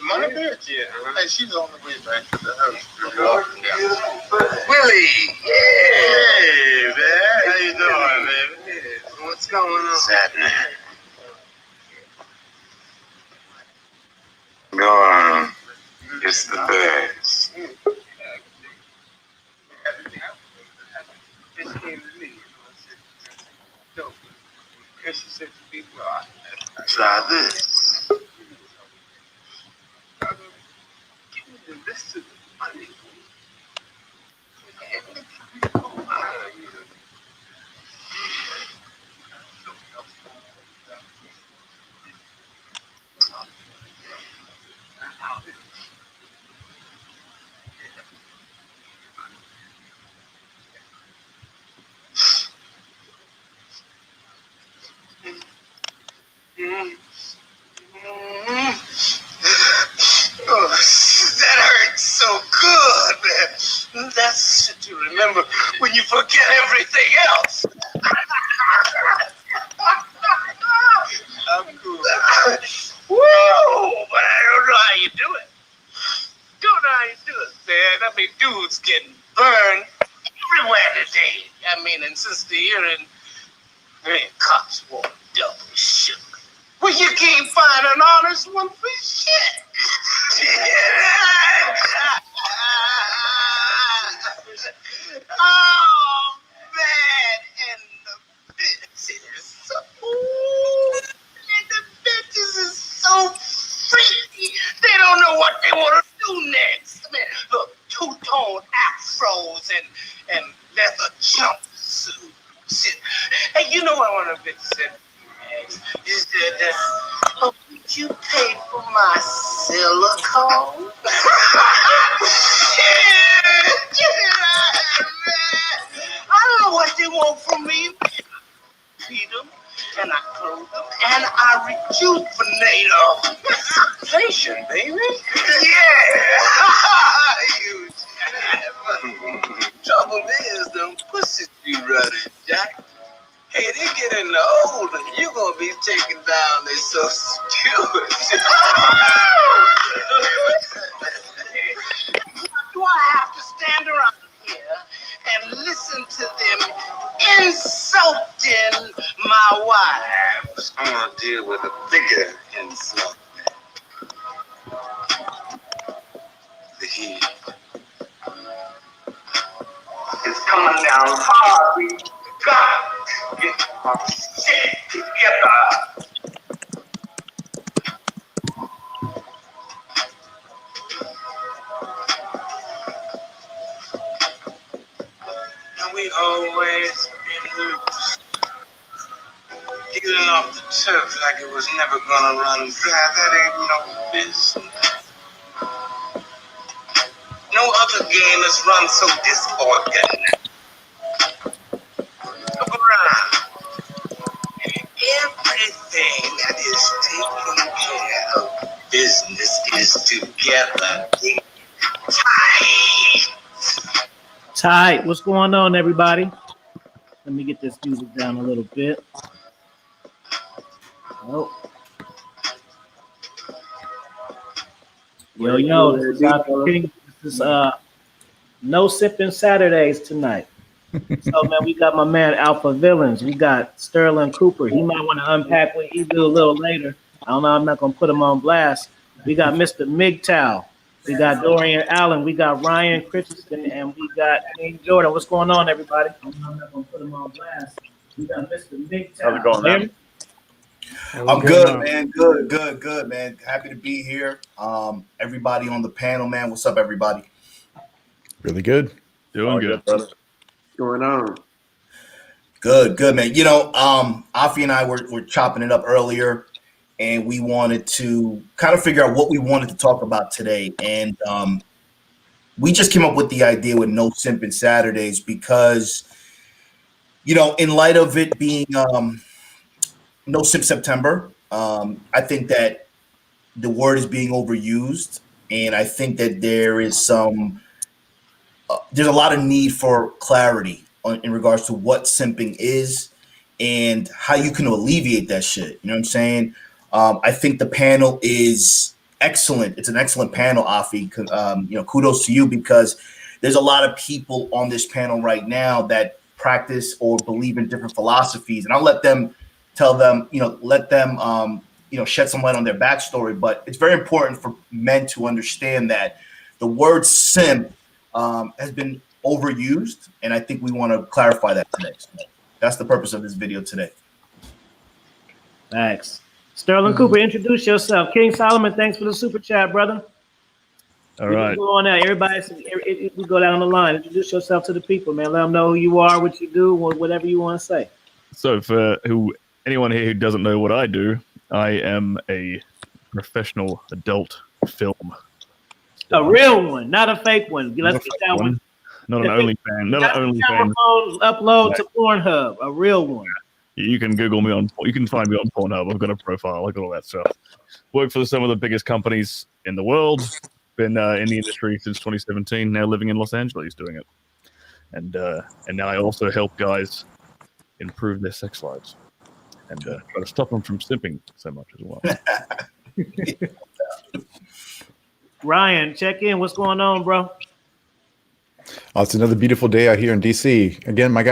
My bitch? Yeah. Hey, she's on the way back to the house. Willie! Yeah, man. How you doing, man? What's going on? Happening. Go on. It's the best. She came to me. No. And she said to me, well, Try this. This is funny. Oh, that hurts so good, man. That's what you remember when you forget everything else. I'm cool. Woo! But I don't know how you do it. Don't know how you do it, man. I mean, dudes getting burned everywhere today. I mean, and since the year in, man, cops want double sugar. Well, you can't find an honest one for shit. Oh, man, and the bitches. Ooh, and the bitches is so freaky. They don't know what they want to do next. Man, look, two-tone afros and leather jumpsuits. Hey, you know what one of the bitches said? You said, oh, would you pay for my silicone? I don't know what they want from me. Feed them, and I clothe them, and I rejuvenate them. Patient, baby. Yeah. You trouble is, them pussies be running, Jack. Hey, they getting older. You gonna be taken down. They so stupid. Do I have to stand around here and listen to them insulting my wives? I'm gonna deal with a bigger insult. The heat It's coming down hard. We got to get our shit together. And we always getting off the turf like it was never gonna run dry. That ain't no business. No other game has run so disorganized. Look around. Everything that is taken care of, business is together. Tight. Tight. What's going on, everybody? Let me get this music down a little bit. Oh. Yo, this is Dr. King. This is no Simpin Saturdays tonight. So, man, we got my man Alpha Villains. We got Sterling Cooper. He might want to unpack what he do a little later. I don't know. I'm not going to put him on blast. We got Mr. MGTOW. We got Dorian Allen. We got Ryan Christensen. And we got King Jordan. What's going on, everybody? I'm not going to put him on blast. We got Mr. MGTOW. How's it going, man? I'm good, man. Good, man. Happy to be here. Everybody on the panel, man. What's up, everybody? Really good. Doing good, brother. What's going on? Good, man. You know, Afi and I were chopping it up earlier, and we wanted to kind of figure out what we wanted to talk about today. And we just came up with the idea with no Simpin Saturdays because, you know, in light of it being no Simp September, I think that the word is being overused, and I think that there is there's a lot of need for clarity in regards to what simping is and how you can alleviate that shit. You know what I'm saying? I think the panel is excellent. It's an excellent panel, Afi. Kudos to you, because there's a lot of people on this panel right now that practice or believe in different philosophies, and I'll let them tell them, let them, shed some light on their backstory. But it's very important for men to understand that the word simp has been overused, and I think we want to clarify that today. So that's the purpose of this video today. Thanks. Sterling Cooper, introduce yourself. King Solomon, thanks for the super chat, brother. All right. Go on out. Everybody, we go down the line. Introduce yourself to the people, man. Let them know who you are, what you do, whatever you want to say. So for anyone here who doesn't know what I do, I am a professional adult film star. A real one, not a fake one. Let's get that one. Not an OnlyFans. Not an OnlyFans. Upload to Pornhub. A real one. You can Google me you can find me on Pornhub. I've got a profile. I've got all that stuff. Work for some of the biggest companies in the world. Been in the industry since 2017. Now living in Los Angeles doing it. And now I also help guys improve their sex lives. And try to stop them from simping so much as well. Ryan, check in. What's going on, bro? It's another beautiful day out here in DC. Again, my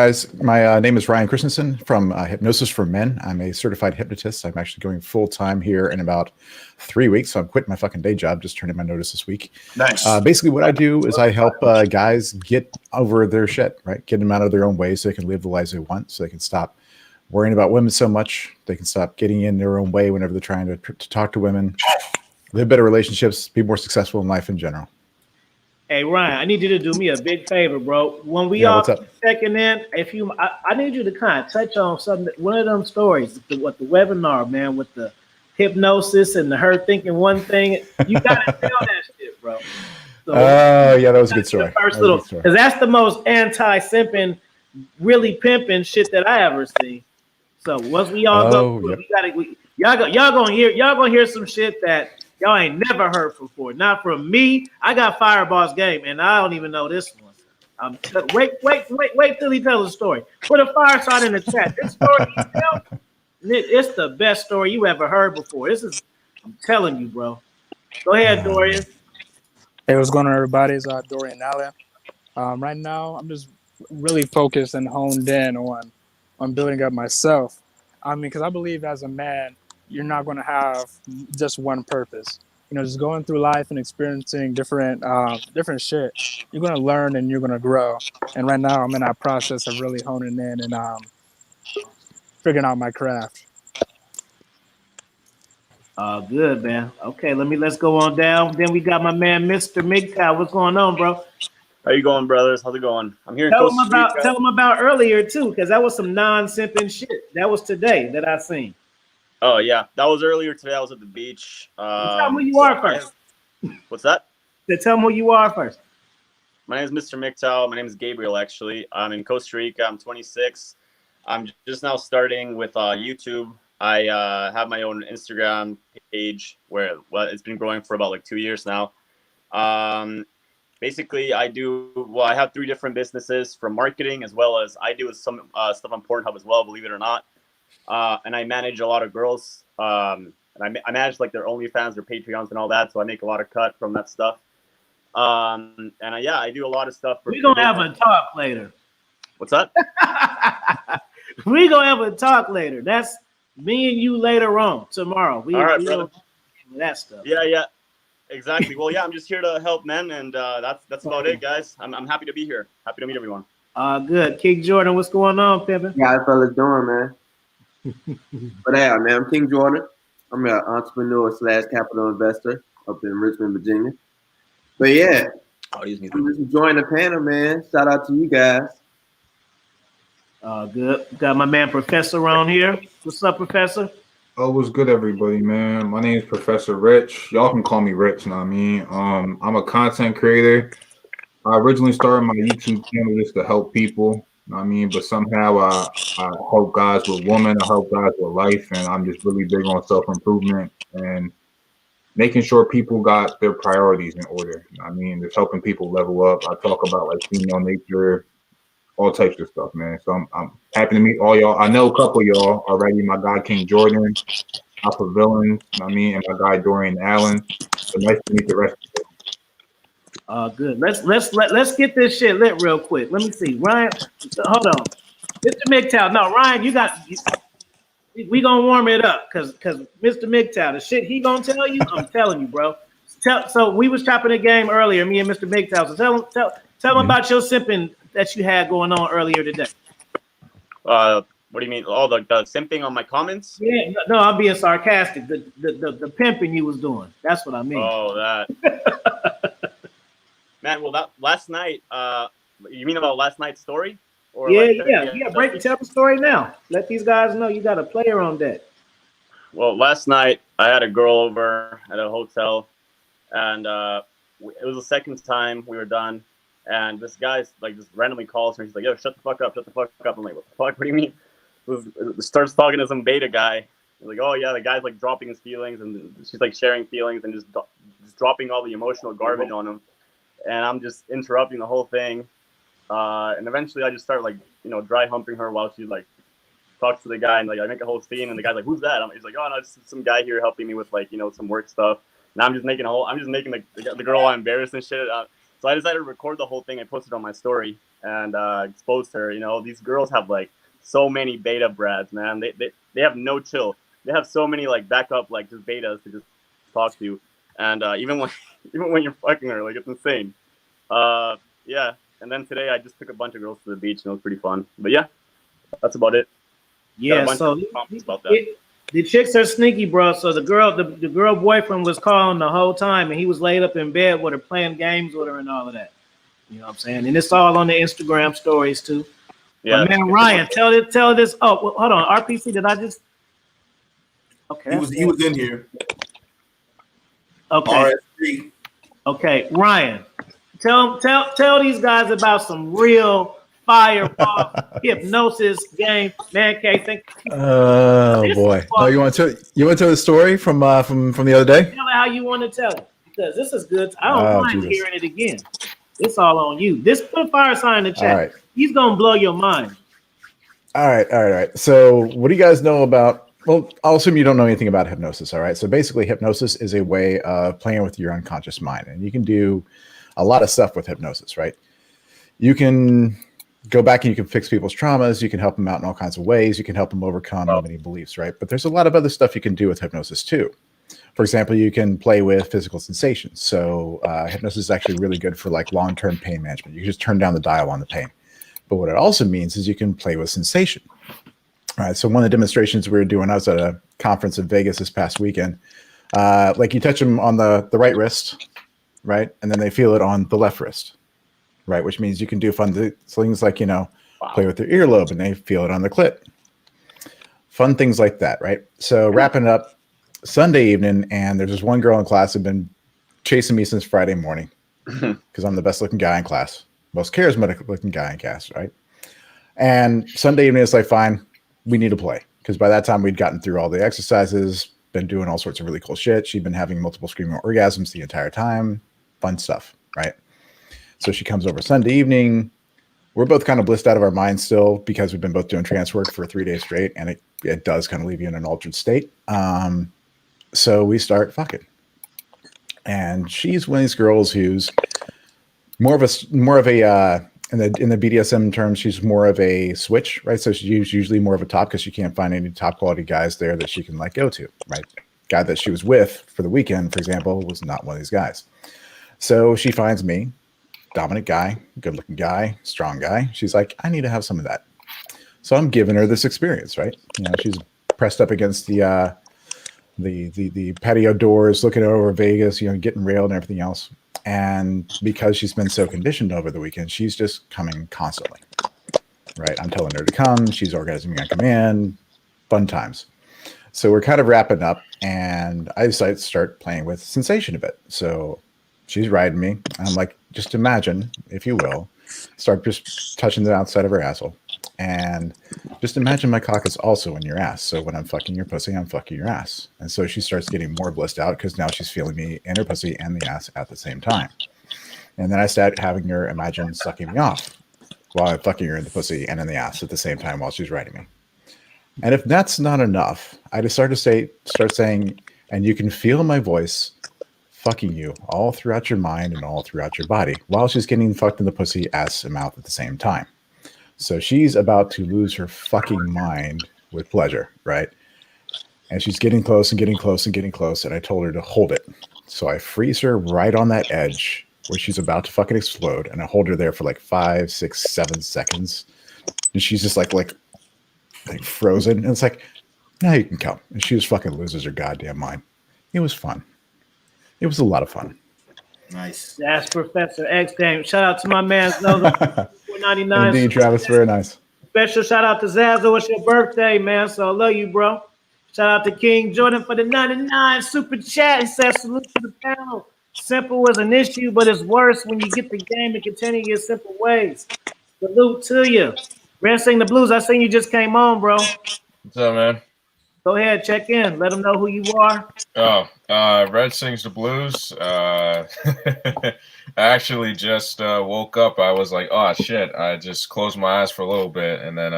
name is Ryan Christensen from Hypnosis for Men. I'm a certified hypnotist. I'm actually going full time here in about 3 weeks. So I'm quitting my fucking day job. Just turned in my notice this week. Nice. Basically, what I do is I help guys get over their shit, right? Get them out of their own way so they can live the lives they want, so they can stop worrying about women so much. They can stop getting in their own way whenever they're trying to talk to women, live better relationships, be more successful in life in general. Hey, Ryan, I need you to do me a big favor, bro. When we all checking in, I need you to kind of touch on something, one of them stories, what the webinar, man, with the hypnosis and her thinking one thing. You got to tell that shit, bro. So, yeah, that was a good story. Because that's the most anti-simping, really pimping shit that I ever seen. So once we all go through it, y'all gonna hear some shit that y'all ain't never heard before. Not from me. I got Fireball's game, and I don't even know this one. Wait till he tells the story. Put a fire sign in the chat. This story he tells, it's the best story you ever heard before. I'm telling you, bro. Go ahead, Dorian. Hey, what's going on, everybody? It's Dorian Allen. Right now, I'm just really focused and honed in on building up myself. Because I believe as a man, you're not going to have just one purpose. Just going through life and experiencing different shit, you're going to learn and you're going to grow. And right now, I'm in that process of really honing in and figuring out my craft. Good, man. Okay, let's go on down. Then we got my man, Mr. MGTOW. What's going on, bro? How you going, brothers? How's it going? I'm here. Tell them about earlier too, because that was some non-simping shit. That was today that I seen. Oh yeah, that was earlier today. I was at the beach. Tell me who you are first. What's that? Tell me who you are first. My name is Mr. MGTOW. My name is Gabriel. Actually, I'm in Costa Rica. I'm 26. I'm just now starting with YouTube. I have my own Instagram page where it's been growing for about 2 years now. Basically, I have 3 different businesses, from marketing as well as I do some stuff on Pornhub as well, believe it or not. And I manage a lot of girls. And I manage their OnlyFans, their Patreons and all that. So I make a lot of cut from that stuff. I do a lot of stuff. We're going to have a talk later. What's that? We're going to have a talk later. That's me and you later on tomorrow. All right, brother. That stuff. Yeah. Exactly. Well, yeah, I'm just here to help men, and that's about it, guys. I'm happy to be here. Happy to meet everyone. Good. King Jordan, what's going on, Pimpin'? Yeah, how fellas doing, man? But yeah, man, I'm King Jordan. I'm an entrepreneur / capital investor up in Richmond, Virginia. But yeah, I'm just enjoying the panel, man. Shout out to you guys. Good. Got my man Professor on here. What's up, Professor? Oh, what's good, everybody, man? My name is Professor Rich. Y'all can call me Rich, you know what I mean? I'm a content creator. I originally started my YouTube channel just to help people, you know what I mean? But somehow I help guys with women, I help guys with life, and I'm just really big on self-improvement and making sure people got their priorities in order. You know what I mean? Just helping people level up. I talk about female nature, all types of stuff, man. So I'm happy to meet all y'all. I know a couple of y'all already. My guy King Jordan, Alpha Villains, you know what I mean, and my guy Dorian Allen. So nice to meet the rest of you. Good. Let's get this shit lit real quick. Let me see. Ryan, hold on. Mr. MGTOW. No, Ryan, we gonna warm it up because Mr. MGTOW, the shit he gonna tell you, I'm telling you, bro. So we was chopping a game earlier, me and Mr. MGTOW. So tell him about your simping that you had going on earlier today. What do you mean? Oh, the simping on my comments? Yeah, no, I'm being sarcastic. The pimping you was doing. That's what I mean. Oh, that. Man, well, that last night. You mean about last night's story? Or Yeah. Tell the story now. Let these guys know you got a player on deck. Well, last night I had a girl over at a hotel, and it was the second time we were done. And this guy's like just randomly calls me. He's like, "Yo, shut the fuck up, shut the fuck up." I'm like, "What the fuck? What do you mean?" Starts talking to some beta guy. He's like, "Oh yeah," the guy's like dropping his feelings, and she's like sharing feelings and just dropping all the emotional garbage on him. And I'm just interrupting the whole thing. And eventually I just start like, dry humping her while she like talks to the guy, and like I make a whole scene, and the guy's like, "Who's that?" He's like, "Oh no, it's some guy here helping me with like, some work stuff." And I'm just making the girl all embarrassed and shit. So I decided to record the whole thing. I posted it on my story and exposed her. These girls have like so many beta brads, man. They have no chill. They have so many like backup like just betas to just talk to, and even when you're fucking her, like it's insane. Yeah. And then today I just took a bunch of girls to the beach, and it was pretty fun. But yeah, that's about it. Yeah. So about that. The chicks are sneaky, bro. So the girl boyfriend was calling the whole time, and he was laid up in bed with her, playing games with her, and all of that. You know what I'm saying? And it's all on the Instagram stories too. Yeah. But man, Ryan, tell this. Oh, well, hold on. RPC, did I just? Okay. He was in here. Okay. RSC. Okay, Ryan, tell these guys about some real fireball hypnosis game. Man, K, oh boy! Oh, you want to tell the story from the other day? Tell it how you want to tell it, because this is good. I don't mind hearing it again. It's all on you. Put a fire sign in the chat. Right. He's gonna blow your mind. All right. So, what do you guys know about? Well, I'll assume you don't know anything about hypnosis. All right. So basically, hypnosis is a way of playing with your unconscious mind, and you can do a lot of stuff with hypnosis. Right? You can go back and you can fix people's traumas. You can help them out in all kinds of ways. You can help them overcome many beliefs. Right? But there's a lot of other stuff you can do with hypnosis too. For example, you can play with physical sensations. So hypnosis is actually really good for like long-term pain management. You can just turn down the dial on the pain. But what it also means is you can play with sensation. All right. So one of the demonstrations we were doing, I was at a conference in Vegas this past weekend. Like you touch them on the right wrist, right? And then they feel it on the left wrist, right? Which means you can do fun things like, play with their earlobe and they feel it on the clit. Fun things like that, right? So wrapping up Sunday evening, and there's this one girl in class who'd been chasing me since Friday morning because I'm the best looking guy in class, most charismatic looking guy in class, right? And Sunday evening, it's like, fine, we need to play. Because by that time, we'd gotten through all the exercises, been doing all sorts of really cool shit. She'd been having multiple screaming orgasms the entire time. Fun stuff, right? So she comes over Sunday evening. We're both kind of blissed out of our minds still because we've been both doing trance work for 3 days straight, and it does kind of leave you in an altered state. So we start fucking. And she's one of these girls who's more of a in the BDSM terms, she's more of a switch, right? So she's usually more of a top because she can't find any top quality guys there that she can like go to, right? Guy that she was with for the weekend, for example, was not one of these guys. So she finds me, dominant guy, good looking guy, strong guy. She's like, I need to have some of that. So I'm giving her this experience, right? She's pressed up against the patio doors, looking over Vegas, getting railed and everything else. And because she's been so conditioned over the weekend, she's just coming constantly, right? I'm telling her to come. She's orgasming on command. Fun times. So we're kind of wrapping up, and I decided to start playing with sensation a bit. So she's riding me. And I'm like, just imagine, if you will, start just touching the outside of her asshole. And just imagine my cock is also in your ass. So when I'm fucking your pussy, I'm fucking your ass. And so she starts getting more blissed out because now she's feeling me in her pussy and the ass at the same time. And then I start having her imagine sucking me off while I'm fucking her in the pussy and in the ass at the same time while she's riding me. And if that's not enough, I just start saying, and you can feel my voice fucking you all throughout your mind and all throughout your body while she's getting fucked in the pussy, ass, and mouth at the same time. So she's about to lose her fucking mind with pleasure, right? And she's getting close and getting close and getting close. And I told her to hold it. So I freeze her right on that edge where she's about to fucking explode. And I hold her there for like 5, 6, 7 seconds. And she's just like frozen. And it's like, now you can come. And she just fucking loses her goddamn mind. It was fun. It was a lot of fun. Nice. That's Professor X Game. Shout out to my man Zelda. 499. Indeed, Travis. Very nice. Special shout out to Zazzle. It's your birthday, man. So I love you, bro. Shout out to King Jordan for the 99 super chat. He says, salute to the panel. Simple was an issue, but it's worse when you get the game and continue your simple ways. Salute to you. Red Sing the Blues. I seen you just came on, bro. What's up, man? Go ahead, check in. Let them know who you are. Oh, Red Sings the Blues. I actually just woke up. I was like, oh, shit. I just closed my eyes for a little bit, and then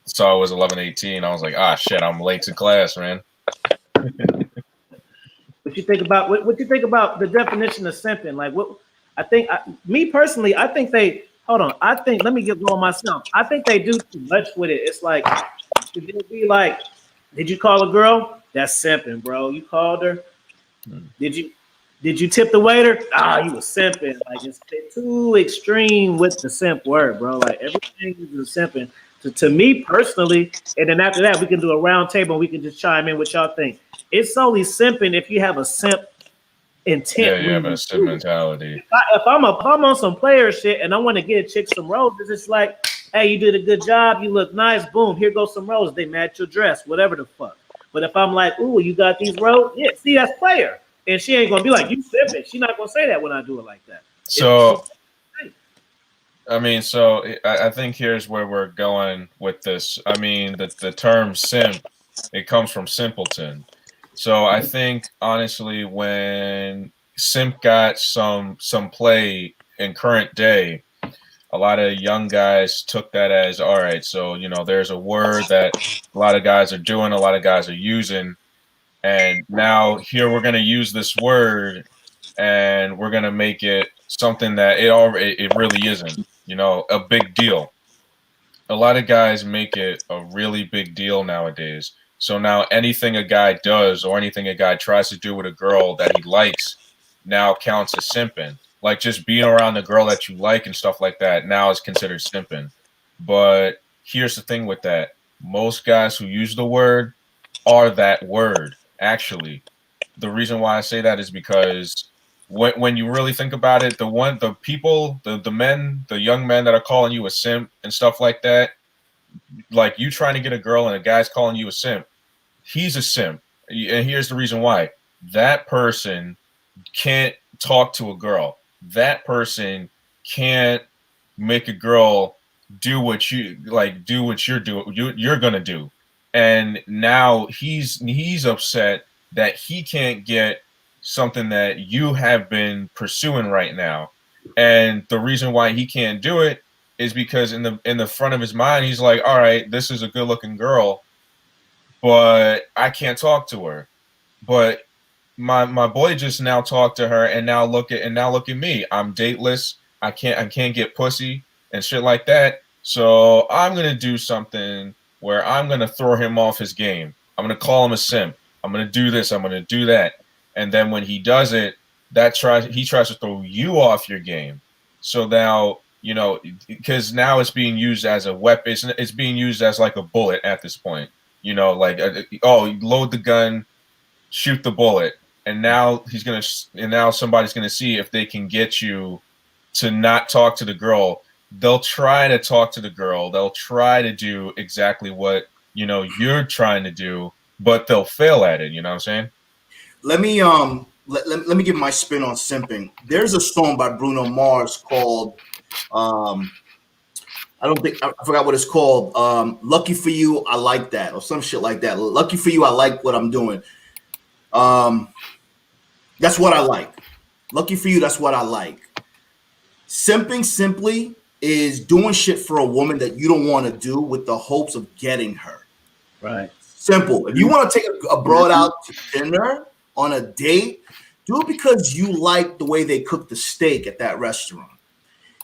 saw it was 11:18. I was like, ah, shit, I'm late to class, man. What you think about what you think about the definition of simping? Like, what I think, me personally, I think they hold on. I think let me get going myself. I think they do too much with it. It's like it'd be like, did you call a girl? That's simping, bro. You called her. Did you tip the waiter? Ah, you was simping. Like it's too extreme with the simp word, bro. Like everything is simping. To me personally, and then after that we can do a round table and we can just chime in what y'all think. It's only simping if you have a simp intent. Yeah, you have a simp mentality. If I'm on some player shit and I want to get a chick some roses, it's like, hey, you did a good job, you look nice, boom, here goes some roses. They match your dress, whatever the fuck. But if I'm like, ooh, you got these roses, yeah, see, that's player. And she ain't gonna be like, you simping. She not gonna say that when I do it like that. So I mean, so I think here's where we're going with this. I mean, the term simp, it comes from simpleton. So I think honestly, when simp got some play in current day, a lot of young guys took that as, all right, so there's a word that a lot of guys are doing, a lot of guys are using, and now here we're gonna use this word and we're gonna make it something that it really isn't. A big deal. A lot of guys make it a really big deal nowadays. So now anything a guy does or anything a guy tries to do with a girl that he likes now counts as simping. Like just being around the girl that you like and stuff like that now is considered simping. But here's the thing with that. Most guys who use the word are that word, actually. The reason why I say that is because when you really think about it, the young men that are calling you a simp and stuff like that, like you trying to get a girl and a guy's calling you a simp, he's a simp. And here's the reason why. That person can't talk to a girl. That person can't make a girl do what you're gonna do. And now he's upset that he can't get something that you have been pursuing right now. And the reason why he can't do it is because in the front of his mind, he's like, all right, this is a good looking girl, but I can't talk to her. But my boy just now talked to her, and now look at me. I'm dateless. I can't get pussy and shit like that. So I'm gonna do something where I'm gonna throw him off his game. I'm gonna call him a simp. I'm gonna do this. I'm gonna do that. And then when he does it, he tries to throw you off your game. So now, because now it's being used as a weapon. It's being used as like a bullet at this point. Like, load the gun, shoot the bullet. And now somebody's going to see if they can get you to not talk to the girl. They'll try to talk to the girl. They'll try to do exactly what, you're trying to do, but they'll fail at it. You know what I'm saying? Let me let me give my spin on simping. There's a song by Bruno Mars called I forgot what it's called. Lucky for You, I Like That, or some shit like that. Lucky for You, I like what I'm doing. That's what I like. Lucky for you, that's what I like. Simping simply is doing shit for a woman that you don't want to do with the hopes of getting her. Right. Simple. If you want to take a broad out to dinner on a date, do it because you like the way they cook the steak at that restaurant.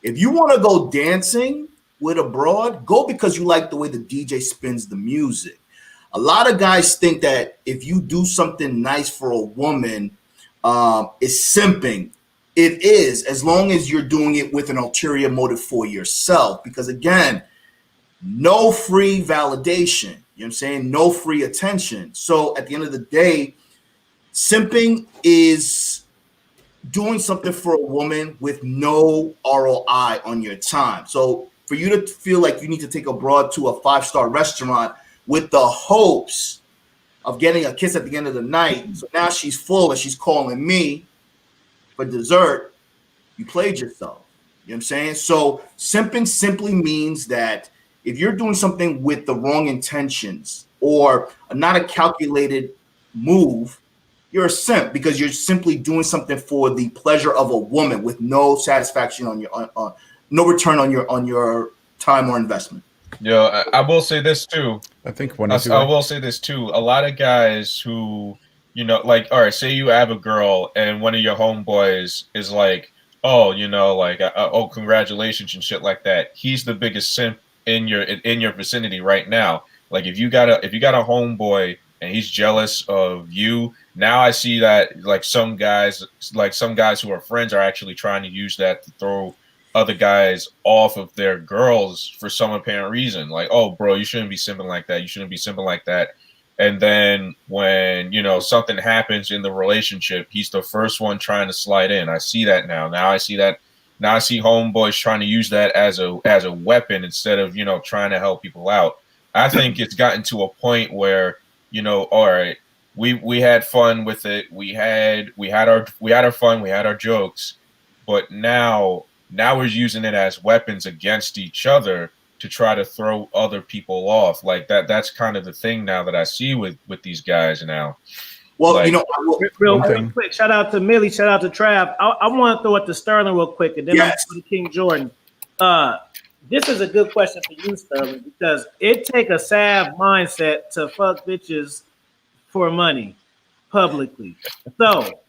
If you want to go dancing with a broad, go because you like the way the DJ spins the music. A lot of guys think that if you do something nice for a woman, it's simping. It is, as long as you're doing it with an ulterior motive for yourself. Because again, no free validation. You know what I'm saying? No free attention. So at the end of the day, simping is doing something for a woman with no ROI on your time. So for you to feel like you need to take a broad to a 5-star restaurant with the hopes of getting a kiss at the end of the night, so now she's full and she's calling me for dessert, you played yourself. You know what I'm saying? So simping simply means that if you're doing something with the wrong intentions or not a calculated move, you're a simp because you're simply doing something for the pleasure of a woman with no satisfaction on your no return on your time or investment. Yo, I will say this too. I think I will say this too. A lot of guys who, you know, like, all right, say you have a girl and one of your homeboys is like, oh, you know, like, oh, congratulations and shit like that. He's the biggest simp in your vicinity right now. Like, if you got a homeboy and he's jealous of you, now I see that like some guys who are friends are actually trying to use that to throw other guys off of their girls for some apparent reason. Like, oh, bro, you shouldn't be simping like that. You shouldn't be simping like that. And then when, you know, something happens in the relationship, he's the first one trying to slide in. I see that now. Now I see homeboys trying to use that as a weapon instead of, you know, trying to help people out. I think it's gotten to a point where, you know, all right, we had fun with it. We had our fun. We had our jokes, but now we're using it as weapons against each other to try to throw other people off. Like that's kind of the thing now that I see with these guys now. Well, like, you know, real quick, shout out to Millie, shout out to Trav. I want to throw it to Sterling real quick, and then yes. I'm going to King Jordan. This is a good question for you, Sterling, because it take a sad mindset to fuck bitches for money publicly. So,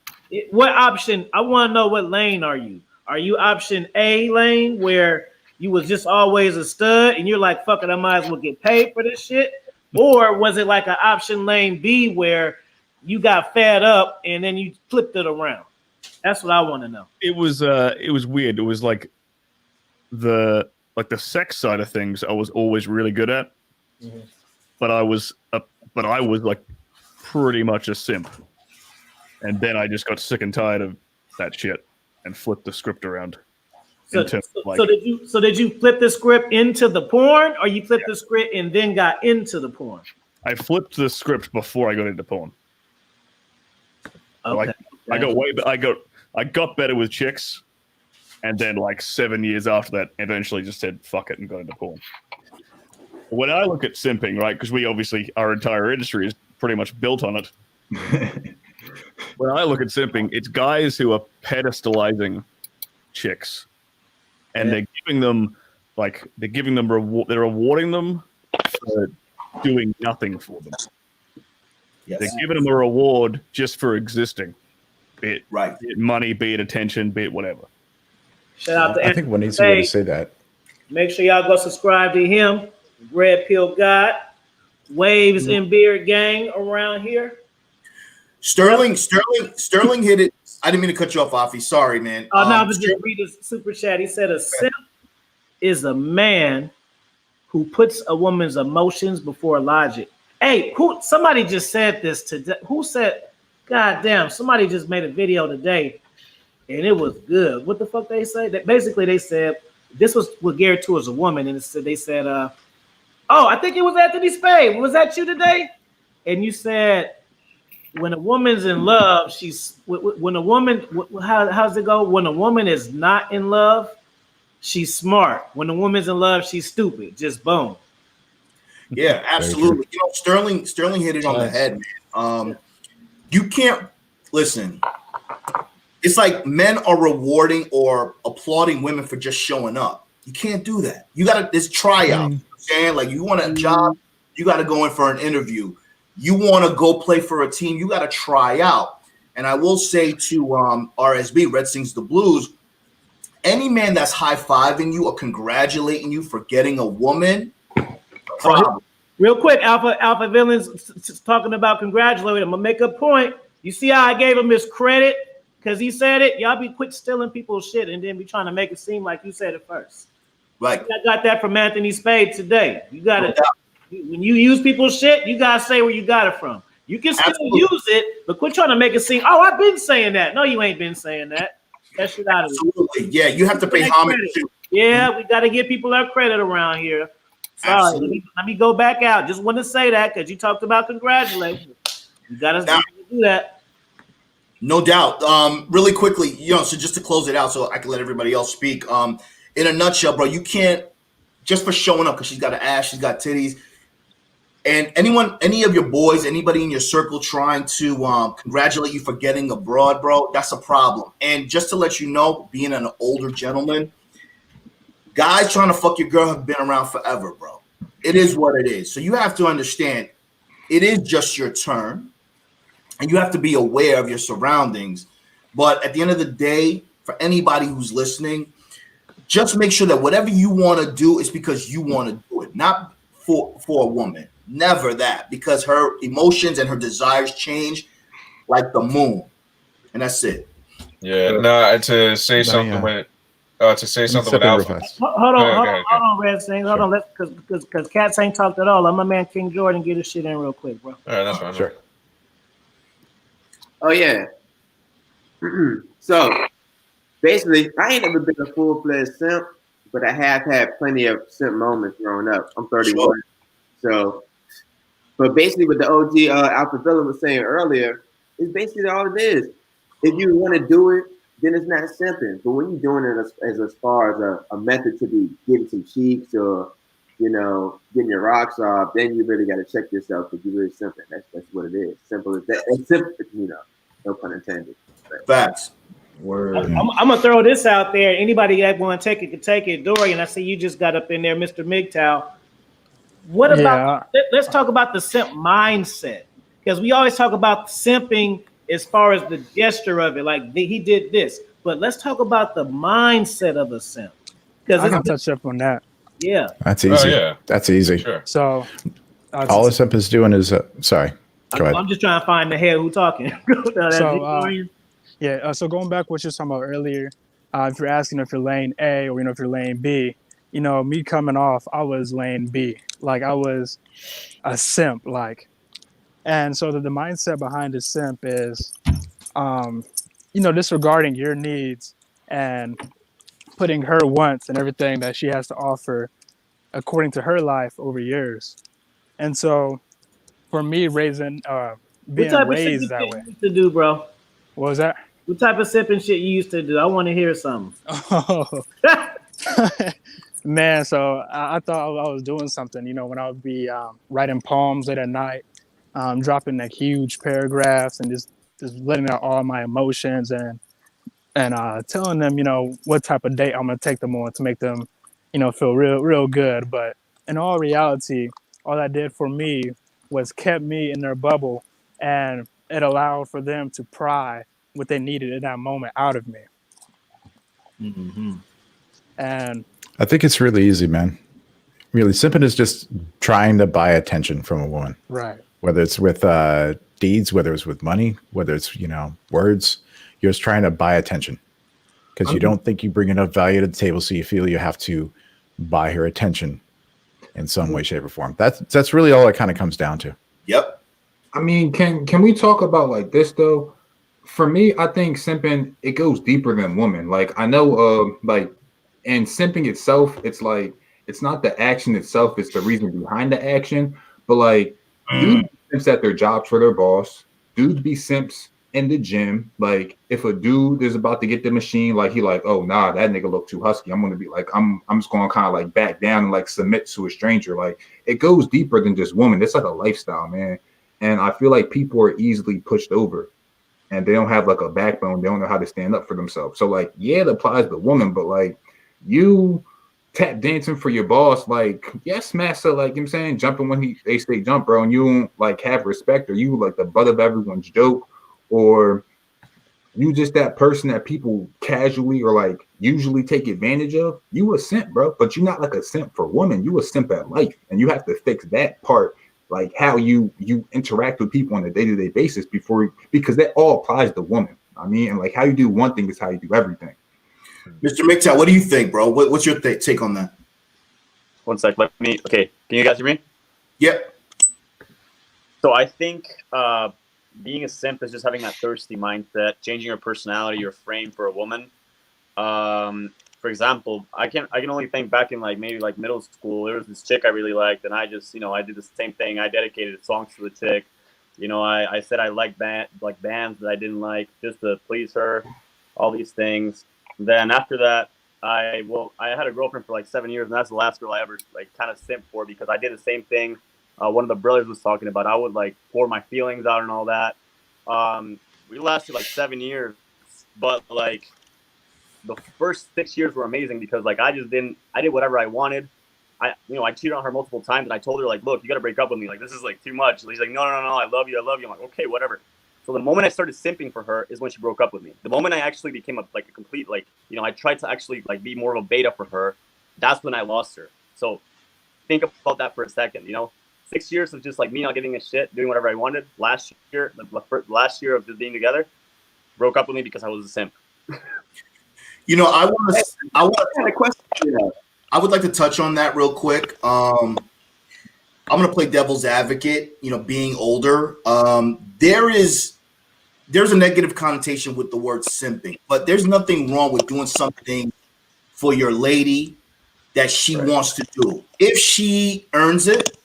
what option? I want to know what lane are you? Are you option A lane where you was just always a stud and you're like, fuck it, I might as well get paid for this shit? Or was it like an option lane B where you got fed up and then you flipped it around? That's what I want to know. It was weird. It was like the sex side of things I was always really good at. Mm-hmm. But I was like pretty much a simp. And then I just got sick and tired of that shit and flipped the script around. So did you flip the script into the porn, or you flipped the script and then got into the porn? I flipped the script before I got into porn. Okay. I got better with chicks, and then like 7 years after that, eventually just said fuck it and got into porn. When I look at simping, right, because we obviously our entire industry is pretty much built on it. When I look at simping, it's guys who are pedestalizing chicks, and they're giving them they're rewarding them for doing nothing for them. Yes. They're giving them a reward just for existing, be it money, be it attention, be it whatever. Shout out to I think one easy way to say that. Make sure y'all go subscribe to him, Red Pill God, Waves and Beard Gang around here. Sterling hit it. I didn't mean to cut you off, Afi. Sorry, man. Oh, no, but just read his super chat. He said a simp is a man who puts a woman's emotions before logic. Hey, somebody just said this today. Who said, God damn, somebody just made a video today and it was good. What the fuck they say? That basically they said this was geared towards a woman, and they said, oh, I think it was Anthony Spade. Was that you today? And you said, when a woman's in love, when a woman, how's it go? When a woman is not in love, she's smart. When a woman's in love, she's stupid. Just boom. Yeah, absolutely. You know, Sterling hit it on the head, man. You can't listen. It's like men are rewarding or applauding women for just showing up. You can't do that. You gotta. There's tryouts. You know what I'm saying? Like, you want a job, you got to go in for an interview. You want to go play for a team, you got to try out. And I will say to RSB, Red Sings the Blues, any man that's high-fiving you or congratulating you for getting a woman, problem. Real quick, Alpha Villains talking about congratulating him. I'm gonna make a point. You see how I gave him his credit because he said it? Y'all be quit stealing people's shit and then be trying to make it seem like you said it first. Right. I got that from Anthony Spade today. You got it. When you use people's shit, you gotta say where you got it from. You can still use it, but quit trying to make it seem, oh, I've been saying that. No, you ain't been saying that. That shit out of it. Absolutely. Yeah, you have to pay homage to. Yeah, we got to give people their credit around here. Sorry, let me go back out. Just want to say that because you talked about congratulations. You got to do that. No doubt. Really quickly, so just to close it out so I can let everybody else speak. In a nutshell, bro, you can't, just for showing up because she's got an ass, she's got titties, and any of your boys, anybody in your circle trying to congratulate you for getting abroad, bro, that's a problem. And just to let you know, being an older gentleman, guys trying to fuck your girl have been around forever, bro. It is what it is. So you have to understand, it is just your turn, and you have to be aware of your surroundings. But at the end of the day, for anybody who's listening, just make sure that whatever you want to do is because you want to do it, not for a woman. Never that, because her emotions and her desires change like the moon, and that's it. Yeah, no, to say something with Alpha. Hold on, Red Sings. Hold on, because Cats ain't talked at all. Let my man King Jordan get his shit in real quick, bro. All right, that's fine. Sure. Oh yeah. So basically, I ain't never been a full-fledged simp, but I have had plenty of simp moments growing up. I'm 31, so. But basically, what the OG Alpha Villain was saying earlier is basically all it is. If you want to do it, then it's not simping. But when you're doing it as far as a method to be getting some cheeks or, getting your rocks off, then you really got to check yourself because you're really simping. That's what it is. Simple as that. It's simple, no pun intended. Facts. Word. I'm gonna throw this out there. Anybody that want to take it can take it. Dorian, I see you just got up in there, Mr. MGTOW. What about? Let's talk about the simp mindset, because we always talk about simping as far as the gesture of it, like he did this. But let's talk about the mindset of a simp, because I can touch up on that. Yeah, that's easy. Yeah. That's easy. Sure. So all a simp is doing is sorry. Go ahead. I'm just trying to find the head who talking. So going back what you were talking about earlier, if you're asking if you're lane A or if you're lane B, me coming off, I was lane B. Like I was a simp, and so the mindset behind a simp is, disregarding your needs and putting her wants and everything that she has to offer according to her life over years. And so for me, being raised that way. You used to do, bro? What was that? What type of sipping shit you used to do? I want to hear something. Oh. Man, so I thought I was doing something, when I would be writing poems late at night, dropping huge paragraphs and just letting out all my emotions and telling them, what type of date I'm going to take them on to make them, feel real good. But in all reality, all that did for me was kept me in their bubble, and it allowed for them to pry what they needed in that moment out of me. Mm-hmm. And I think it's really easy, man. Really, simping is just trying to buy attention from a woman. Right. Whether it's with deeds, whether it's with money, whether it's, words, you're just trying to buy attention because you don't think you bring enough value to the table. So you feel you have to buy her attention in some way, shape or form. That's really all it kind of comes down to. Yep. I mean, can we talk about this though? For me, I think simping, it goes deeper than women. I know, and simping itself, it's not the action itself, it's the reason behind the action. But dudes be simps at their jobs for their boss. Dudes be simps in the gym. If a dude is about to get the machine, oh nah, that nigga look too husky. I'm gonna be I'm just gonna kind of back down and submit to a stranger. It goes deeper than just women. It's a lifestyle, man. And I feel like people are easily pushed over. And they don't have a backbone. They don't know how to stand up for themselves. So it applies to women, but you tap dancing for your boss, like, yes, master, like, you know what I'm saying, jumping when they say jump, bro, and you don't like have respect, or you like the butt of everyone's joke, or you just that person that people casually or like usually take advantage of, you a simp, bro. But you're not like a simp for women, you a simp at life, and you have to fix that part, like how you interact with people on a day-to-day basis because that all applies to women. I mean, and like how you do one thing is how you do everything. Mr. McTow, what do you think, bro? What's your take on that? One sec. Okay. Can you guys hear me? Yep. So I think being a simp is just having that thirsty mindset, changing your personality, your frame for a woman. For example, I can only think back in like maybe like middle school. There was this chick I really liked, and I just I did the same thing. I dedicated songs to the chick. I said I liked bands that I didn't like just to please her. All these things. Then after that, I had a girlfriend for like 7 years, and that's the last girl I ever like kind of simped for because I did the same thing. One of the brothers was talking about. I would like pour my feelings out and all that. We lasted like 7 years, but like the first 6 years were amazing because like I did whatever I wanted. I cheated on her multiple times, and I told her like, look, you got to break up with me. Like this is like too much. She's like, no, I love you. I'm like, okay, whatever. So the moment I started simping for her is when she broke up with me. The moment I actually became a complete I tried to actually like be more of a beta for her. That's when I lost her. So think about that for a second. 6 years of just like me not giving a shit, doing whatever I wanted. Last year of just being together, broke up with me because I was a simp. I would like to touch on that real quick. I'm going to play devil's advocate. Being older, there's a negative connotation with the word simping, but there's nothing wrong with doing something for your lady that she wants to do if she earns it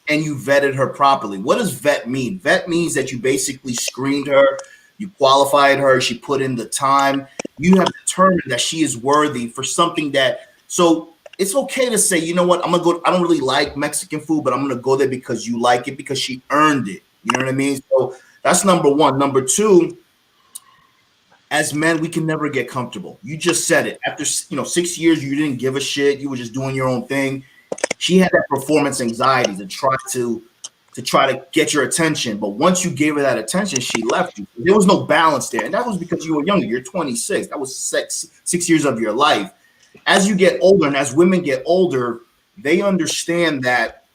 and you vetted her properly. What does vet mean? Vet means that you basically screened her, you qualified her, she put in the time. You have determined that she is worthy for something so it's okay to say, you know what, I'm gonna go. I don't really like Mexican food, but I'm gonna go there because you like it, because she earned it. You know what I mean? So that's number one. Number two, as men, we can never get comfortable. You just said it. After 6 years, you didn't give a shit. You were just doing your own thing. She had that performance anxiety to try to get your attention. But once you gave her that attention, she left you. There was no balance there, and that was because you were younger. You're 26. That was 6 years of your life. As you get older, and as women get older, they understand that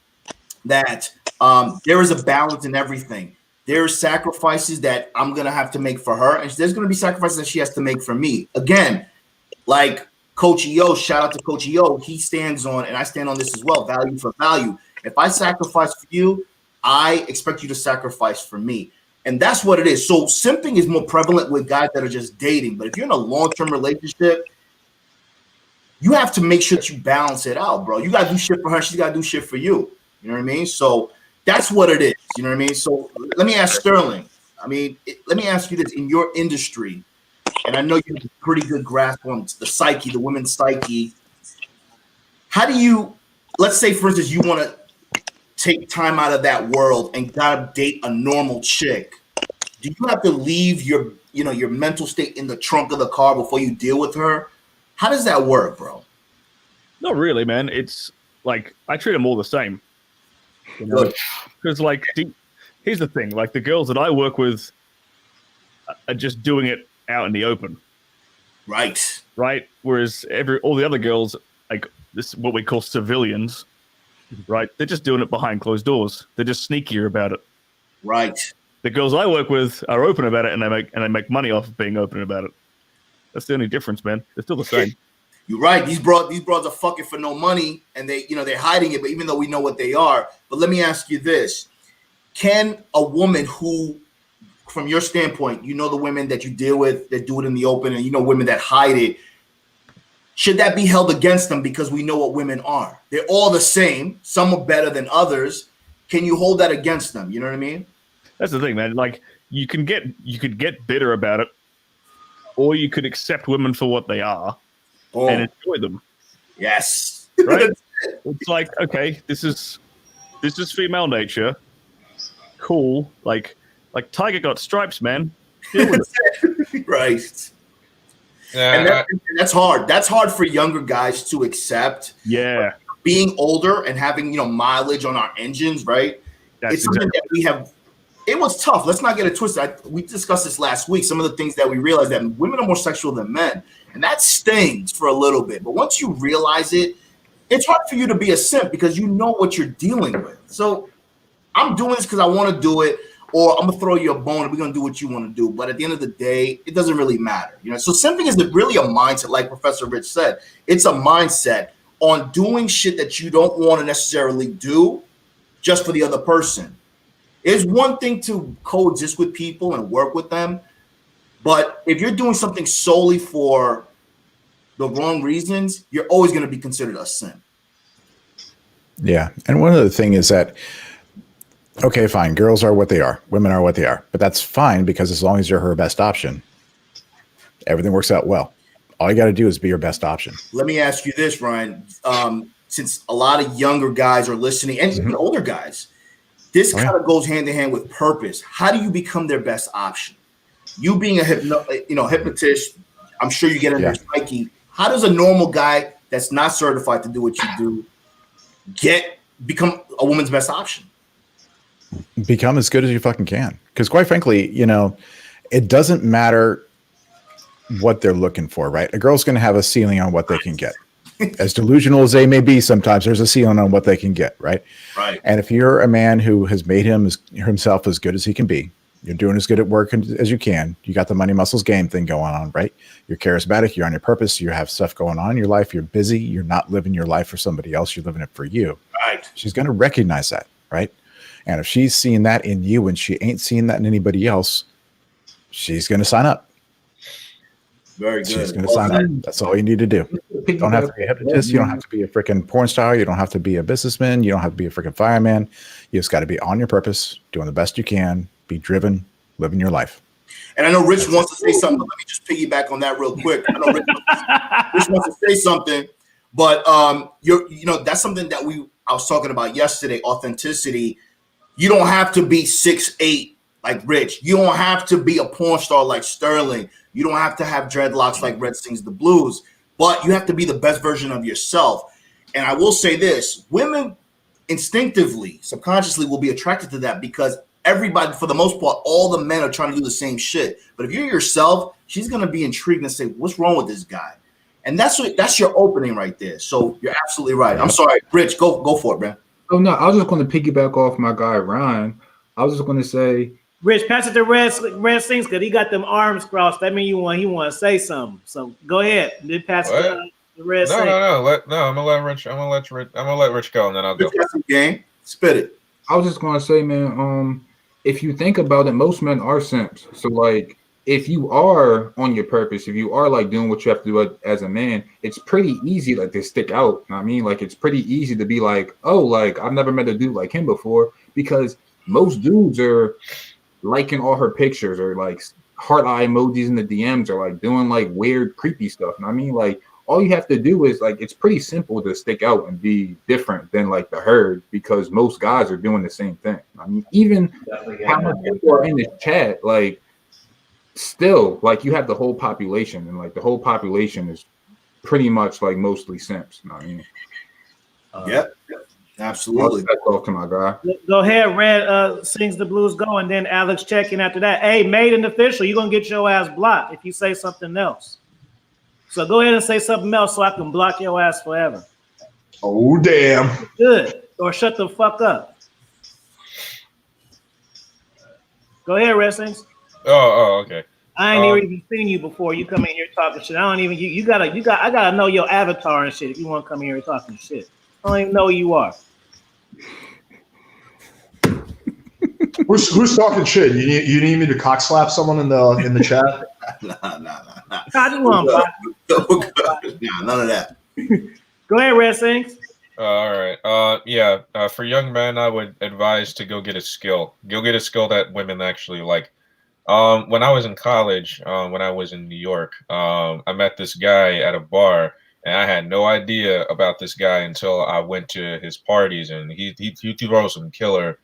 there is a balance in everything. There are sacrifices that I'm going to have to make for her, and there's going to be sacrifices that she has to make for me. Again, like Coach EO, shout out to Coach EO, he stands on, and I stand on this as well, value for value. If I sacrifice for you, I expect you to sacrifice for me. And that's what it is. So simping is more prevalent with guys that are just dating. But if you're in a long-term relationship, you have to make sure that you balance it out, bro. You got to do shit for her. She's got to do shit for you. You know what I mean? So that's what it is. You know what I mean? So let me ask Sterling. Let me ask you this. In your industry, and I know you have a pretty good grasp on the psyche, the women's psyche. How do you, let's say, for instance, you want to take time out of that world and gotta date a normal chick. Do you have to leave your mental state in the trunk of the car before you deal with her? How does that work, bro? Not really, man. It's like I treat them all the same. Because here's the thing: like the girls that I work with are just doing it out in the open, right? Whereas all the other girls, like this, what we call civilians, right? They're just doing it behind closed doors. They're just sneakier about it, right? The girls I work with are open about it, and they make money off of being open about it. That's the only difference, man. They're still the same. You're right. These broads are fucking for no money, and they're hiding it. But even though we know what they are, but let me ask you this: can a woman who, from your standpoint, the women that you deal with that do it in the open, and women that hide it, should that be held against them because we know what women are? They're all the same. Some are better than others. Can you hold that against them? You know what I mean? That's the thing, man. Like you could get bitter about it, or you could accept women for what they are and enjoy them. Yes. Right? It's like, okay, this is female nature. Cool. Like Tiger got stripes, man. Deal with it. Right. And that's hard. That's hard for younger guys to accept. Yeah. Being older and having, mileage on our engines, right? It's something that we have. It was tough. Let's not get it twisted. We discussed this last week. Some of the things that we realized that women are more sexual than men. And that stings for a little bit. But once you realize it, it's hard for you to be a simp because you know what you're dealing with. So I'm doing this because I want to do it, or I'm going to throw you a bone and we're going to do what you want to do. But at the end of the day, it doesn't really matter. So simping is really a mindset, like Professor Rich said. It's a mindset on doing shit that you don't want to necessarily do just for the other person. It's one thing to coexist with people and work with them, but if you're doing something solely for the wrong reasons, you're always going to be considered a simp. Yeah. And one other thing is that, okay, fine, girls are what they are, women are what they are, but that's fine because as long as you're her best option, everything works out well. All you got to do is be your best option. Let me ask you this, Ryan. Since a lot of younger guys are listening and even older guys, this kind of goes hand in hand with purpose. How do you become their best option? You being a hypnotist, I'm sure you get in their psyche. How does a normal guy that's not certified to do what you do become a woman's best option? Become as good as you fucking can. Because quite frankly, it doesn't matter what they're looking for, right? A girl's going to have a ceiling on what they can get. As delusional as they may be, sometimes there's a ceiling on what they can get, right? Right. And if you're a man who has made himself as good as he can be, you're doing as good at work as you can, you got the money muscles game thing going on, right? You're charismatic, you're on your purpose, you have stuff going on in your life, you're busy, you're not living your life for somebody else, you're living it for you. Right. She's going to recognize that, right? And if she's seeing that in you and she ain't seeing that in anybody else, she's going to sign up. Very good. She's going to sign up. That's all you need to do. You don't have to be a hypnotist. You don't have to be a freaking porn star. You don't have to be a businessman. You don't have to be a freaking fireman. You just got to be on your purpose, doing the best you can, be driven, living your life. And I know Rich wants to say something. Let me just piggyback on that real quick. I know Rich wants to say something, but that's something that I was talking about yesterday. Authenticity. You don't have to be 6'8" like Rich. You don't have to be a porn star like Sterling. You don't have to have dreadlocks like Red Sings the Blues, but you have to be the best version of yourself. And I will say this, women instinctively, subconsciously will be attracted to that because everybody, for the most part, all the men are trying to do the same shit. But if you're yourself, she's going to be intrigued and say, what's wrong with this guy? And that's your opening right there. So you're absolutely right. I'm sorry, Rich, go for it, man. Oh, no, I was just going to piggyback off my guy, Ryan. I was just going to say, Rich, pass it to Red Sings because he got them arms crossed. That means he want to say something. So go ahead. Then pass it to Red Sings. No. I'm gonna let Rich go, and then I'll go. Game, spit it. I was just going to say, man. If you think about it, most men are simps. So like, if you are on your purpose, if you are like doing what you have to do as a man, it's pretty easy like to stick out. I mean, like it's pretty easy to be like, oh, like I've never met a dude like him before, because most dudes are liking all her pictures or like heart eye emojis in the DMs or like doing like weird creepy stuff. And I mean, like all you have to do is like, it's pretty simple to stick out and be different than like the herd, because most guys are doing the same thing. I mean, even how much people are in this chat, like still like you have the whole population, and like the whole population is pretty much like mostly simps. You know what I mean? Yep. Absolutely. That's off to my guy. Go ahead, Red Sings the Blues go, and then Alex check in after that. Hey, made an official. You're going to get your ass blocked if you say something else. So go ahead and say something else so I can block your ass forever. Oh, damn. Good. Or shut the fuck up. Go ahead, Red Sings. Oh, okay. I ain't even seen you before. You come in here talking shit. I don't even I gotta know your avatar and shit if you want to come in here talking shit. I don't even know who you are. Who's talking shit? You need me to cock slap someone in the chat? Nah. None of that. Go ahead, Red Sings. All right. For young men, I would advise to go get a skill. Go get a skill that women actually like. When I was in college, when I was in New York, I met this guy at a bar, and I had no idea about this guy until I went to his parties, and he throws some killer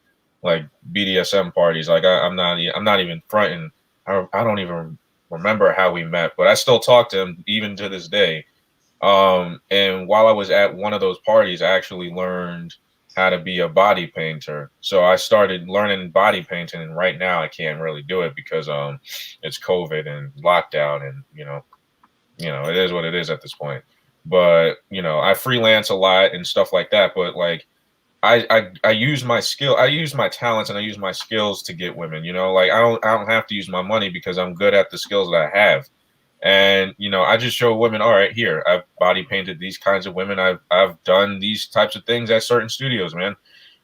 like BDSM parties. Like I'm not even fronting. I don't even remember how we met, but I still talk to him even to this day. And while I was at one of those parties, I actually learned how to be a body painter. So I started learning body painting, and right now I can't really do it because it's COVID and lockdown, and you know, it is what it is at this point. But I freelance a lot and stuff like that. But like I use my skill, I use my talents, and I use my skills to get women. Like I don't have to use my money because I'm good at the skills that I have. And I just show women, all right, here, I've body painted these kinds of women. I've done these types of things at certain studios, man.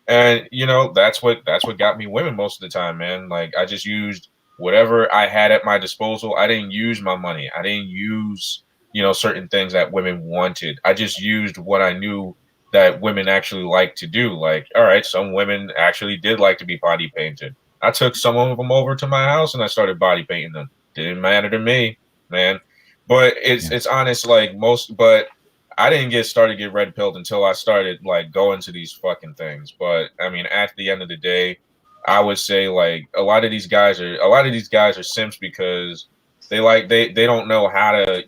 And that's what got me women most of the time, man. Like I just used whatever I had at my disposal. I didn't use my money. I didn't use certain things that women wanted. I just used what I knew that women actually like to do. Like, all right, some women actually did like to be body painted. I took some of them over to my house and I started body painting them. Didn't matter to me, man. But it's honest, like but I didn't get red pilled until I started like going to these fucking things. But I mean, at the end of the day, I would say like a lot of these guys are simps because they don't know how to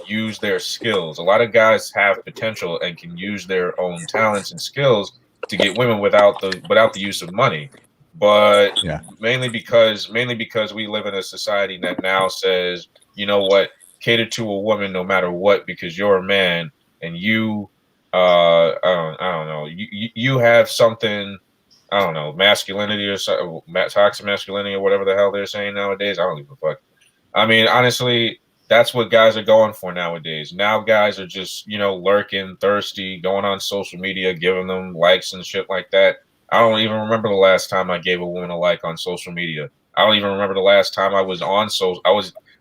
use their skills. A lot of guys have potential and can use their own talents and skills to get women without the use of money. But mainly because we live in a society that now says, you know what, cater to a woman no matter what, because you're a man and you I don't know, you have something, I don't know, masculinity or something, toxic masculinity or whatever the hell they're saying nowadays. I don't give a fuck. I mean, honestly, that's what guys are going for nowadays. Now guys are just, lurking, thirsty, going on social media, giving them likes and shit like that. I don't even remember the last time I gave a woman a like on social media. I don't even remember the last time I was on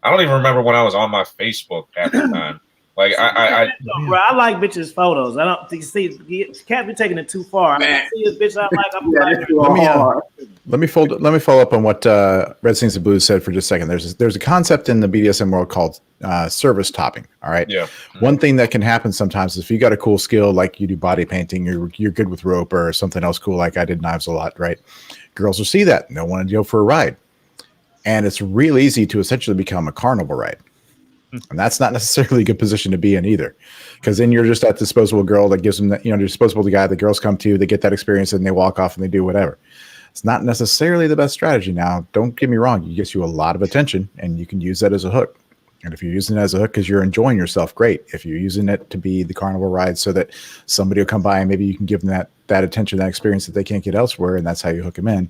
I don't even remember when I was on my Facebook at the time. Like bro, I like bitches' photos. I don't see can't be taking it too far. I see a bitch I like. I'm let me follow up on what Red Sings and Blues said for just a second. There's a concept in the BDSM world called service topping. All right. Yeah. One thing that can happen sometimes is if you got a cool skill like you do body painting, you're good with rope or something else cool like I did knives a lot, right? Girls will see that and they'll want to go for a ride, and it's real easy to essentially become a carnival ride. And that's not necessarily a good position to be in either, because then you're just that disposable girl that gives them that, disposable guy the girls come to, they get that experience and they walk off and they do whatever. It's not necessarily the best strategy. Now, don't get me wrong. It gets you a lot of attention and you can use that as a hook. And if you're using it as a hook because you're enjoying yourself, great. If you're using it to be the carnival ride so that somebody will come by and maybe you can give them that attention, that experience that they can't get elsewhere, and that's how you hook them in,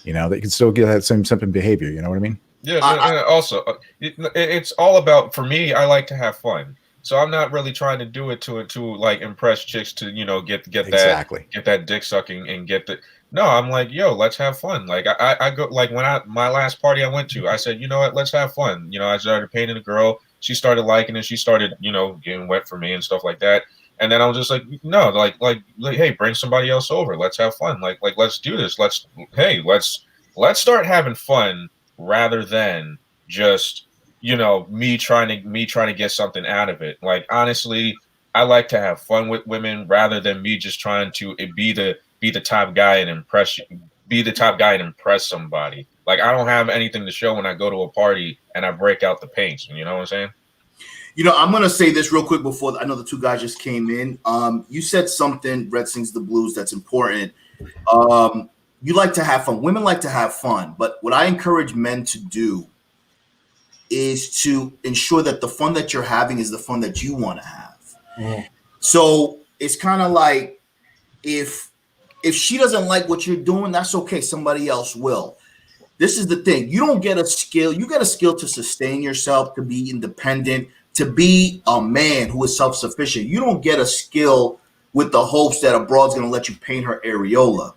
they can still get that same simple behavior. You know what I mean? Yeah, also, it's all about, for me, I like to have fun. So I'm not really trying to do it to like impress chicks to, get that dick sucking and get the. No, I'm like, yo, let's have fun. Like I go, like my last party I went to, I said, you know what, let's have fun. I started painting a girl. She started liking it. She started, getting wet for me and stuff like that. And then I was just like, no, like, hey, bring somebody else over. Let's have fun. Like, let's do this. Let's start having fun rather than just, me trying to get something out of it. Like, honestly, I like to have fun with women rather than me just trying to be the top guy and impress somebody. Like, I don't have anything to show when I go to a party and I break out the paints. You know what I'm saying? I'm going to say this real quick before I know the two guys just came in. You said something, Red Sings the Blues, that's important. You like to have fun. Women like to have fun. But what I encourage men to do is to ensure that the fun that you're having is the fun that you want to have. Mm. So it's kind of like if she doesn't like what you're doing, that's okay. Somebody else will. This is the thing. You don't get a skill. You get a skill to sustain yourself, to be independent, to be a man who is self-sufficient. You don't get a skill with the hopes that a broad's going to let you paint her areola.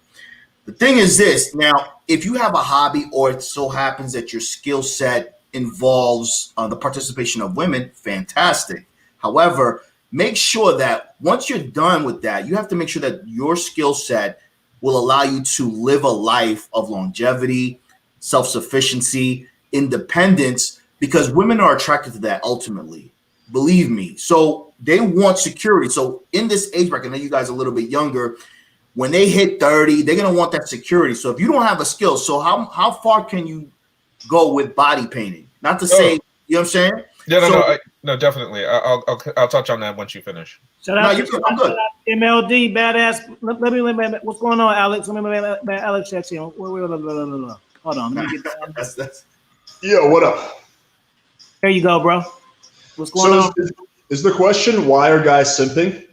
The thing is this. Now, if you have a hobby or it so happens that your skill set involves the participation of women, fantastic. However, make sure that once you're done with that, you have to make sure that your skill set will allow you to live a life of longevity, self-sufficiency, independence, because women are attracted to that ultimately. Believe me. So they want security. So in this age bracket, I know you guys are a little bit younger. When they hit 30, they're going to want that security. So if you don't have a skill, so how far can you go with body painting? Not to say, you know what I'm saying? Yeah, So- no, definitely. I'll touch on that once you finish. Shout out to MLD, badass. Let me, what's going on, Alex? Let me, Alex checks in. Hold on, let me get that's. Yo, what up? There you go, bro. What's going on? Is the question why are guys simping?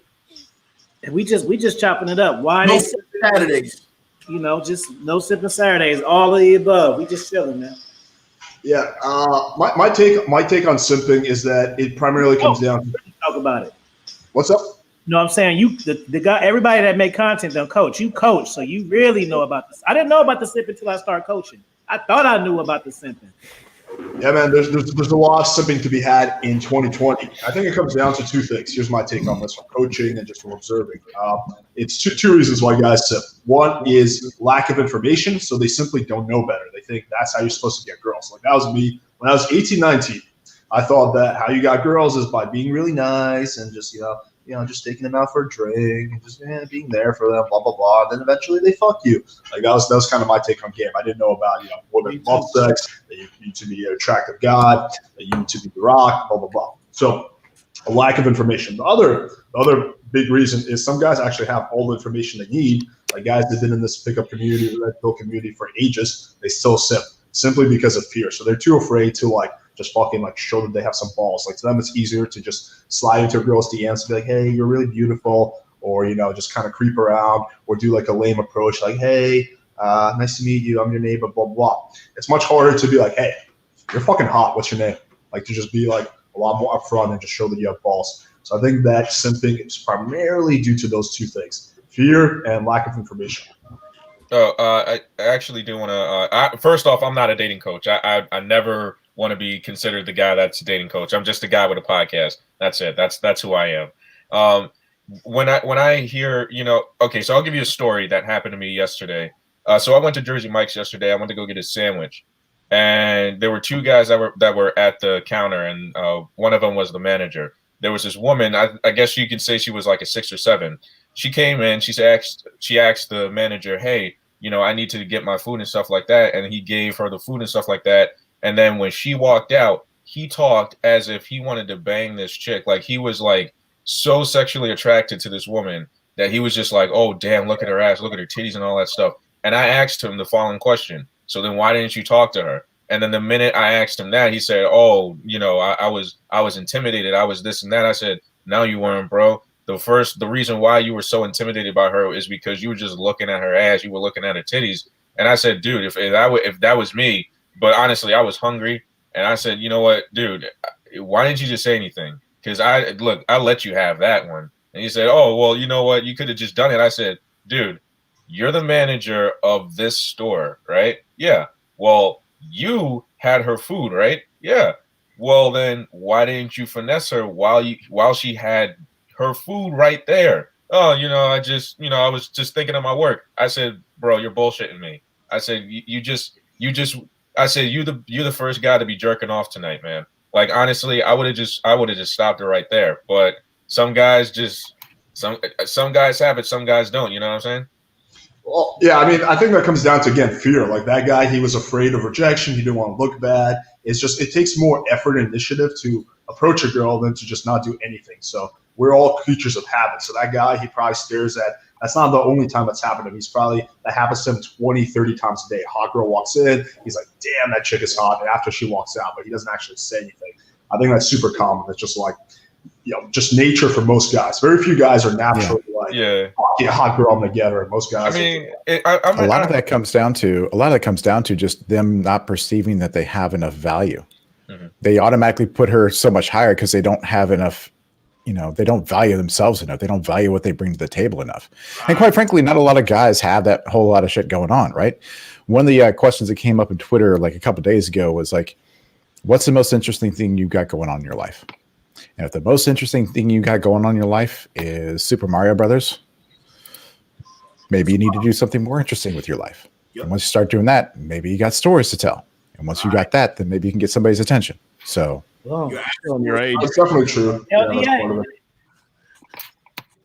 We just chopping it up. Why no they Saturdays? You know, just no Simpin Saturdays. All of the above. We just chilling, man. Yeah, my take on simping is that it primarily comes down to talk about it. What's up? No, I'm saying you, the guy, everybody that make content don't coach. You coach, so you really know about this. I didn't know about the simping until I started coaching. I thought I knew about the simping. Yeah, man, there's a lot of simping to be had in 2020. I think it comes down to two things. Here's my take on this from coaching and just from observing. It's two reasons why guys simp. One is lack of information, so they simply don't know better. They think that's how you're supposed to get girls. Like that was me when I was 18, 19. I thought that how you got girls is by being really nice and just just taking them out for a drink and just being there for them, blah blah blah. And then eventually they fuck you. Like that was kind of my take on game. I didn't know about women love sex. That you need to be an attractive guy. That you need to be the rock. Blah blah blah. So a lack of information. The other big reason is some guys actually have all the information they need. Like guys that have been in this pickup community, red pill community for ages, they still simp simply because of fear. So they're too afraid to just fucking show that they have some balls. Like to them, it's easier to just slide into a girl's DMs and be like, "Hey, you're really beautiful," or just kind of creep around, or do a lame approach, like, "Hey, nice to meet you. I'm your neighbor." Blah blah. It's much harder to be like, "Hey, you're fucking hot. What's your name?" Like to just be a lot more upfront and just show that you have balls. So I think that simping is primarily due to those two things: fear and lack of information. I actually do want to. First off, I'm not a dating coach. I never want to be considered the guy that's a dating coach. I'm just a guy with a podcast. That's it. That's who I am. When I hear, okay, so I'll give you a story that happened to me yesterday. So I went to Jersey Mike's yesterday. I went to go get a sandwich, and there were two guys that were at the counter, and one of them was the manager. There was this woman. I guess you could say she was like a 6 or 7. She came in. She asked the manager, "Hey, I need to get my food and stuff like that," and he gave her the food and stuff like that. And then when she walked out, he talked as if he wanted to bang this chick. Like he was so sexually attracted to this woman that he was just like, "Oh, damn, look at her ass, look at her titties and all that stuff." And I asked him the following question. So then why didn't you talk to her? And then the minute I asked him that, he said, "Oh, I was intimidated. I was this and that." I said, "No, you weren't, bro. The reason why you were so intimidated by her is because you were just looking at her ass. You were looking at her titties." And I said, "Dude, if that was me," but honestly, I was hungry, and I said, "You know what, dude? Why didn't you just say anything? Because I let you have that one." And he said, "Oh, well, you know what? You could have just done it." I said, "Dude, you're the manager of this store, right? Yeah. Well, you had her food, right? Yeah. Well, then why didn't you finesse her while she had her food right there?" "Oh, I was just thinking of my work." I said, "Bro, you're bullshitting me." I said, I said, you're the first guy to be jerking off tonight, man. Like honestly, I would have just stopped her right there. But some guys some guys have it, some guys don't. You know what I'm saying? Well, yeah, I mean, I think that comes down to, again, fear. Like that guy, he was afraid of rejection. He didn't want to look bad. It takes more effort and initiative to approach a girl than to just not do anything. So we're all creatures of habit. So that guy, he probably stares at, that's not the only time that's happened to him. That happens to him 20, 30 times a day. A hot girl walks in. He's like, "Damn, that chick is hot." And after she walks out, but he doesn't actually say anything. I think that's super common. It's just just nature for most guys. Very few guys are naturally hot girl, I'm gonna get her. Most guys. I mean, a lot of that comes down to just them not perceiving that they have enough value. Mm-hmm. They automatically put her so much higher because they don't have enough. They don't value themselves enough. They don't value what they bring to the table enough. And quite frankly, not a lot of guys have that whole lot of shit going on, right? One of the questions that came up in Twitter like a couple of days ago was like, "What's the most interesting thing you got going on in your life?" And if the most interesting thing you got going on in your life is Super Mario Brothers, maybe you need to do something more interesting with your life. Yep. And once you start doing that, maybe you got stories to tell. And once you got that, then maybe you can get somebody's attention. So your age. That's definitely true. LDA.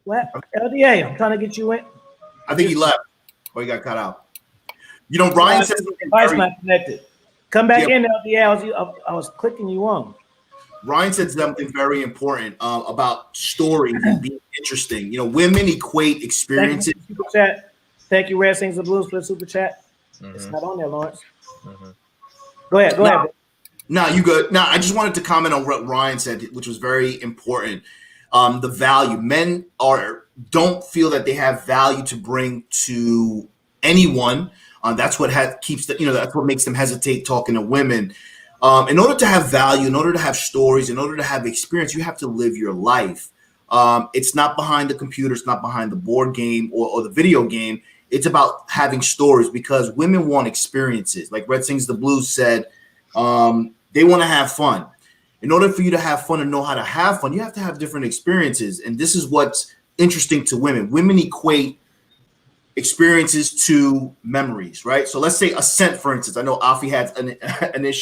LDA, I'm trying to get you in. I think he left or he got cut out. Ryan says device not connected. Come back in, LDL. I was clicking you on. Ryan said something very important about stories and being interesting. You know, women equate experiences. Thank you, super chat. Thank you, Red Sings the Blues, for the super chat. It's not on there, Lawrence. Go ahead. No, you good. No, I just wanted to comment on what Ryan said, which was very important. The value. Men don't feel that they have value to bring to anyone. That's what that's what makes them hesitate talking to women. In order to have value, in order to have stories, in order to have experience, you have to live your life. It's not behind the computer, it's not behind the board game or the video game. It's about having stories, because women want experiences. Like Red Sings the Blues said, they want to have fun. In order for you to have fun and know how to have fun, you have to have different experiences. And this is what's interesting to women. Women equate experiences to memories, right? So let's say a scent, for instance. I know Afi had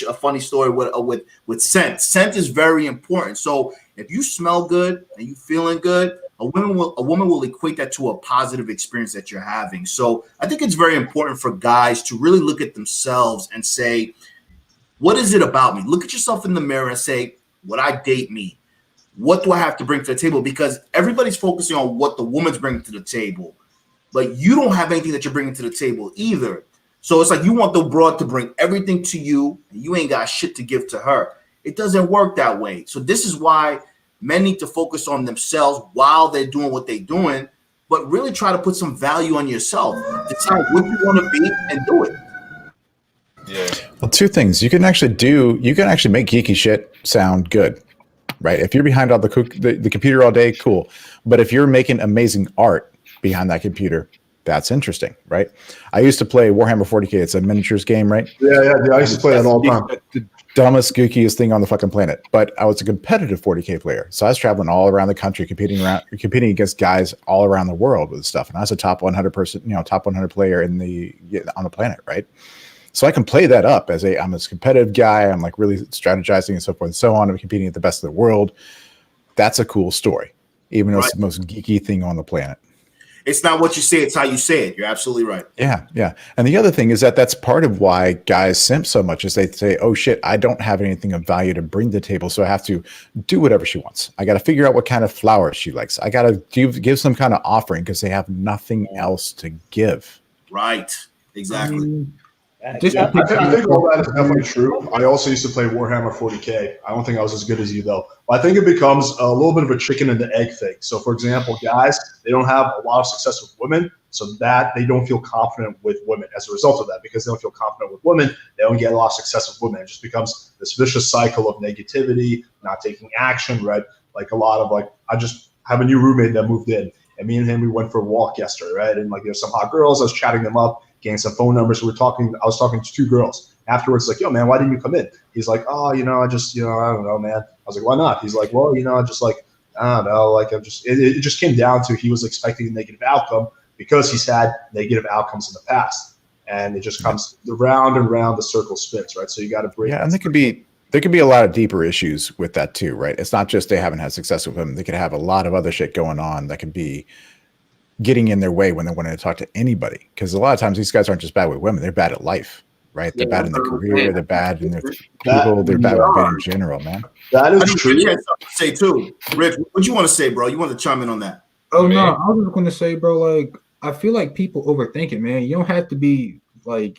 a funny story with scent. Scent is very important. So if you smell good and you feeling good, a woman will equate that to a positive experience that you're having. So I think it's very important for guys to really look at themselves and say, what is it about me? Look at yourself in the mirror and say, would I date me? What do I have to bring to the table? Because everybody's focusing on what the woman's bringing to the table, but you don't have anything that you're bringing to the table either. So it's like you want the broad to bring everything to you, and you ain't got shit to give to her. It doesn't work that way. So this is why men need to focus on themselves while they're doing what they're doing, but really try to put some value on yourself. Decide what you want to be and do it. Yeah. Well, two things. You can actually make geeky shit sound good, right? If you're behind all the computer all day, cool. But if you're making amazing art behind that computer, that's interesting, right? I used to play Warhammer 40K. It's a miniatures game, right? Yeah. I used to play it all the time. The dumbest, gookiest thing on the fucking planet. But I was a competitive 40K player, so I was traveling all around the country, competing against guys all around the world with stuff. And I was a top 100 player on the planet, right? So I can play that up as I'm a competitive guy. I'm like really strategizing and so forth and so on. I'm competing at the best of the world. That's a cool story, even though it's the most geeky thing on the planet. It's not what you say, it's how you say it. You're absolutely right. Yeah. And the other thing is that's part of why guys simp so much is they say, oh shit, I don't have anything of value to bring to the table, so I have to do whatever she wants. I got to figure out what kind of flower she likes. I got to give some kind of offering because they have nothing else to give. Right. Exactly. I think all that is definitely true. I also used to play Warhammer 40K. I don't think I was as good as you, though. But I think it becomes a little bit of a chicken and the egg thing. So, for example, guys, they don't have a lot of success with women, so that they don't feel confident with women as a result of that. Because they don't feel confident with women, they don't get a lot of success with women. It just becomes this vicious cycle of negativity, not taking action, right? Like a lot of I just have a new roommate that moved in, and me and him, we went for a walk yesterday, right? And there's some hot girls. I was chatting them up, getting some phone numbers. So I was talking to two girls. Afterwards, yo, man, why didn't you come in? He's like, oh, I don't know, man. I was like, why not? He's like, well, I don't know. It just came down to he was expecting a negative outcome because he's had negative outcomes in the past. And it just comes round and round, the circle spins, right? So you got to break. Yeah, and there could be a lot of deeper issues with that too, right? It's not just they haven't had success with him. They could have a lot of other shit going on that could be getting in their way when they're wanting to talk to anybody. Because a lot of times these guys aren't just bad with women; they're bad at life, right? They're bad in their career. They're bad in their people. They're bad with men in general, man. That is true. Rich had something to say too. Rich, what you want to say, bro? You want to chime in on that? Oh no, I was just going to say, bro. I feel like people overthink it, man. You don't have to be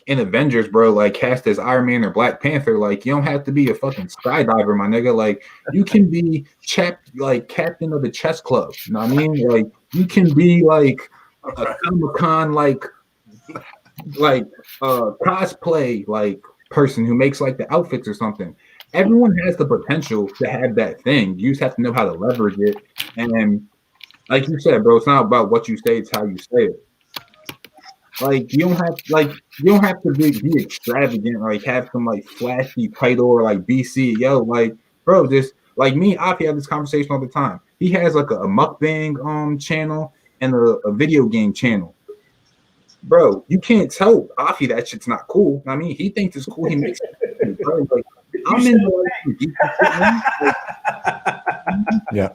in Avengers, bro, cast as Iron Man or Black Panther. You don't have to be a fucking skydiver, my nigga. You can be captain of the chess club. You know what I mean? You can be a Comic-Con cosplay person who makes the outfits or something. Everyone has the potential to have that thing. You just have to know how to leverage it. And like you said, bro, it's not about what you say, it's how you say it. You don't have to be extravagant, have some flashy title or BC. Bro, just me and Afi have this conversation all the time. He has a mukbang channel and a video game channel. Bro, you can't tell Afi that shit's not cool. I mean, he thinks it's cool. He makes it, bro. I'm into yeah.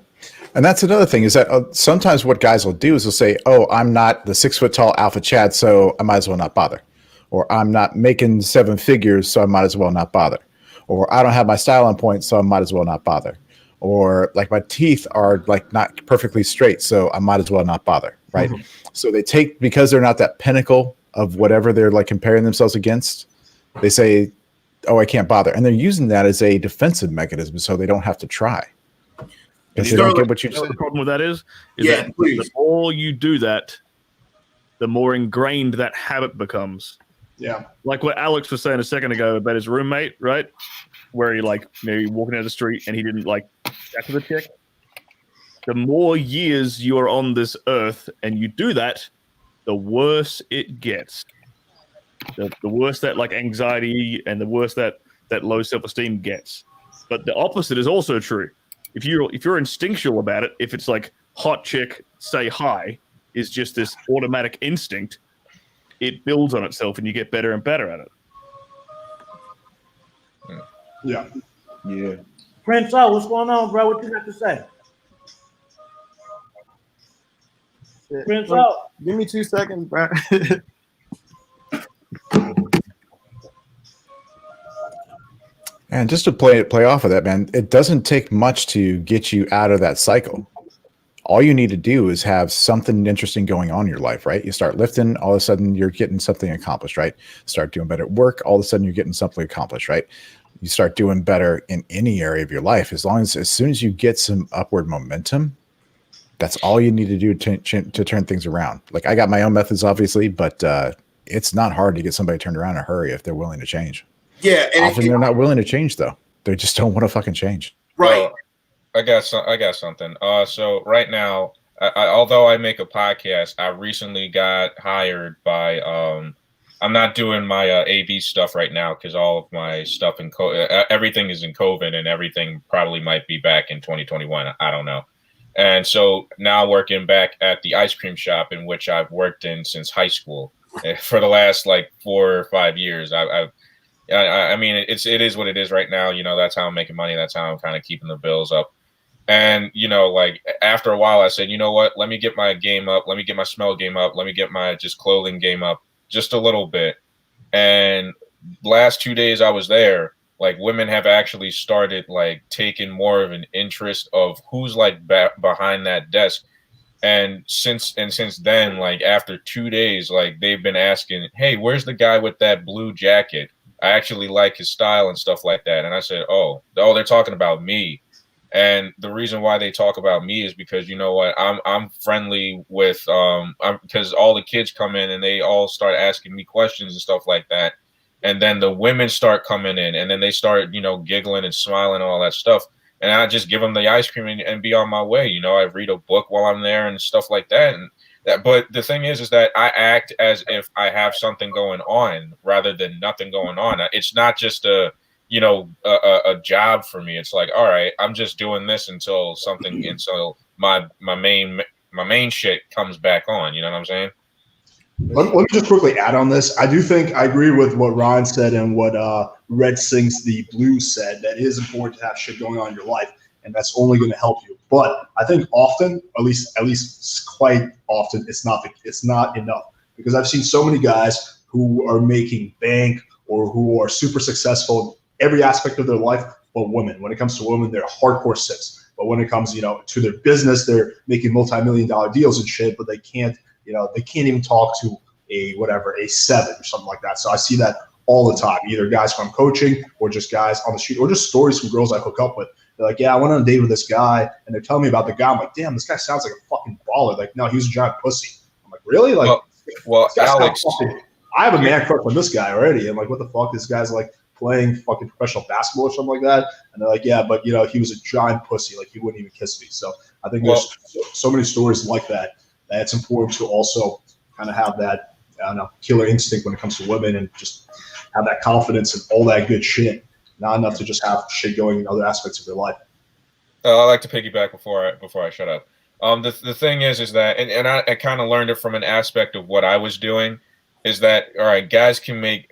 And that's another thing is that sometimes what guys will do is they'll say, oh, I'm not the 6 foot tall alpha Chad, so I might as well not bother. or I'm not making 7 figures, so I might as well not bother, or I don't have my style on point, so I might as well not bother, or like my teeth are like not perfectly straight, so I might as well not bother, right? So they take, because they're not that pinnacle of whatever they're like comparing themselves against, they say, oh, I can't bother, and they're using that as a defensive mechanism so they don't have to try. Because they don't get what you know what said. the problem with that is that the more you do that, the more ingrained that habit becomes. Yeah. Like what Alex was saying a second ago about his roommate, right? Where he like maybe walking down the street and he didn't like chat to the chick. The more years you're on this earth and you do that, the worse it gets. The worse that like anxiety and the worse that low self-esteem gets. But the opposite is also true. If you're instinctual about it, if it's like hot chick, say hi, is just this automatic instinct, it builds on itself and you get better and better at it. Yeah. Yeah. Prince O, what's going on, bro? What you got to say? Prince O. Give me 2 seconds, bro. And just to play off of that, man, it doesn't take much to get you out of that cycle. All you need to do is have something interesting going on in your life, right? You start lifting, all of a sudden you're getting something accomplished, right? Start doing better at work, all of a sudden you're getting something accomplished, right? You start doing better in any area of your life. As soon as you get some upward momentum, that's all you need to do to turn things around. Like I got my own methods, obviously, but it's not hard to get somebody turned around in a hurry if they're willing to change. Yeah, and often they're not willing to change, though. They just don't want to fucking change. Right. I got something. So right now, although I make a podcast, I recently got hired by. I'm not doing my AV stuff right now because all of my stuff in everything is in COVID, and everything probably might be back in 2021. I don't know. And so now working back at the ice cream shop in which I've worked in since high school for the last like 4 or 5 years. I mean, it is what it is right now. You know, that's how I'm making money. That's how I'm kind of keeping the bills up. And, you know, like after a while, I said, you know what, let me get my game up. Let me get my smell game up. Let me get my just clothing game up just a little bit. And last 2 days I was there, like women have actually started like taking more of an interest of who's like behind that desk. And since then, like after 2 days, like they've been asking, hey, where's the guy with that blue jacket? I actually like his style and stuff like that. And I said, oh, they're talking about me. And the reason why they talk about me is because, you know what, I'm friendly with, because all the kids come in and they all start asking me questions and stuff like that. And then the women start coming in and then they start, you know, giggling and smiling and all that stuff. And I just give them the ice cream and be on my way. You know, I read a book while I'm there and stuff like that. And but the thing is that I act as if I have something going on rather than nothing going on. It's not just a job for me. It's like, all right, I'm just doing this until my main shit comes back on. You know what I'm saying? Let me just quickly add on this. I do think I agree with what Ron said and what Red Sings the Blues said, that it is important to have shit going on in your life, and that's only going to help you. But I think often, at least quite often, it's not enough, because I've seen so many guys who are making bank or who are super successful in every aspect of their life, but women. When it comes to women, they're hardcore simps. But when it comes, to their business, they're making multi-million-dollar deals and shit, but they can't even talk to a 7 or something like that. So I see that all the time, either guys from coaching or just guys on the street or just stories from girls I hook up with. They're like, yeah, I went on a date with this guy, and they're telling me about the guy. I'm like, damn, this guy sounds like a fucking baller. Like, no, he was a giant pussy. I'm like, really? Like, well Alex, I have a man crush on this guy already. I'm like, what the fuck? This guy's like playing fucking professional basketball or something like that. And they're like, yeah, but he was a giant pussy. Like, he wouldn't even kiss me. So I think there's so many stories like that it's important to also kind of have that, killer instinct when it comes to women and just have that confidence and all that good shit. Not enough to just have shit going in other aspects of your life. I like to piggyback before I shut up. The thing is that, and I kind of learned it from an aspect of what I was doing, is that, all right, guys can make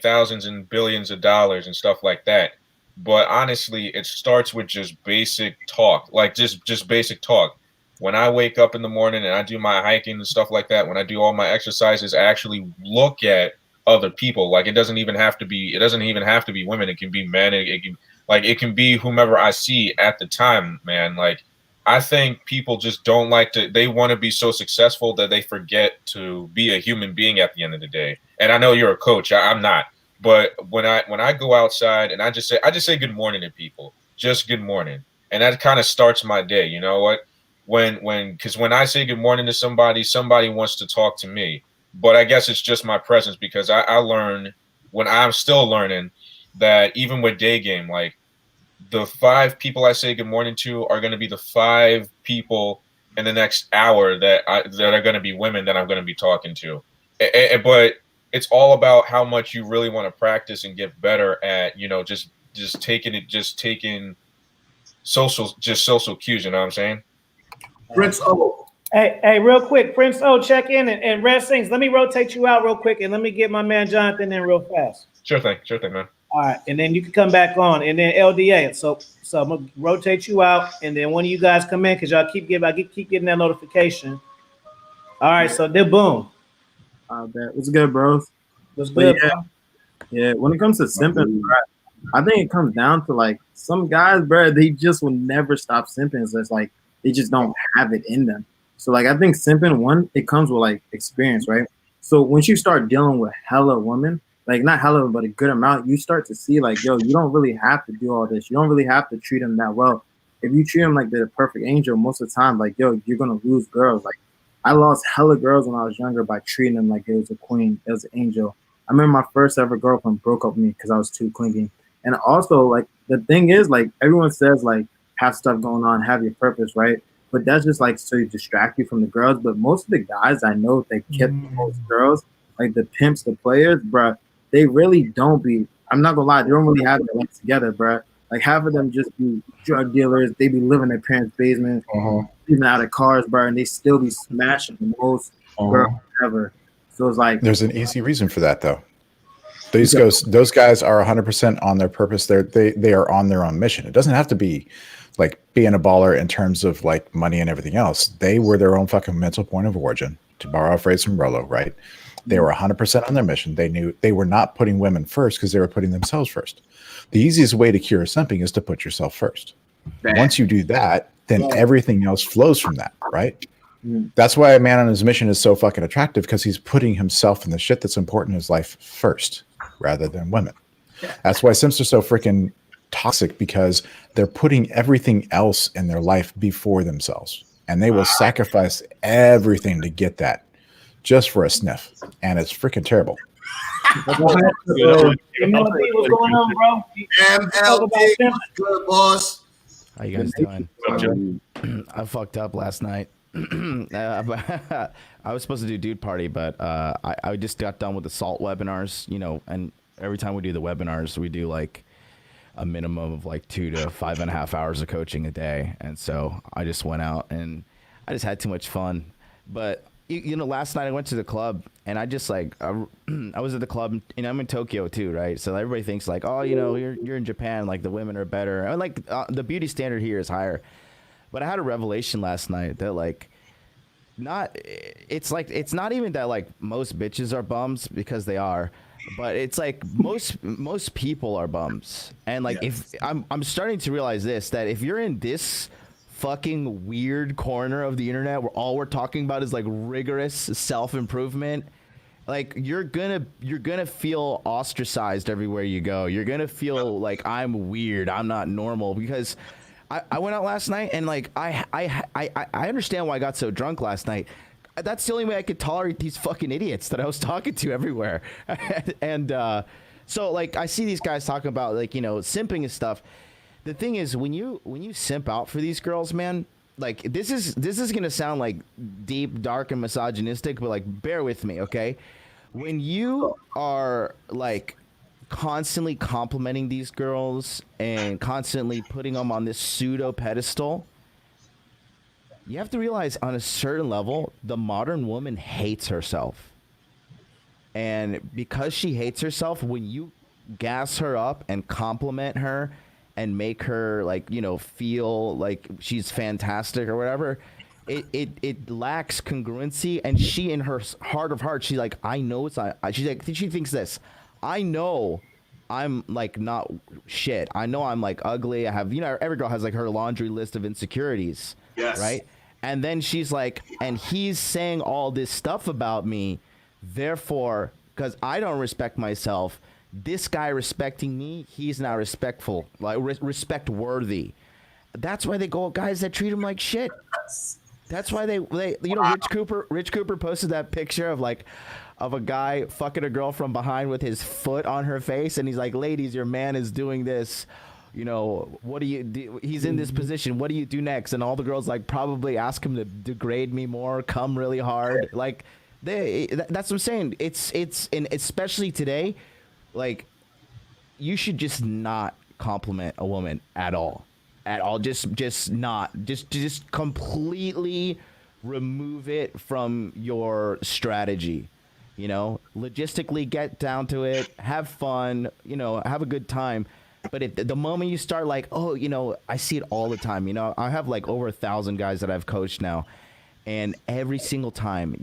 thousands and billions of dollars and stuff like that. But honestly, it starts with just basic talk, like just basic talk. When I wake up in the morning and I do my hiking and stuff like that, when I do all my exercises, I actually look at other people. Like it doesn't even have to be women. It can be men. It can be whomever I see at the time, man. Like I think people just don't like to. They want to be so successful that they forget to be a human being at the end of the day. And I know you're a coach. I'm not. But when I go outside and I just say good morning to people, just good morning, and that kind of starts my day. You know what? Because when I say good morning to somebody, somebody wants to talk to me. But I guess it's just my presence because I learn when I'm still learning that even with day game, like the 5 people I say good morning to are going to be the 5 people in the next hour that are going to be women that I'm going to be talking to. But it's all about how much you really want to practice and get better at, just taking social cues. You know what I'm saying? Prince O. Hey, real quick, Prince O, check in and Red Sings. Let me rotate you out real quick and let me get my man Jonathan in real fast. Sure thing, man. All right, and then you can come back on, and then LDA. So I'm gonna rotate you out, and then one of you guys come in because y'all keep getting that notification. All right, so then boom. I bet. What's good, bros? What's good, bro? Yeah, when it comes to simping, bro, I think it comes down to like some guys, bro, they just will never stop simping. So it's like they just don't have it in them. So like I think simping, one, it comes with like experience, right? So once you start dealing with hella women, like not hella, but a good amount, you start to see like, yo, you don't really have to do all this. You don't really have to treat them that well. If you treat them like they're the perfect angel, most of the time, like, yo, you're gonna lose girls. Like I lost hella girls when I was younger by treating them like it was a queen, it was an angel. I remember my first ever girlfriend broke up with me because I was too clingy. And also, like, the thing is, like, everyone says, like, have stuff going on, have your purpose, right? But that's just, like, so you distract you from the girls. But most of the guys I know that kept the most girls, like the pimps, the players, bruh, they really don't be, I'm not gonna lie, they don't really have their life together, bruh. Like, half of them just be drug dealers. They be living in their parents' basement, living out of cars, bruh, and they still be smashing the most girls ever. So it's like, there's an easy reason for that, though. Those guys are 100% on their purpose. They are on their own mission. It doesn't have to be like being a baller in terms of like money and everything else. They were their own fucking mental point of origin, to borrow a phrase from Rolo, right? They were 100% on their mission. They knew they were not putting women first because they were putting themselves first. The easiest way to cure something is to put yourself first. Once you do that, then everything else flows from that, right? That's why a man on his mission is so fucking attractive, because he's putting himself in the shit that's important in his life first rather than women. That's why simps are so freaking toxic, because they're putting everything else in their life before themselves, and they will sacrifice everything to get that just for a sniff, and it's freaking terrible. What's going on, bro? MLD, good boss. How you guys doing? I fucked up last night. I was supposed to do dude party, but I just got done with the SALT webinars, and every time we do the webinars, we do like a minimum of like 2 to 5.5 hours of coaching a day. And so I just went out and I just had too much fun. But last night I went to the club, and I just like, I was at the club, and I'm in Tokyo too, right? So everybody thinks like, oh, you're in Japan, like the women are better. And like the beauty standard here is higher. But I had a revelation last night that like, it's not even that like most bitches are bums, because they are, but it's like most people are bums. And like, if I'm starting to realize this, that if you're in this fucking weird corner of the internet where all we're talking about is like rigorous self-improvement, like you're gonna feel ostracized everywhere you go. You're gonna feel like I'm weird, I'm not normal, because I went out last night, and like I understand why I got so drunk last night. That's the only way I could tolerate these fucking idiots that I was talking to everywhere. And so like I see these guys talking about like, simping and stuff. The thing is, when you simp out for these girls, man, like this is gonna sound like deep, dark, and misogynistic, but like bear with me, okay? When you are like constantly complimenting these girls and constantly putting them on this pseudo pedestal, you have to realize on a certain level, the modern woman hates herself. And because she hates herself, when you gas her up and compliment her and make her like, feel like she's fantastic or whatever, it lacks congruency, and she in her heart of hearts, she's like, I know it's not. She's like, she thinks this. I know I'm like not shit. I know I'm like ugly. I have, every girl has like her laundry list of insecurities. Yes. Right. And then she's like, and he's saying all this stuff about me. Therefore, because I don't respect myself, this guy respecting me, he's not respectful, like respect worthy. That's why they go guys that treat him like shit. That's why they Rich Cooper posted that picture of a guy fucking a girl from behind with his foot on her face, and he's like, ladies, your man is doing this. What do you do? He's in this position. What do you do next? And all the girls like probably ask him to degrade me more, come really hard. Like that's what I'm saying. It's and especially today, like you should just not compliment a woman at all. Just completely remove it from your strategy. Logistically get down to it, have fun, have a good time. But the moment you start like, I see it all the time. I have like over 1,000 guys that I've coached now, and every single time,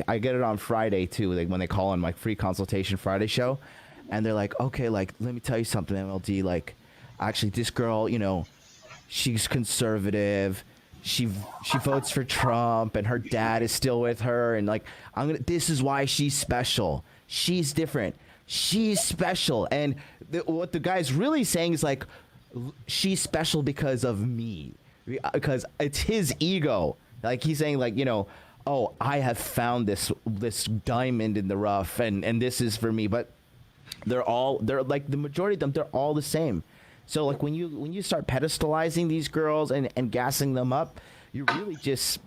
I get it on Friday too. Like when they call on my free consultation Friday show, and they're like, okay, like let me tell you something, MLD. Like, actually, this girl, she's conservative. She votes for Trump, and her dad is still with her. And like, this is why she's special. She's different. She's special. And what the guy's really saying is like, she's special because of me, because it's his ego. Like he's saying like, oh, I have found this diamond in the rough, and this is for me. But they're like the majority of them. They're all the same. So like when you start pedestalizing these girls and gassing them up, you're just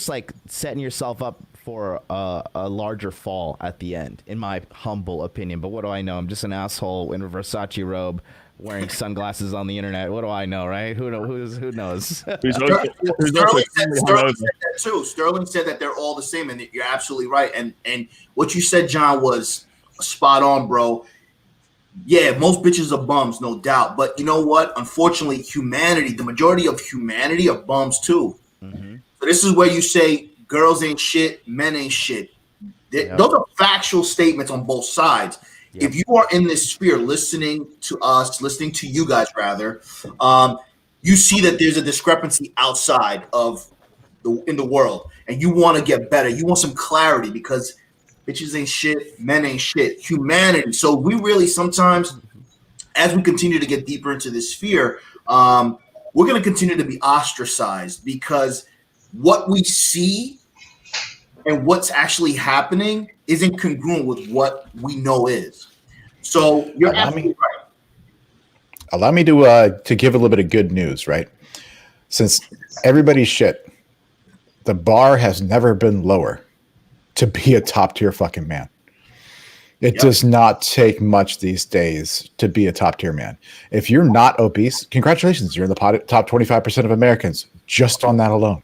like setting yourself up for a larger fall at the end, in my humble opinion. But what do I know? I'm just an asshole in a Versace robe wearing sunglasses on the internet. What do I know, right? Who knows? Sterling said that too. Sterling said that they're all the same, and you're absolutely right. And what you said, John, was spot on, bro. Yeah, most bitches are bums, no doubt. But you know what? Unfortunately, the majority of humanity are bums too. Mm-hmm. So this is where you say girls ain't shit, men ain't shit. Those are factual statements on both sides. Yep. If you are in this sphere listening to us, listening to you guys rather, you see that there's a discrepancy outside in the world, and you want to get better. You want some clarity because bitches ain't shit, men ain't shit, humanity. So we really sometimes, as we continue to get deeper into this sphere, we're going to continue to be ostracized because what we see and what's actually happening isn't congruent with what we know is. So you're absolutely right. Allow me to give a little bit of good news, right? Since everybody's shit, the bar has never been lower to be a top tier fucking man. It does not take much these days to be a top tier man. If you're not obese, congratulations, you're in the top 25% of Americans just on that alone.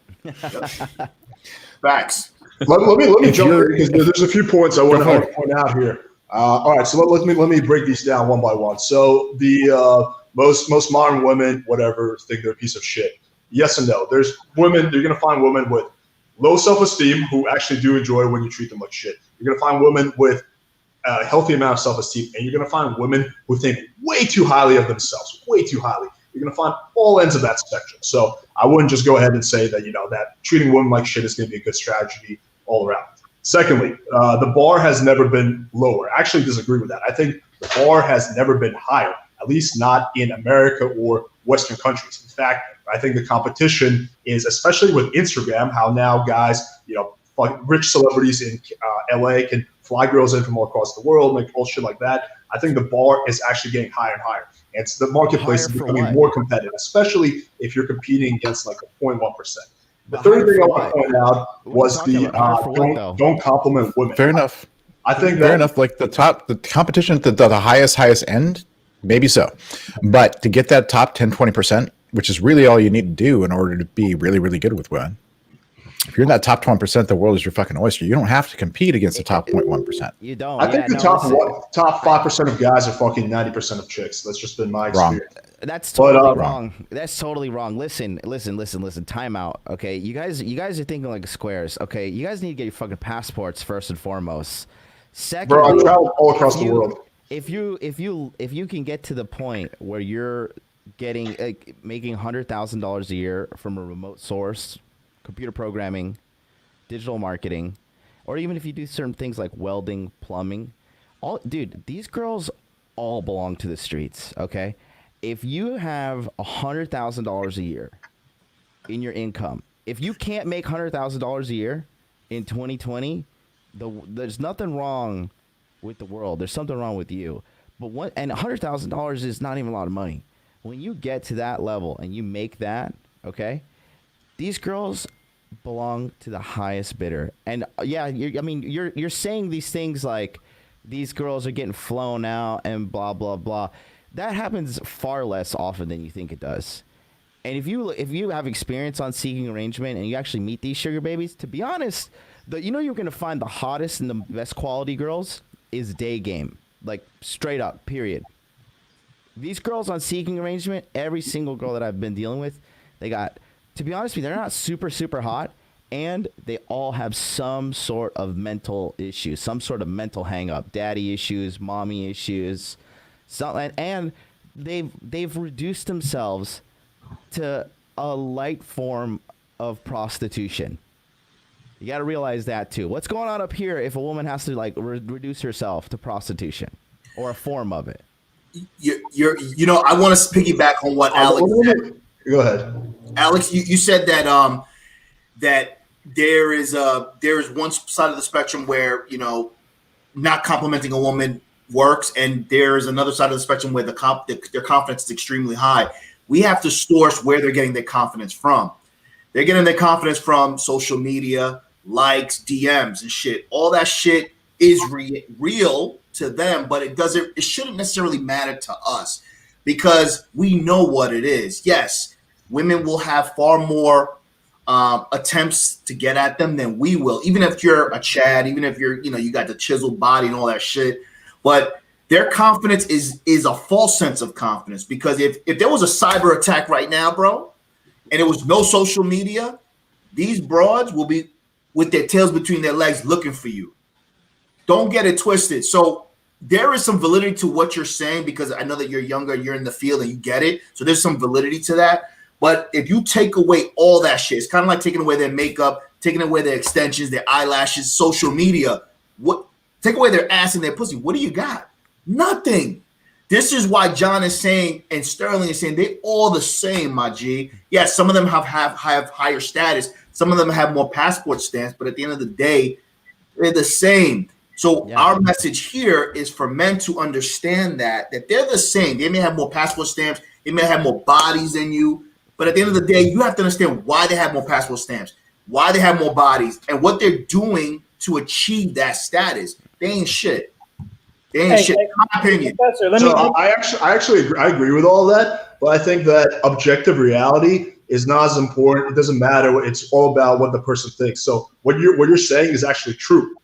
Facts. Let me jump in because there's a few points I want to point out here. All right, so let me break these down one by one. So the most modern women, whatever, think they're a piece of shit. Yes and no. There's women. You're gonna find women with low self-esteem who actually do enjoy when you treat them like shit. You're gonna find women with a healthy amount of self-esteem, and you're gonna find women who think way too highly of themselves, way too highly. You're gonna find all ends of that spectrum. So I wouldn't just go ahead and say that that treating women like shit is gonna be a good strategy all around. Secondly, the bar has never been lower. I actually disagree with that. I think the bar has never been higher, at least not in America or Western countries. In fact, I think the competition is, especially with Instagram, how now guys, rich celebrities in LA can fly girls in from all across the world, like all shit like that. I think the bar is actually getting higher and higher. And the marketplace is becoming more competitive, especially if you're competing against like 0.1%. The third thing I want to point out was don't compliment women. Fair enough. I think fair enough. Like the competition at the highest end, maybe so. But to get that top 10, 20%, which is really all you need to do in order to be really, really good with women. If you're in that top 20%, the world is your fucking oyster. You don't have to compete against the top 0.1%. You don't. I think the top 5% of guys are fucking 90% of chicks. That's just been my experience. That's totally wrong. That's totally wrong. Listen. Time out. Okay, you guys are thinking like squares. Okay, you guys need to get your fucking passports first and foremost. Secondly, bro, I travel all across the world. If you can get to the point where you're getting making $100,000 a year from a remote source, computer programming, digital marketing, or even if you do certain things like welding, plumbing, these girls all belong to the streets. Okay. If you have $100,000 a year in your income, if you can't make $100,000 a year in 2020, there's nothing wrong with the world. There's something wrong with you. And $100,000 is not even a lot of money. When you get to that level and you make that, okay, these girls belong to the highest bidder. And yeah, you're saying these things like these girls are getting flown out and blah blah blah. That happens far less often than you think it does. And if you have experience on seeking arrangement and you actually meet these sugar babies, to be honest, you're going to find the hottest and the best quality girls is day game. Like straight up, period. These girls on seeking arrangement, every single girl that I've been dealing with, to be honest with you, they're not super, super hot. And they all have some sort of mental issues, some sort of mental hang up, daddy issues, mommy issues. And they've reduced themselves to a light form of prostitution. You got to realize that too. What's going on up here if a woman has to reduce herself to prostitution or a form of it? I want to piggyback on what Alex said. Go ahead, Alex. You said that that there is one side of the spectrum where not complimenting a woman works, and there's another side of the spectrum where their confidence is extremely high. We have to source where they're getting their confidence from. They're getting their confidence from social media, likes, DMs, and shit. All that shit is real to them, but it shouldn't necessarily matter to us because we know what it is. Yes, women will have far more attempts to get at them than we will, even if you're a Chad, even if you're you got the chiseled body and all that shit. But their confidence is a false sense of confidence, because if there was a cyber attack right now, bro, and it was no social media, these broads will be with their tails between their legs looking for you. Don't get it twisted. So there is some validity to what you're saying, because I know that you're younger, you're in the field, and you get it. So there's some validity to that. But if you take away all that shit, it's kind of like taking away their makeup, taking away their extensions, their eyelashes, social media. Take away their ass and their pussy. What do you got? Nothing. This is why John is saying and Sterling is saying they all the same, my G. Yes, some of them have higher status. Some of them have more passport stamps. But at the end of the day, they're the same. So our message here is for men to understand that they're the same. They may have more passport stamps. They may have more bodies than you. But at the end of the day, you have to understand why they have more passport stamps, why they have more bodies, and what they're doing to achieve that status. They ain't shit. They ain't shit. In my opinion. I agree with all that, but I think that objective reality is not as important. It doesn't matter. It's all about what the person thinks. So what you're saying is actually true.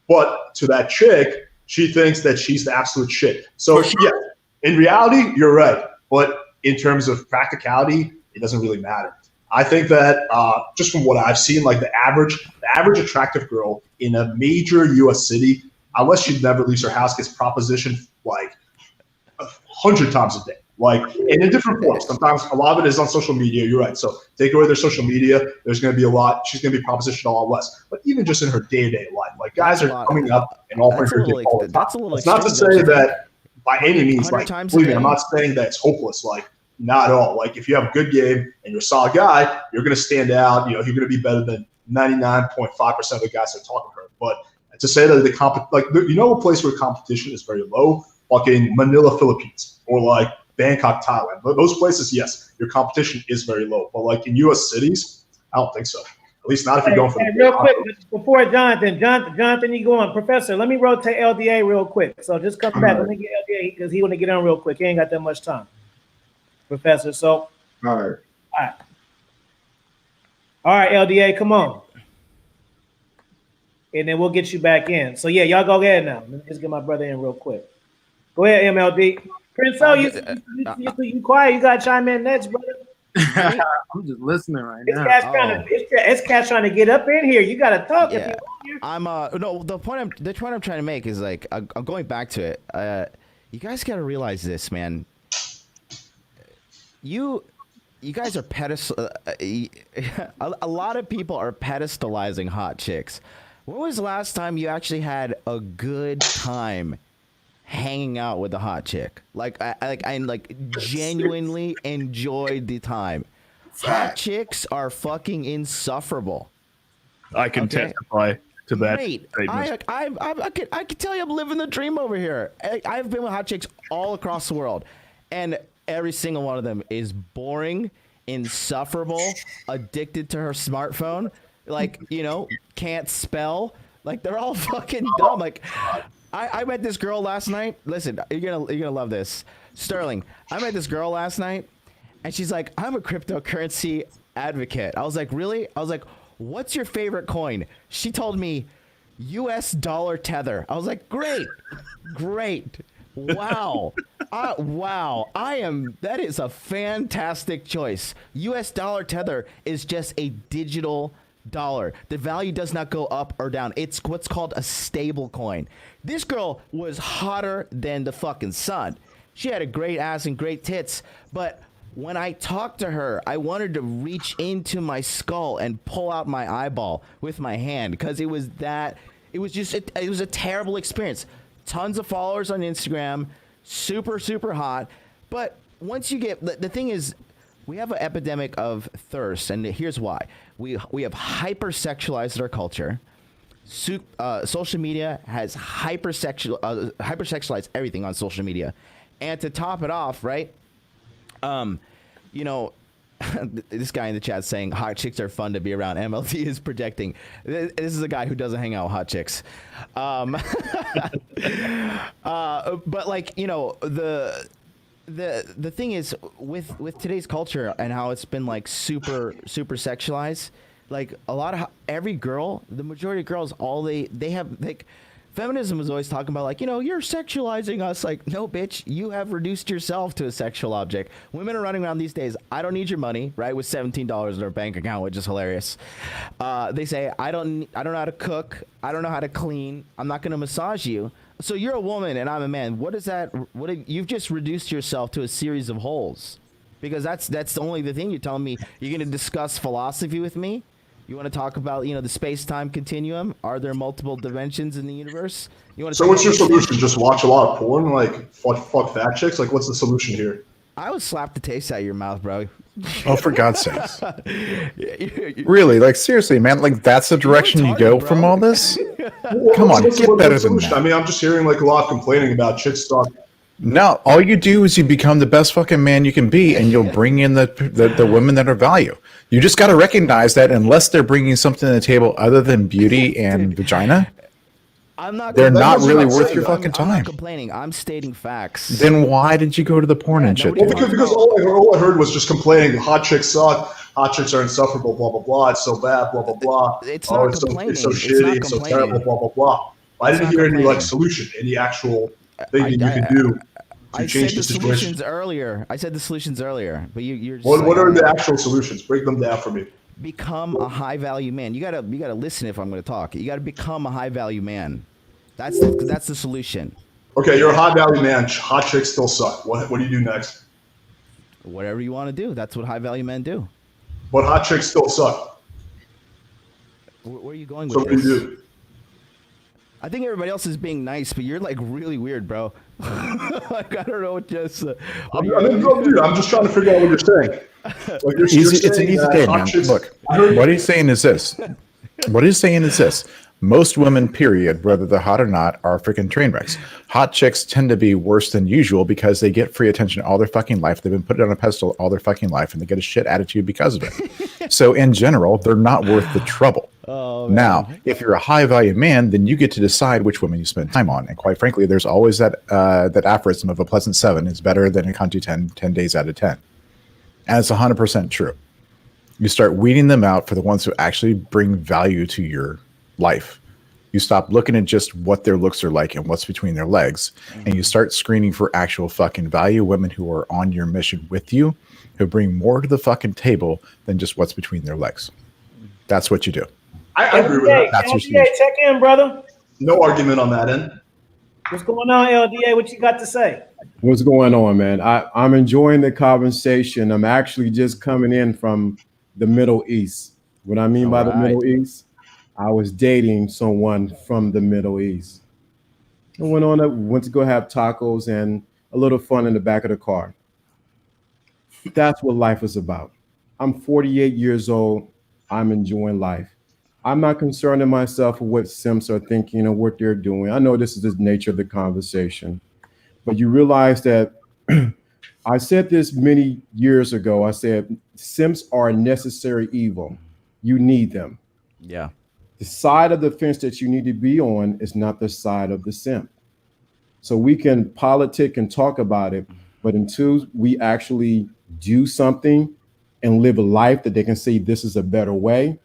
But to that chick, she thinks that she's the absolute shit. So yeah, in reality, you're right. But in terms of practicality, it doesn't really matter. I think that just from what I've seen, like the average attractive girl in a major U.S. city, unless she never leaves her house, gets propositioned like 100 times a day. Like, and in different forms. Sometimes a lot of it is on social media. You're right. So take away their social media, there's going to be a lot. She's going to be propositioned a lot less. But even just in her day-to-day life, like guys are coming up and offering her dick all the time. It's not to say that by any means, like, believe me, I'm not saying that it's hopeless. Like, not at all. Like, if you have a good game and you're a solid guy, you're going to stand out. You're going to be better than 99.5% of the guys that are talking to her. But to say that a place where competition is very low, fucking Manila, Philippines, or like Bangkok, Thailand. Those places, yes, your competition is very low. But like in U.S. cities, I don't think so. At least not if you're going for the real quick before Jonathan, you go on. Professor, let me rotate LDA real quick. So just come back. Let me get LDA because he want to get on real quick. He ain't got that much time. Professor, so all right, LDA, come on, and then we'll get you back in. So yeah, y'all go ahead now. Let me just get my brother in real quick. Go ahead, MLD. Prince, you quiet. You got to chime in next, brother. I'm just listening right It's now. Cash trying to get up in here. You got to talk. Yeah. If you I'm no, the point I'm trying to make is like I'm going back to it. You guys got to realize this, man. You guys are a lot of people are pedestalizing hot chicks. When was the last time you actually had a good time hanging out with a hot chick? I genuinely enjoyed the time. Hot chicks are fucking insufferable. I can testify to that. Great. statement. I can tell you I'm living the dream over here. I've been with hot chicks all across the world, and every single one of them is boring, insufferable, addicted to her smartphone, can't spell. Like, they're all fucking dumb. Like, I met this girl last night. Listen, you're gonna love this. Sterling, I met this girl last night, and she's like, I'm a cryptocurrency advocate. I was like, really? I was like, what's your favorite coin? She told me US dollar tether. I was like, great. Wow. Wow. That is a fantastic choice. US dollar tether is just a digital dollar. The value does not go up or down. It's what's called a stable coin. This girl was hotter than the fucking sun. She had a great ass and great tits, but when I talked to her, I wanted to reach into my skull and pull out my eyeball with my hand because it was a terrible experience. Tons of followers on Instagram, super, super hot. But once you get, the thing is, we have an epidemic of thirst, and here's why. We have hypersexualized our culture. Social media has hypersexualized everything on social media. And to top it off, right, this guy in the chat saying hot chicks are fun to be around. MLT is projecting. This is a guy who doesn't hang out with hot chicks. But the thing is with today's culture and how it's been like super sexualized, like every girl, the majority of girls, all they have, like, feminism is always talking about, like, you're sexualizing us. Like, no, bitch, you have reduced yourself to a sexual object. Women are running around these days, I don't need your money, right, with $17 in their bank account, which is hilarious. They say, I don't know how to cook, I don't know how to clean, I'm not going to massage you. So you're a woman and I'm a man. What is that? You've just reduced yourself to a series of holes, because that's the only thing you're telling me. You're going to discuss philosophy with me? You want to talk about, the space-time continuum? Are there multiple dimensions in the universe? So what's your solution? Just watch a lot of porn? Like, fuck fat chicks? Like, what's the solution here? I would slap the taste out of your mouth, bro. Oh, for God's sakes. Really? Like, seriously, man? Like, that's the direction you go from all this? Come on, get better than that. I mean, I'm just hearing, like, a lot of complaining about chick stuff. No, all you do is you become the best fucking man you can be, and you'll bring in the women that are value. You just got to recognize that unless they're bringing something to the table other than beauty and vagina, they're not really worth your fucking time. I'm not complaining. I'm stating facts. Then why did you go to the porn and shit? Well, because all I heard was just complaining. Hot chicks suck. Hot chicks are insufferable. Blah blah blah. It's so bad. Blah blah blah. It's not complaining. It's so shitty. It's so terrible. Blah blah blah. I didn't hear any solution, any actual thing that you can do to change the situation. I said the solutions earlier, but you're just what are the actual solutions? Break them down for me. Become a high value man. You gotta listen if I'm gonna talk. You gotta become a high value man. That's the solution. Okay, you're a high value man. Hot chicks still suck. What do you do next? Whatever you want to do. That's what high value men do. But hot chicks still suck. Where are you going with this? So what do you do? I think everybody else is being nice, but you're like really weird, bro. Like, I don't know what just. I'm just trying to figure out what you're saying. Like it's an easy day, man. Look, what he's saying is this. Most women, period, whether they're hot or not, are freaking train wrecks. Hot chicks tend to be worse than usual because they get free attention all their fucking life. They've been put on a pedestal all their fucking life, and they get a shit attitude because of it. So in general, they're not worth the trouble. Oh, now, if you're a high value man, then you get to decide which women you spend time on. And quite frankly, there's always that aphorism of a pleasant 7 is better than a country 10 days out of 10. And it's 100% true. You start weeding them out for the ones who actually bring value to your life. You stop looking at just what their looks are like and what's between their legs, and you start screening for actual fucking value, women who are on your mission with you, who bring more to the fucking table than just what's between their legs. That's what you do. I agree with that. That's LDA, check in, brother. No argument on that end. What's going on, LDA? What you got to say? What's going on, man? I'm enjoying the conversation. I'm actually just coming in from the Middle East. What I mean by the Middle East, I was dating someone from the Middle East. I went to go have tacos and a little fun in the back of the car. That's what life is about. I'm 48 years old. I'm enjoying life. I'm not concerning myself with what simps are thinking or what they're doing. I know this is the nature of the conversation, but you realize that I said this many years ago. I said, simps are a necessary evil. You need them. Yeah. The side of the fence that you need to be on is not the side of the simp. So we can politic and talk about it, but until we actually do something and live a life that they can say this is a better way,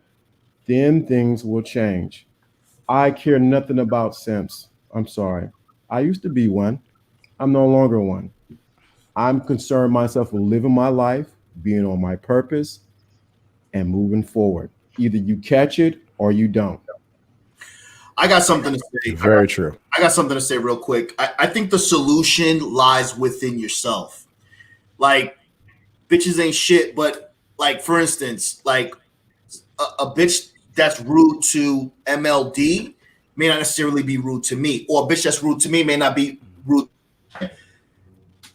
then things will change. I care nothing about simps. I'm sorry. I used to be one. I'm no longer one. I'm concerned myself with living my life, being on my purpose, and moving forward. Either you catch it or you don't. I got something to say. Very true. I got something to say real quick. I think the solution lies within yourself. Like, bitches ain't shit, but like, for instance, like a bitch that's rude to MLD may not necessarily be rude to me, or a bitch that's rude to me may not be rude.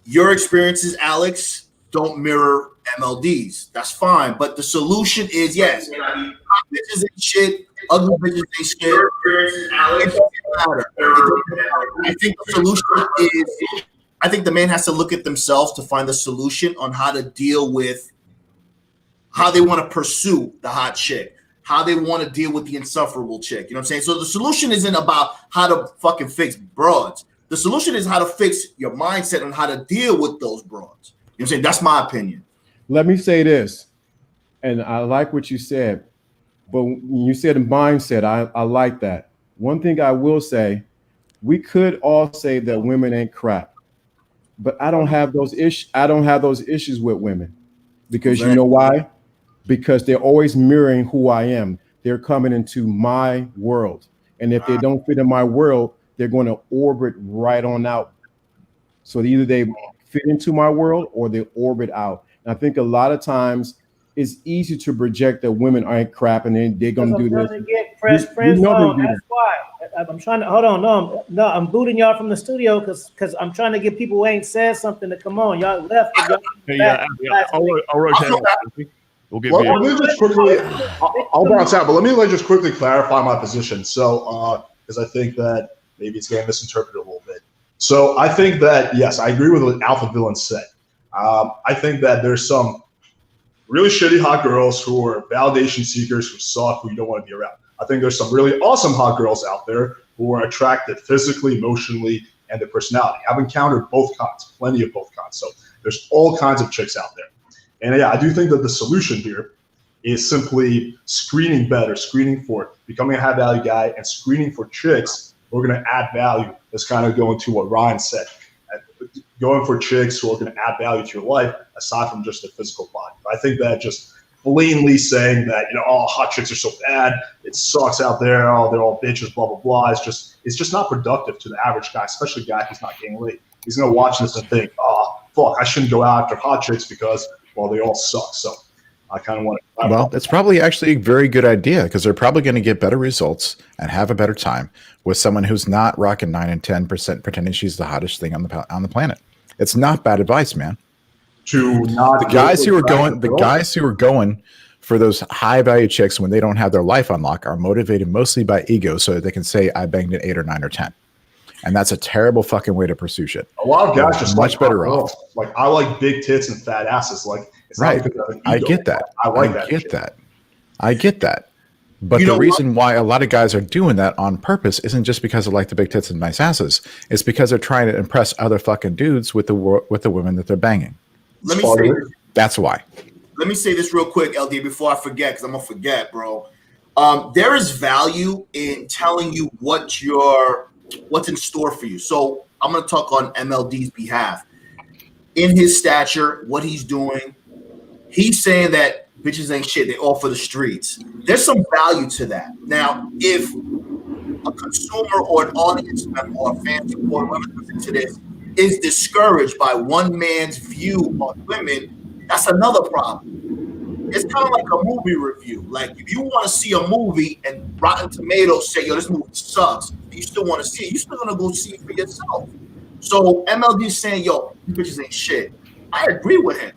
Your experiences, Alex, don't mirror MLD's. That's fine, but the solution is yes. Bitches ain't shit. Ugly bitches ain't shit. It doesn't matter. I think the solution is, I think the man has to look at themselves to find the solution on how to deal with how they want to pursue the hot chick, how they want to deal with the insufferable chick. You know what I'm saying? So the solution isn't about how to fucking fix broads. The solution is how to fix your mindset on how to deal with those broads. You know what I'm saying? That's my opinion. Let me say this, and I like what you said, but when you said mindset, I like that. One thing I will say, we could all say that women ain't crap, but I don't have those issues. I don't have those issues with women because you know why? Because they're always mirroring who I am. They're coming into my world, and if they don't fit in my world, they're going to orbit right on out. So either they fit into my world or they orbit out. And I think a lot of times it's easy to project that women aren't crap and they're going to do this. Get fresh friends on. That's why I'm trying to hold on. No, I'm booting y'all from the studio because I'm trying to get people who ain't said something to come on. Y'all left. I'll rotate. We'll give let me just quickly. I'll bounce out, but let me just quickly clarify my position. So, because I think that maybe it's getting misinterpreted a little bit. So I think that yes, I agree with what Alpha Villain said. I think that there's some really shitty hot girls who are validation seekers who suck, who you don't want to be around. I think there's some really awesome hot girls out there who are attracted physically, emotionally, and their personality. I've encountered both kinds, plenty of both kinds. So there's all kinds of chicks out there. And yeah, I do think that the solution here is simply screening better, screening for becoming a high value guy, and screening for chicks who are going to add value. That's kind of going to what Ryan said. Going for chicks who are going to add value to your life aside from just the physical body. I think that just blatantly saying that, oh, hot chicks are so bad, it sucks out there, oh, they're all bitches, blah, blah, blah. It's just not productive to the average guy, especially a guy who's not getting laid. He's going to watch this and think, oh, fuck, I shouldn't go after hot chicks because, well, they all suck. So I kind of want to. Well, it's probably actually a very good idea because they're probably going to get better results and have a better time with someone who's not rocking 9 and 10% pretending she's the hottest thing on the planet. It's not bad advice, man. The guys who are going for those high value chicks when they don't have their life on lock are motivated mostly by ego, so that they can say I banged an 8 or 9 or 10, and that's a terrible fucking way to pursue shit. A lot of guys just much better off. Like I like big tits and fat asses. Like it's right. Not because of an ego. I get that. I get that. But You the know reason why a lot of guys are doing that on purpose isn't just because they like the big tits and nice asses. It's because they're trying to impress other fucking dudes with the women that they're banging. Let me say, That's why. let me say this real quick, LD, before I forget, because I'm gonna forget, bro. there is value in telling you what's in store for you. So I'm going to talk on MLD's behalf. In his stature, what he's doing, he's saying that bitches ain't shit. They all for the streets. There's some value to that. Now, if a consumer or an audience member or a fan support, whoever's listening to this, is discouraged by one man's view on women, that's another problem. It's kind of like a movie review. Like, if you want to see a movie and Rotten Tomatoes say, yo, this movie sucks, and you still want to see it, you're still going to go see it for yourself. So MLD is saying, yo, these bitches ain't shit. I agree with him.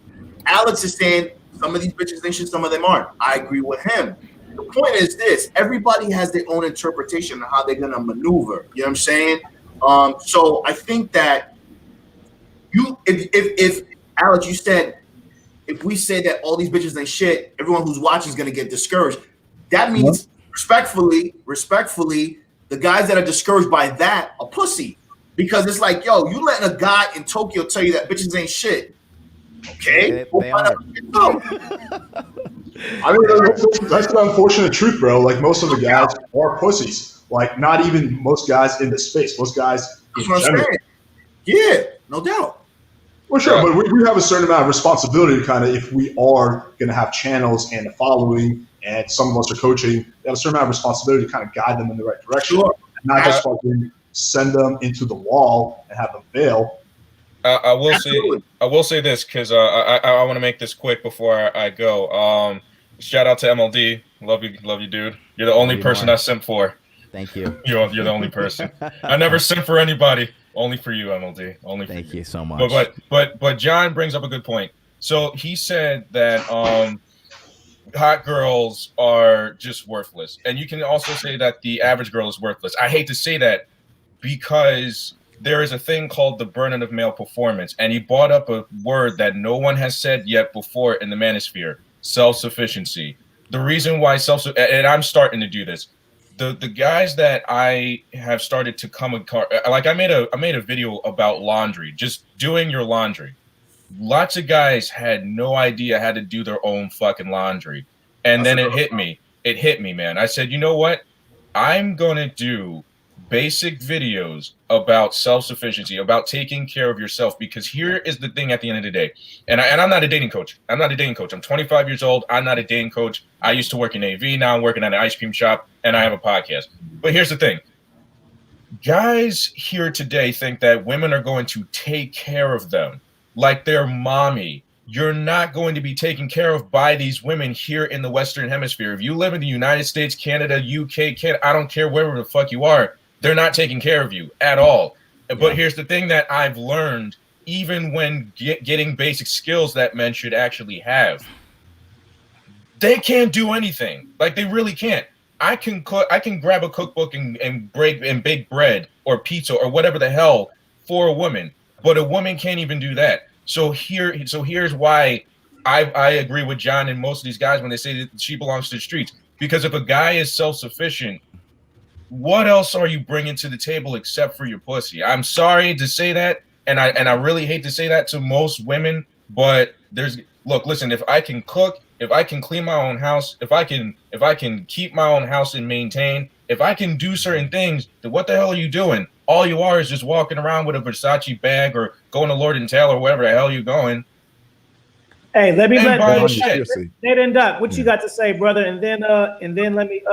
Alex is saying some of these bitches ain't shit, some of them aren't. I agree with him. The point is this: everybody has their own interpretation of how they're gonna maneuver. You know what I'm saying? So I think that if Alex, you said if we say that all these bitches ain't shit, everyone who's watching is gonna get discouraged. That means respectfully, the guys that are discouraged by that are pussy. Because it's like, yo, you letting a guy in Tokyo tell you that bitches ain't shit. Okay. They are. I mean, that's the unfortunate truth, bro. Like, most of the guys are pussies. Like, not even most guys in the space. Most guys in general. Yeah, no doubt. Well, sure, but we have a certain amount of responsibility, kind of, if we are going to have channels and a following, and some of us are coaching, we have a certain amount of responsibility to kind of guide them in the right direction. Sure. Not just fucking send them into the wall and have them fail. I will say this, because I want to make this quick before I go. Shout out to MLD. Love you, dude. You're the only person I simp for. Thank you. You're the only person. I never simp for anybody. Only for you, MLD. Only for you. Thank you so much. But John brings up a good point. So he said that hot girls are just worthless, and you can also say that the average girl is worthless. I hate to say that, because there is a thing called the burden of male performance, and he brought up a word that no one has said yet before in the manosphere: self-sufficiency. The reason why and I'm starting to do this. The guys that I have started to come like I made a video about laundry, just doing your laundry. Lots of guys had no idea how to do their own fucking laundry, and then it hit me. It hit me, man. I said, you know what? I'm gonna do basic videos about self-sufficiency, about taking care of yourself, because here is the thing at the end of the day. And I'm not a dating coach. I'm 25 years old. I'm not a dating coach. I used to work in AV. Now I'm working at an ice cream shop, and I have a podcast. But here's the thing. Guys here today think that women are going to take care of them like their mommy. You're not going to be taken care of by these women here in the Western Hemisphere. If you live in the United States, Canada, UK, I don't care wherever the fuck you are, they're not taking care of you at all. But here's the thing that I've learned, even when getting basic skills that men should actually have. They can't do anything. Like, they really can't. I can grab a cookbook and bake bread or pizza or whatever the hell for a woman, but a woman can't even do that. So here's why I agree with John and most of these guys when they say that she belongs to the streets. Because if a guy is self-sufficient, what else are you bringing to the table except for your pussy? I'm sorry to say that, and I really hate to say that to most women, but listen, if I can cook, if I can clean my own house, if I can keep my own house and maintain, if I can do certain things, then what the hell are you doing? All you are is just walking around with a Versace bag or going to Lord & Taylor or wherever the hell you're going. Hey, let me let Nate and Doc, what you got to say, brother? And then let me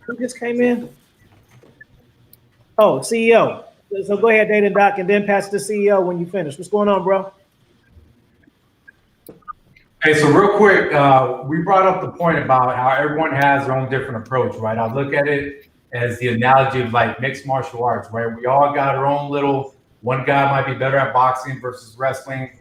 who just came in? Oh, CEO. So go ahead, Nate and Doc, and then pass to CEO when you finish. What's going on, bro? Hey, so real quick, we brought up the point about how everyone has their own different approach, right? I look at it as the analogy of like mixed martial arts, right? We all got our own little, one guy might be better at boxing versus wrestling,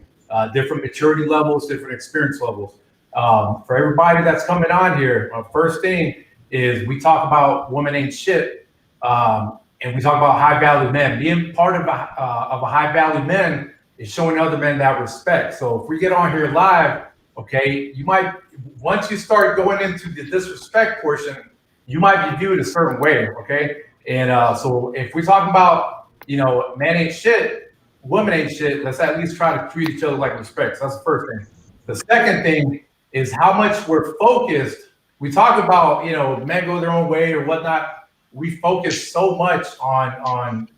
different maturity levels, different experience levels. For everybody that's coming on here, first thing is we talk about women ain't shit, and we talk about high value men. Being part of a high value man is showing other men that respect. So if we get on here live, okay, you might, once you start going into the disrespect portion, you might be viewed a certain way, okay? And so if we're talking about, man ain't shit, woman ain't shit, let's at least try to treat each other like respect. So that's the first thing. The second thing is how much we're focused we talk about, men go their own way or whatnot. We focus so much on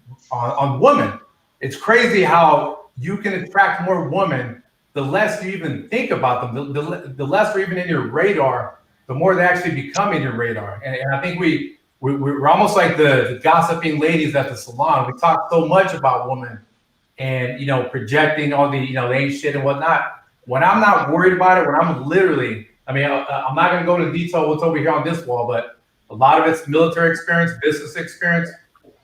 women. It's crazy how you can attract more women the less you even think about them, the less they're even in your radar, the more they actually become in your radar. And I think we're almost like the gossiping ladies at the salon. We talk so much about women and, projecting all the, the ain't shit and whatnot. When I'm not worried about it, when I'm literally, I'm not going to go into detail what's over here on this wall, but a lot of it's military experience, business experience.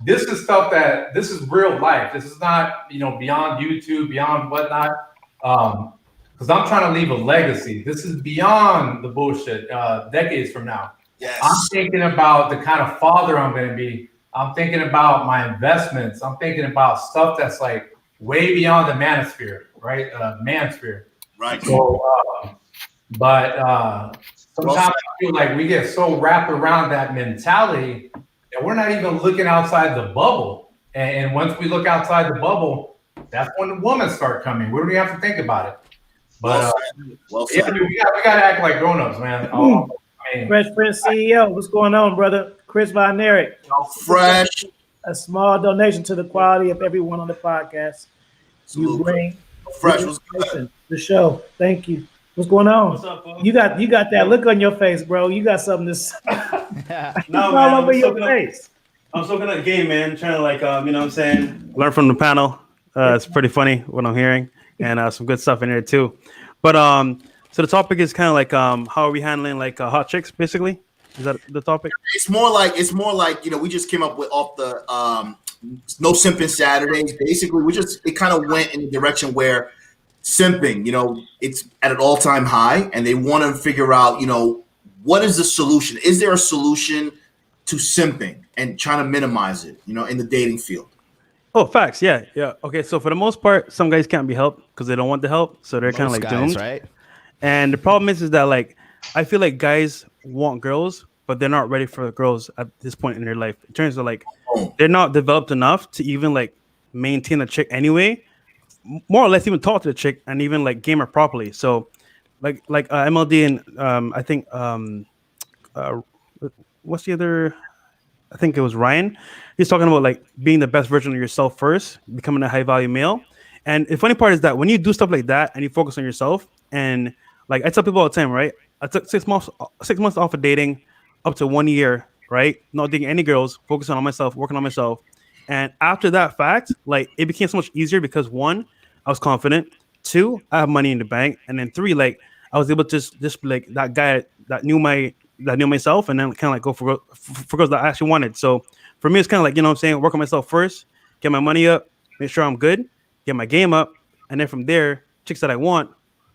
This is stuff this is real life. This is not, beyond YouTube, beyond whatnot. Because I'm trying to leave a legacy. This is beyond the bullshit, decades from now. Yes. I'm thinking about the kind of father I'm going to be. I'm thinking about my investments. I'm thinking about stuff that's like way beyond the manosphere, right? Mansphere. Right. So, but sometimes I feel like we get so wrapped around that mentality that we're not even looking outside the bubble. And once we look outside the bubble, that's when the women start coming. We don't even have to think about it. But well yeah, we got to act like grown-ups, man. Fresh Prince CEO, what's going on, brother? Chris Von Erich. Fresh. A small donation to the quality of everyone on the podcast. You bring Fresh was good. The show. Thank you. What's going on? What's up, folks? You got that look on your face, bro. You got something to say. No, all man, over your face. I'm soaking up the game, man. Trying to you know what I'm saying, learn from the panel. It's pretty funny what I'm hearing, and some good stuff in there too. But so the topic is kind of like how are we handling hot chicks, basically? Is that the topic? It's more like we just came up with off the no Simpin Saturdays. Basically, it kind of went in the direction where simping, it's at an all-time high, and they want to figure out, what is the solution? Is there a solution to simping and trying to minimize it, in the dating field? Oh, facts. Yeah. Okay. So for the most part, some guys can't be helped because they don't want the help, so they're kind of doomed, right? And the problem is that I feel like guys want girls, but they're not ready for girls at this point in their life. In terms of they're not developed enough to even maintain a chick anyway, more or less even talk to the chick and even game her properly. So MLD and I think what's the other? I think it was Ryan. He's talking about being the best version of yourself first, becoming a high value male. And the funny part is that when you do stuff like that and you focus on yourself, and I tell people all the time, right? I took 6 months off of dating, up to 1 year, right? Not dating any girls, focusing on myself, working on myself. And after that fact, it became so much easier because 1, I was confident. 2, I have money in the bank, and then 3, I was able to just be that guy that knew myself, and then kind of go for girls that I actually wanted. So for me, it's kind of you know what I'm saying, work on myself first, get my money up, make sure I'm good, get my game up, and then from there, chicks that I want,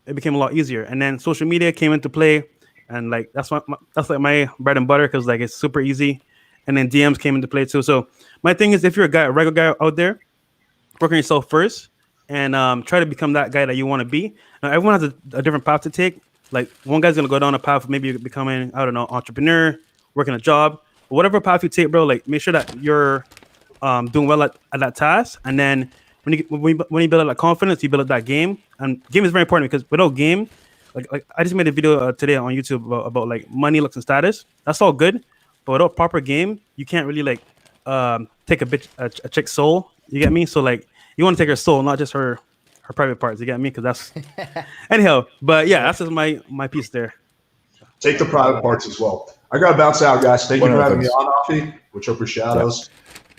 it became a lot easier. And then social media came into play, and that's my bread and butter because it's super easy. And then DMs came into play too. So my thing is, if you're a regular guy out there, work on yourself first, and try to become that guy that you want to be. Now, everyone has a different path to take. One guy's gonna go down a path of maybe becoming, I don't know, entrepreneur, working a job, but whatever path you take, bro. Make sure that you're doing well at that task, and then when you build up that confidence, you build up that game. And game is very important because without game, I just made a video today on YouTube about money, looks, and status. That's all good, but without proper game, you can't really take a chick's soul. You get me? So you want to take her soul, not just her private parts. You get me? Because that's anyhow. But yeah, that's just my piece there. Take the private parts as well. I gotta bounce out, guys. Thank you for having me on, Afi. Which up your shadows.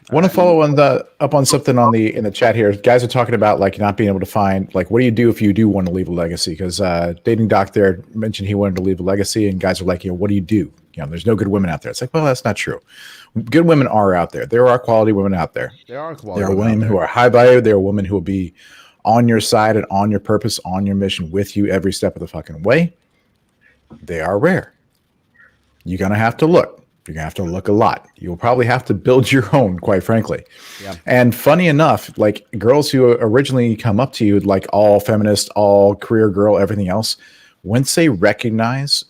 I want to follow up on something in the chat here. Guys are talking about not being able to find what do you do if you do want to leave a legacy? Because Dating Doc there mentioned he wanted to leave a legacy, and guys are what do you do? There's no good women out there. It's well, that's not true. Good women are out there. There are quality women out there. There are quality. There are women who are high value. There are women who will be on your side and on your purpose, on your mission with you every step of the fucking way. They are rare. You're gonna have to look. You're gonna have to look a lot. You'll probably have to build your own, quite frankly. Yeah. And funny enough, girls who originally come up to you all feminist, all career girl, everything else, once they recognize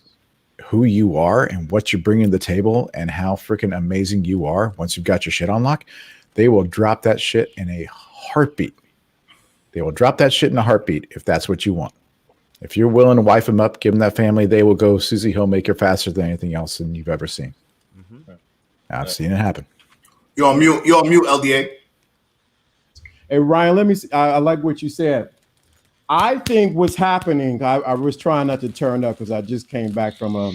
who you are and what you're bringing to the table and how freaking amazing you are, once you've got your shit on lock, they will drop that shit in a heartbeat. They will drop that shit in a heartbeat if that's what you want. If you're willing to wife them up, give them that family, they will go Susie Homemaker faster than anything else than you've ever seen. I've seen it happen. You're on mute. You're on mute, LDA. Hey, Ryan, let me see. I like what you said. I think what's happening, I was trying not to turn up because I just came back from a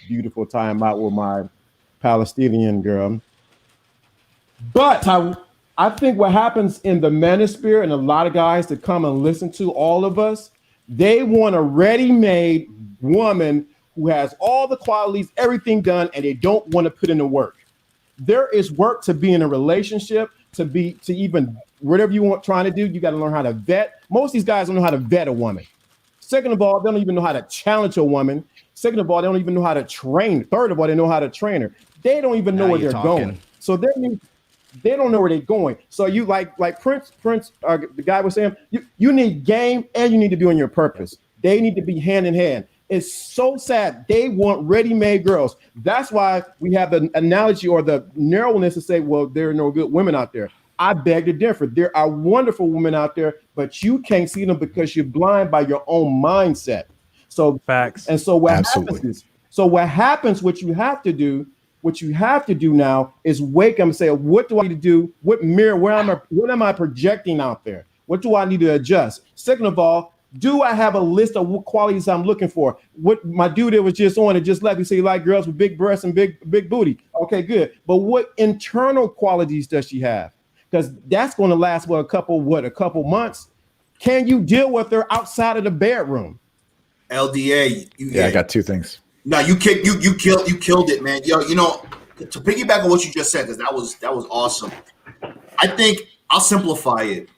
beautiful time out with my Palestinian girl. But I think what happens in the manosphere, and a lot of guys that come and listen to all of us, they want a ready-made woman who has all the qualities, everything done, and they don't want to put in the work. There is work to be in a relationship, to even whatever you want trying to do. You got to learn how to vet. Most of these guys don't know how to vet a woman. Second of all, they don't even know how to challenge a woman. Second of all, they don't even know how to train. Third of all, they know how to train her. They don't even know where they're going. So they don't know where they're going. So you like Prince, the guy was saying, you need game and you need to be on your purpose. They need to be hand in hand. It's so sad. They want ready-made girls. That's why we have the analogy or the narrowness to say, well, there are no good women out there. I beg to differ. There are wonderful women out there, but you can't see them because you're blind by your own mindset. So facts. And so what happens, what you have to do now is wake up and say, what do I need to do? What am I projecting out there? What do I need to adjust? Second of all, do I have a list of what qualities I'm looking for? What my dude that was just on and just left, he said he like girls with big breasts and big booty. Okay, good. But what internal qualities does she have? Because that's going to last a couple months. Can you deal with her outside of the bedroom? LDA. I got two things. No, you killed it, man. Yo, to piggyback on what you just said, because that was awesome. I think I'll simplify it.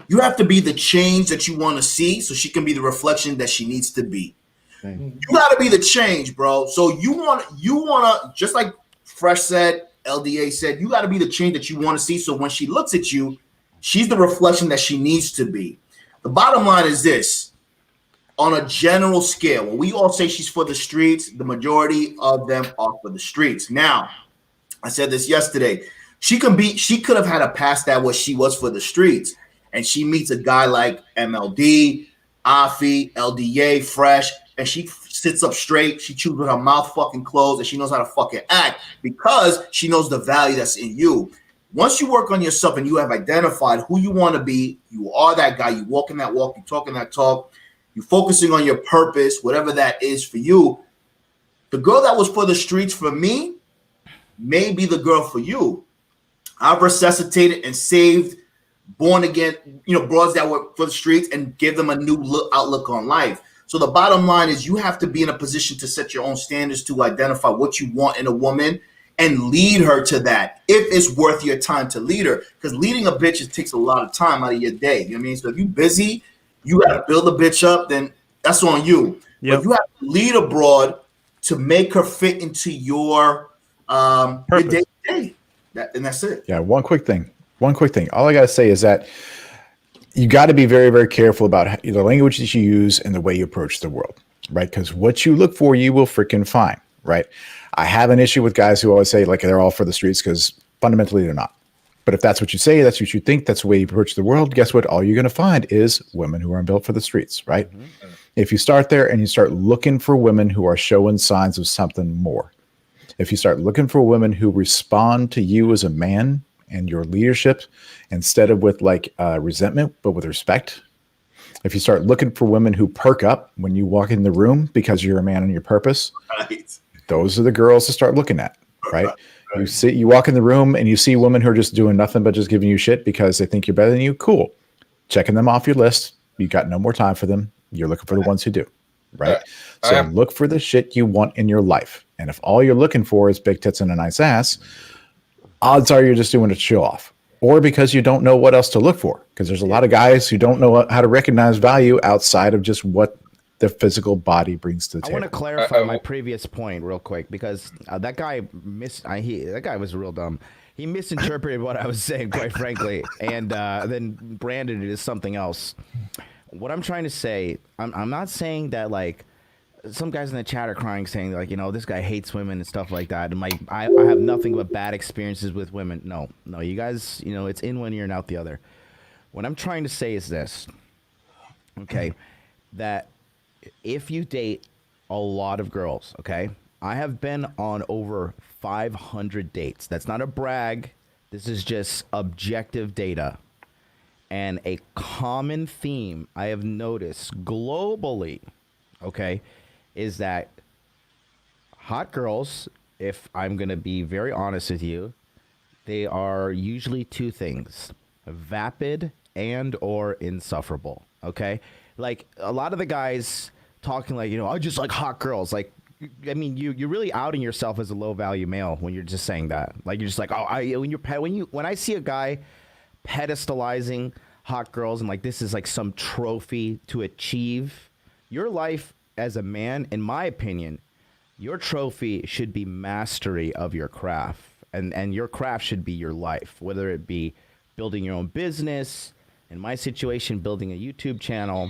You have to be the change that you want to see, so she can be the reflection that she needs to be. You got to be the change, bro. So you want to, just like Fresh said, LDA said, you got to be the change that you want to see. So when she looks at you, she's the reflection that she needs to be. The bottom line is this: on a general scale, when we all say she's for the streets, the majority of them are for the streets. Now, I said this yesterday. She could have had a past that what she was for the streets. And she meets a guy like MLD, Afi, LDA, Fresh, and she sits up straight. She chews with her mouth fucking closed, and she knows how to fucking act because she knows the value that's in you. Once you work on yourself and you have identified who you want to be, you are that guy. You walking that walk, you talking that talk, you focusing on your purpose, whatever that is for you. The girl that was for the streets for me may be the girl for you. I've resuscitated and saved born again, broads that were for the streets and give them a new outlook on life. So the bottom line is you have to be in a position to set your own standards to identify what you want in a woman and lead her to that if it's worth your time to lead her. Because leading a bitch, it takes a lot of time out of your day. You know what I mean? So if you're busy, you got to build a bitch up, then that's on you. But you have to lead a broad to make her fit into your day-to-day. And that's it. Yeah, one quick thing. All I got to say is that you got to be very, very careful about the language that you use and the way you approach the world, right? Because what you look for, you will freaking find, right? I have an issue with guys who always say like they're all for the streets because fundamentally they're not. But if that's what you say, that's what you think, that's the way you approach the world, guess what? All you're going to find is women who aren't built for the streets, right? Mm-hmm. If you start there and you start looking for women who are showing signs of something more, if you start looking for women who respond to you as a man and your leadership instead of with resentment, but with respect. If you start looking for women who perk up when you walk in the room because you're a man on your purpose, those are the girls to start looking at, right? You walk in the room and you see women who are just doing nothing but just giving you shit because they think you're better than you. Cool. Checking them off your list. You got no more time for them. You're looking for the ones who do, right? So look for the shit you want in your life. And if all you're looking for is big tits and a nice ass, odds are you're just doing it to show off, or because you don't know what else to look for. Because there's a lot of guys who don't know how to recognize value outside of just what the physical body brings to the table. I want to clarify my previous point real quick because that guy that guy was real dumb. He misinterpreted what I was saying, quite frankly, and then branded it as something else. What I'm trying to say, I'm not saying that some guys in the chat are crying saying this guy hates women and stuff like that. And I have nothing but bad experiences with women. No, you guys, it's in one ear and out the other. What I'm trying to say is this. Okay. that if you date a lot of girls, okay, I have been on over 500 dates. That's not a brag. This is just objective data. And a common theme I have noticed globally, okay, is that hot girls, if I'm going to be very honest with you, they are usually two things: vapid and or insufferable, okay? Like a lot of the guys talking like, I just like hot girls. Like, I mean, you're really outing yourself as a low value male when you're just saying that. Like you're just like, when I see a guy pedestalizing hot girls and like this is like some trophy to achieve, your life as a man, in my opinion, your trophy should be mastery of your craft, and your craft should be your life, whether it be building your own business, in my situation, building a YouTube channel,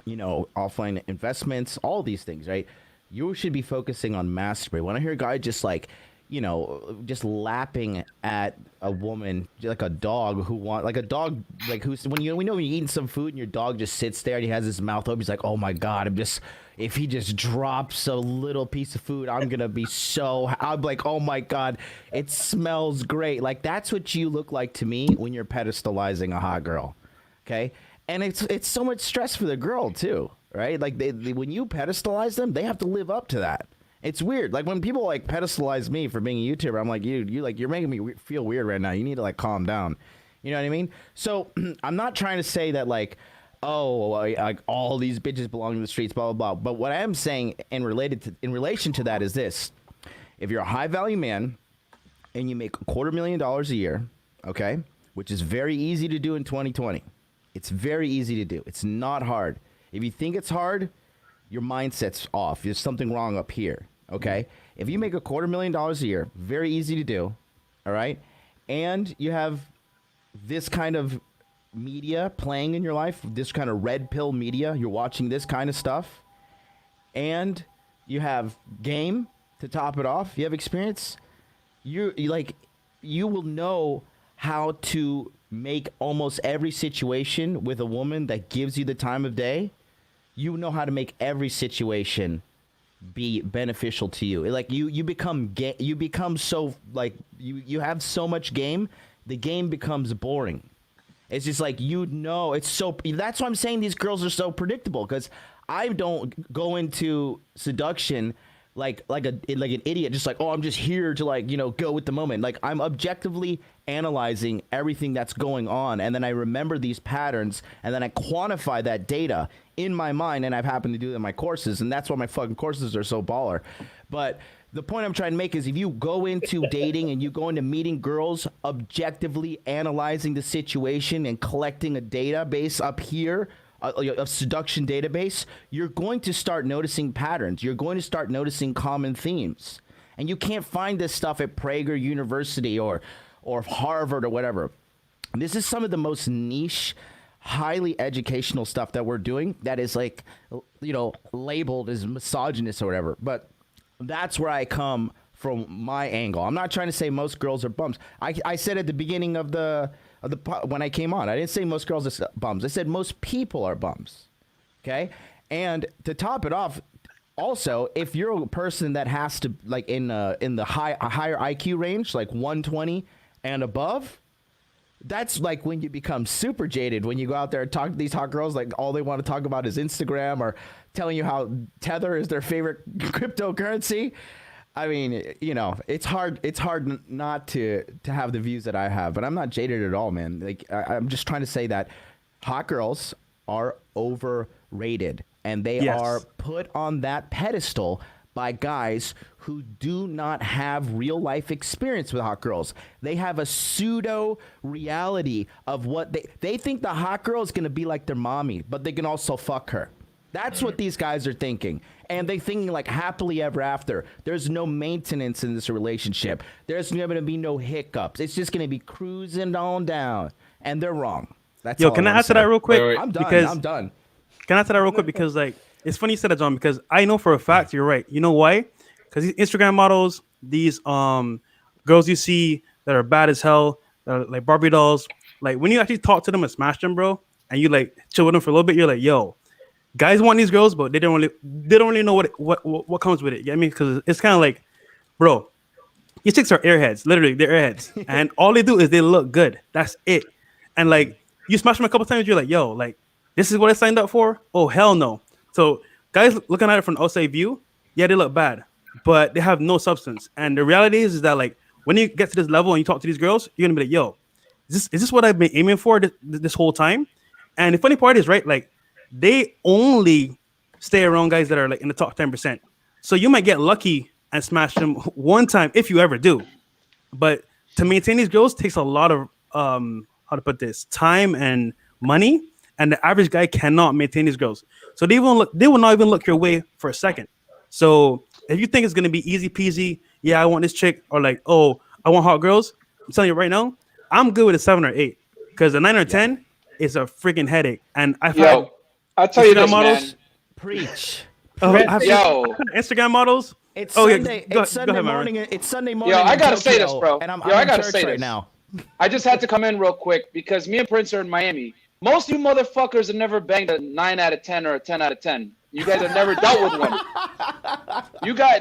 offline investments, all these things, right? You should be focusing on mastery. When I hear a guy just like, just lapping at a woman like a dog who's when you're eating some food and your dog just sits there and he has his mouth open, he's like, oh my God, if he just drops a little piece of food, I'm like, oh my God, it smells great. Like that's what you look like to me when you're pedestalizing a hot girl. Okay. And it's so much stress for the girl too, right? Like they when you pedestalize them, they have to live up to that. It's weird. Like when people like pedestalize me for being a YouTuber, I'm like, you're making me feel weird right now. You need to like calm down. You know what I mean? So I'm not trying to say that like, like all these bitches belong to the streets, blah, blah, blah. But what I am saying in relation to that is this: if you're a high value man and you make $250,000 a year, okay, which is very easy to do in 2020. It's very easy to do. It's not hard. If you think it's hard, your mindset's off. There's something wrong up here. Okay. If you make $250,000 a year, very easy to do. All right. And you have this kind of media playing in your life, this kind of red pill media, you're watching this kind of stuff, and you have game to top it off, you have experience, you will know how to make almost every situation with a woman that gives you the time of day. You know how to make every situation be beneficial to you. Like you become so like you have so much game, the game becomes boring. It's just like, it's so, that's why I'm saying these girls are so predictable, because I don't go into seduction like an idiot, just like, oh, I'm just here to like, go with the moment. Like I'm objectively analyzing everything that's going on, and then I remember these patterns, and then I quantify that data in my mind, and I've happened to do it in my courses, and that's why my fucking courses are so baller. But the point I'm trying to make is, if you go into dating and you go into meeting girls, objectively analyzing the situation and collecting a database up here, a seduction database, you're going to start noticing patterns. You're going to start noticing common themes. And you can't find this stuff at Prager University or Harvard or whatever. This is some of the most niche, highly educational stuff that we're doing that is like, labeled as misogynist or whatever. But that's where I come from, my angle. I'm not trying to say most girls are bums. I said at the beginning of when I came on, I didn't say most girls are bums. I said most people are bums. Okay? And to top it off, also, if you're a person that has to, like, in the higher IQ range, like 120 and above, that's like when you become super jaded, when you go out there and talk to these hot girls, like all they want to talk about is Instagram or telling you how Tether is their favorite cryptocurrency. I mean, it's hard not to have the views that I have, but I'm not jaded at all, man. Like I'm just trying to say that hot girls are overrated, and they are put on that pedestal by guys who do not have real life experience with hot girls. They have a pseudo reality of what they think the hot girl is going to be like their mommy, but they can also fuck her. That's what these guys are thinking. And they're thinking like happily ever after. There's no maintenance in this relationship. There's going to be no hiccups. It's just going to be cruising on down. And they're wrong. That's all can I answer that real quick? Wait. I'm done. Can I answer that real quick? Because like, it's funny you said that, John, because I know for a fact you're right. You know why? Because these Instagram models, these girls you see that are bad as hell, that are like Barbie dolls, like when you actually talk to them and smash them, bro, and you like chill with them for a little bit, you're like, yo, guys want these girls, but they don't really know what comes with it. You know what I mean? Because it's kind of like, bro, these chicks are airheads. Literally, they're airheads, and all they do is they look good. That's it. And like, you smash them a couple times, you're like, yo, like, this is what I signed up for? Oh, hell no. So guys looking at it from the outside view, yeah, they look bad, but they have no substance. And the reality is that like, when you get to this level and you talk to these girls, you're gonna be like, yo, is this what I've been aiming for this whole time? And the funny part is, right, like, they only stay around guys that are like in the top 10%. So you might get lucky and smash them one time if you ever do. But to maintain these girls takes a lot of how to put this, time and money, and the average guy cannot maintain these girls. So they will not even look your way for a second. So if you think it's gonna be easy peasy, yeah, I want this chick, or like, oh, I want hot girls, I'm telling you right now, I'm good with a 7 or 8, because a 9 or 10 is a freaking headache. And I've had I'll tell you Instagram this, models. man. Preach. Oh, I've Yo. Instagram models. It's Oh, yeah, Sunday. go- It's go Sunday ahead, Myron. morning. It's Sunday morning. Yo, I in gotta say Tokyo, this, bro. And I'm I in gotta church say right this now. I just had to come in real quick because me and Prince are in Miami. Most of you motherfuckers have never banged a 9 out of 10 or a 10 out of 10. You guys have never dealt with one.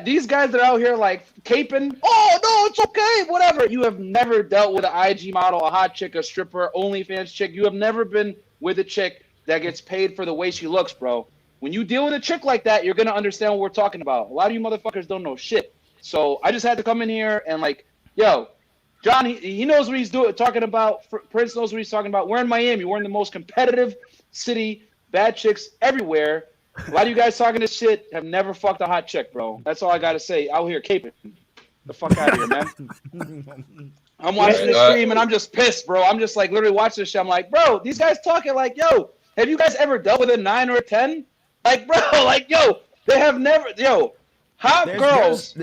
These guys that are out here like caping. Oh no, it's okay, whatever. You have never dealt with an IG model, a hot chick, a stripper, OnlyFans chick. You have never been with a chick that gets paid for the way she looks, bro. When you deal with a chick like that, you're gonna understand what we're talking about. A lot of you motherfuckers don't know shit. So I just had to come in here and like, yo, John, he knows what he's talking about. Prince knows what he's talking about. We're in Miami. We're in the most competitive city. Bad chicks everywhere. A lot of you guys talking this shit have never fucked a hot chick, bro. That's all I got to say. Out here caping. The fuck out of here, man. I'm watching this stream and I'm just pissed, bro. I'm just like literally watching this shit. I'm like, bro, these guys talking like, yo, have you guys ever dealt with a 9 or a 10? Like, bro, like, yo, they have never, hot girls.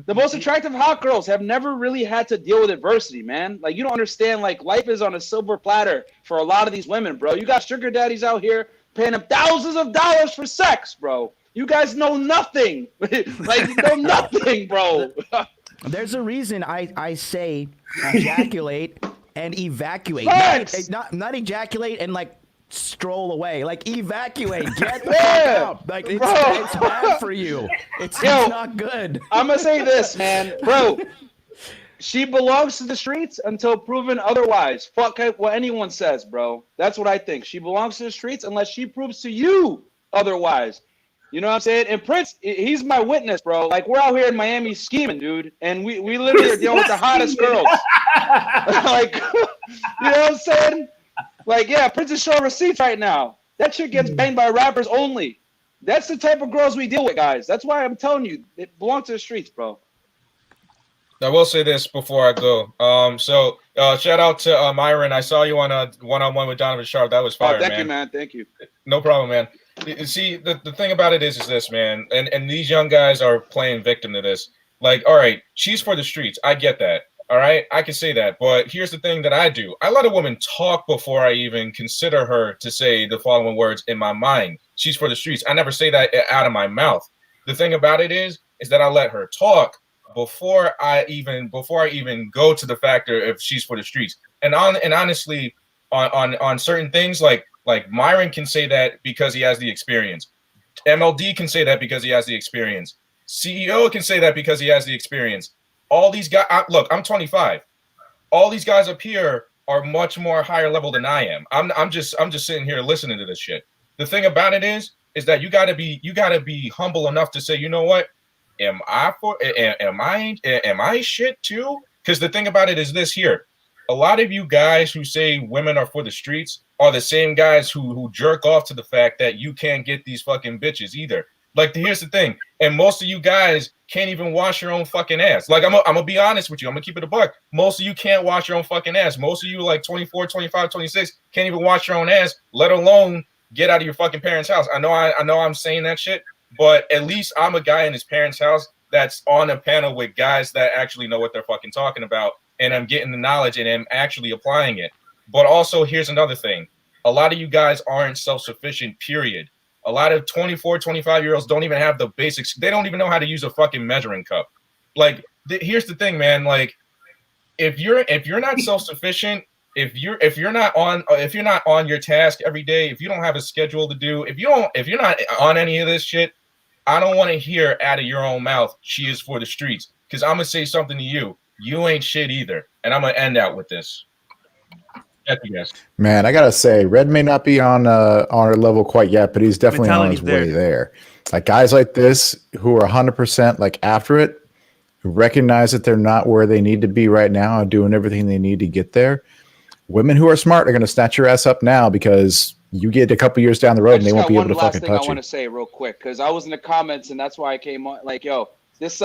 The most attractive hot girls have never really had to deal with adversity, man. Like, you don't understand, like, life is on a silver platter for a lot of these women, bro. You got sugar daddies out here paying them thousands of dollars for sex, bro. You guys know nothing. Like, you know nothing, bro. There's a reason I say ejaculate and evacuate. Not ejaculate and, like, stroll away. Like, evacuate. Get the fuck out. Like, it's bad for you. It's not good. I'm gonna say this, man. Bro, she belongs to the streets until proven otherwise. Fuck what anyone says, bro. That's what I think. She belongs to the streets unless she proves to you otherwise. You know what I'm saying? And Prince, he's my witness, bro. Like, we're out here in Miami scheming, dude. And we literally are dealing with the hottest girls. Like, you know what I'm saying? Like, yeah, Prince is showing receipts right now. That shit gets banged by rappers only. That's the type of girls we deal with, guys. That's why I'm telling you, it belongs to the streets, bro. I will say this before I go. So shout out to Myron. I saw you on a one-on-one with Donovan Sharp. That was fire, Thank you, man. Thank you. No problem, man. You see, the thing about it is this, man, and these young guys are playing victim to this. Like, all right, she's for the streets. I get that. All right, I can say that. But here's the thing that I do. I let a woman talk before I even consider her to say the following words in my mind. She's for the streets. I never say that out of my mouth. The thing about it is that I let her talk before I even go to the factor if she's for the streets. And honestly, on certain things, like Myron can say that because he has the experience. MLD can say that because he has the experience. CEO can say that because he has the experience. All these guys, look, I'm 25. All these guys up here are much more higher level than I am. I'm just sitting here listening to this shit. The thing about it is that you gotta be humble enough to say, you know what? Am I shit too? Because the thing about it is this here. A lot of you guys who say women are for the streets are the same guys who jerk off to the fact that you can't get these fucking bitches either. Like, here's the thing. And most of you guys can't even wash your own fucking ass. Like, I'm gonna be honest with you. I'm gonna keep it a buck. Most of you can't wash your own fucking ass. Most of you, like 24, 25, 26, can't even wash your own ass, let alone get out of your fucking parents' house. I know I'm saying that shit, but at least I'm a guy in his parents' house that's on a panel with guys that actually know what they're fucking talking about, and I'm getting the knowledge and I'm actually applying it. But also, here's another thing. A lot of you guys aren't self-sufficient, period. A lot of 24, 25-year-olds don't even have the basics. They don't even know how to use a fucking measuring cup. Like, here's the thing, man. Like, if you're not self-sufficient, if you're not on your task every day, if you don't have a schedule to do, if you're not on any of this shit, I don't want to hear out of your own mouth, she is for the streets. Because I'm gonna say something to you. You ain't shit either. And I'm gonna end out with this. Yes. Man, I gotta say, Red may not be on our level quite yet, but he's definitely on his way there. Like guys like this who are 100% like after it, who recognize that they're not where they need to be right now and doing everything they need to get there. Women who are smart are going to snatch your ass up now because you get a couple years down the road and they won't be able to fucking touch I you. want to say real quick because I was in the comments and that's why I came on. Like, yo, this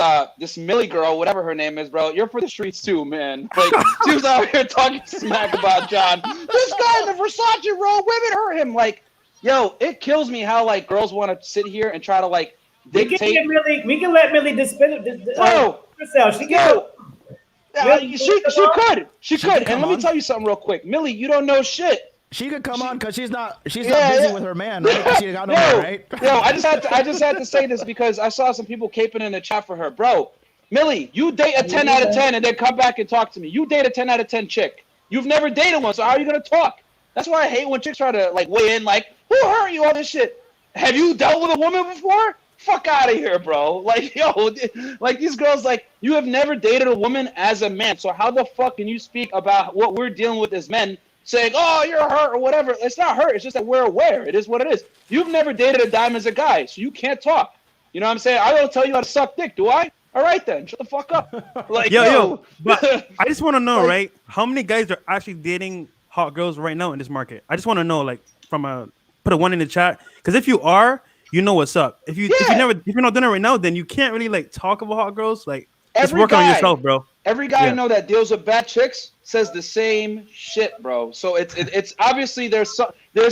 Millie girl, whatever her name is, bro, you're for the streets too, man. Like, she was out here talking smack about John. This guy in the Versace robe, women hurt him. Like, yo, it kills me how like girls want to sit here and try to like dictate. We can let Millie herself. She can. She could. And let me tell you something real quick, Millie. You don't know shit. She could come on because she's not busy with her man, right? She got no man, right? Yo, I just had to say this because I saw some people caping in the chat for her, bro. Millie, you date a 10 out of 10 and then come back and talk to me. You date a 10 out of 10 chick. You've never dated one, so how are you gonna talk? That's why I hate when chicks try to like weigh in, like, who hurt you? All this shit. Have you dealt with a woman before? Fuck out of here, bro. Like, yo, like these girls, like, you have never dated a woman as a man. So how the fuck can you speak about what we're dealing with as men? Saying, oh, you're hurt or whatever. It's not hurt. It's just that we're aware. It is what it is. You've never dated a dime as a guy, so you can't talk. You know what I'm saying? I don't tell you how to suck dick, do I? All right, then. Shut the fuck up. Like, yo. But I just want to know, right? How many guys are actually dating hot girls right now in this market? I just want to know, like, put a one in the chat. Because if you are, you know what's up. If you're not doing it right now, then you can't really, like, talk about hot girls. Like, just work on yourself, bro. Every guy I know that deals with bad chicks says the same shit, bro. So it's obviously there's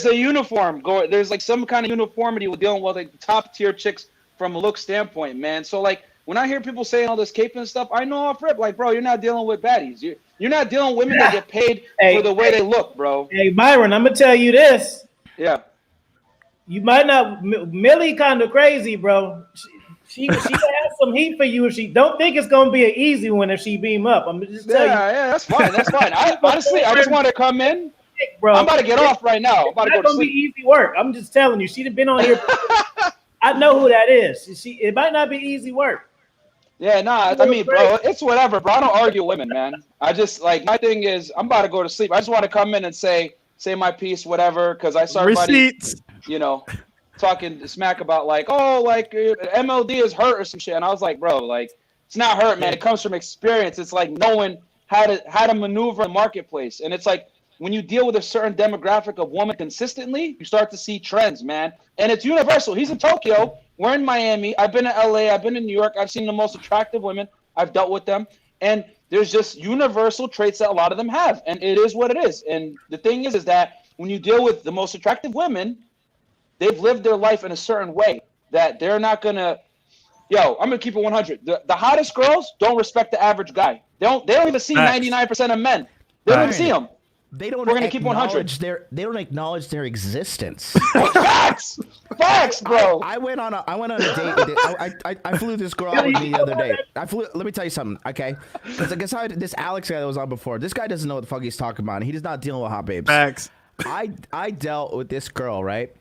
a uniform going. There's like some kind of uniformity with dealing with like top tier chicks from a look standpoint, man. So like when I hear people saying all this cape and stuff, I know off rip, like, bro, you're not dealing with baddies. You're not dealing with women that get paid for the way they look, bro. Hey, Byron, I'm gonna tell you this. Yeah. You might not. Millie kind of crazy, bro. She has some heat for you if she don't think it's gonna be an easy one if she beam up. I'm just tell you. Yeah, that's fine. That's fine. Honestly, I just want to come in, bro. I'm about to get off right now. I'm about to go to sleep. Be easy work. I'm just telling you. She'd been on here. I know who that is. It might not be easy work. Yeah, nah. I mean, bro, it's whatever, bro. I don't argue with women, man. I just like my thing is I'm about to go to sleep. I just want to come in and say my piece, whatever, because I saw everybody, you know, talking smack about like, oh, like MLD is hurt or some shit, and I was like, bro, like it's not hurt, man. It comes from experience. It's like knowing how to maneuver in the marketplace, and it's like when you deal with a certain demographic of woman consistently, you start to see trends, man, and it's universal. He's in Tokyo, we're in Miami. I've been to LA, I've been to New York. I've seen the most attractive women. I've dealt with them, and there's just universal traits that a lot of them have, and it is what it is. And the thing is that when you deal with the most attractive women, they've lived their life in a certain way that they're not gonna. Yo, I'm gonna keep it 100. The hottest girls don't respect the average guy. They don't even see 99% of men. They don't even see them. They don't. We're gonna keep 100. They don't acknowledge their existence. Facts, bro. I went on a date. I flew this girl out with me the other day. Let me tell you something, okay? Because I guess this Alex guy that was on before. This guy doesn't know what the fuck he's talking about. He does not deal with hot babes. Facts. I dealt with this girl, right?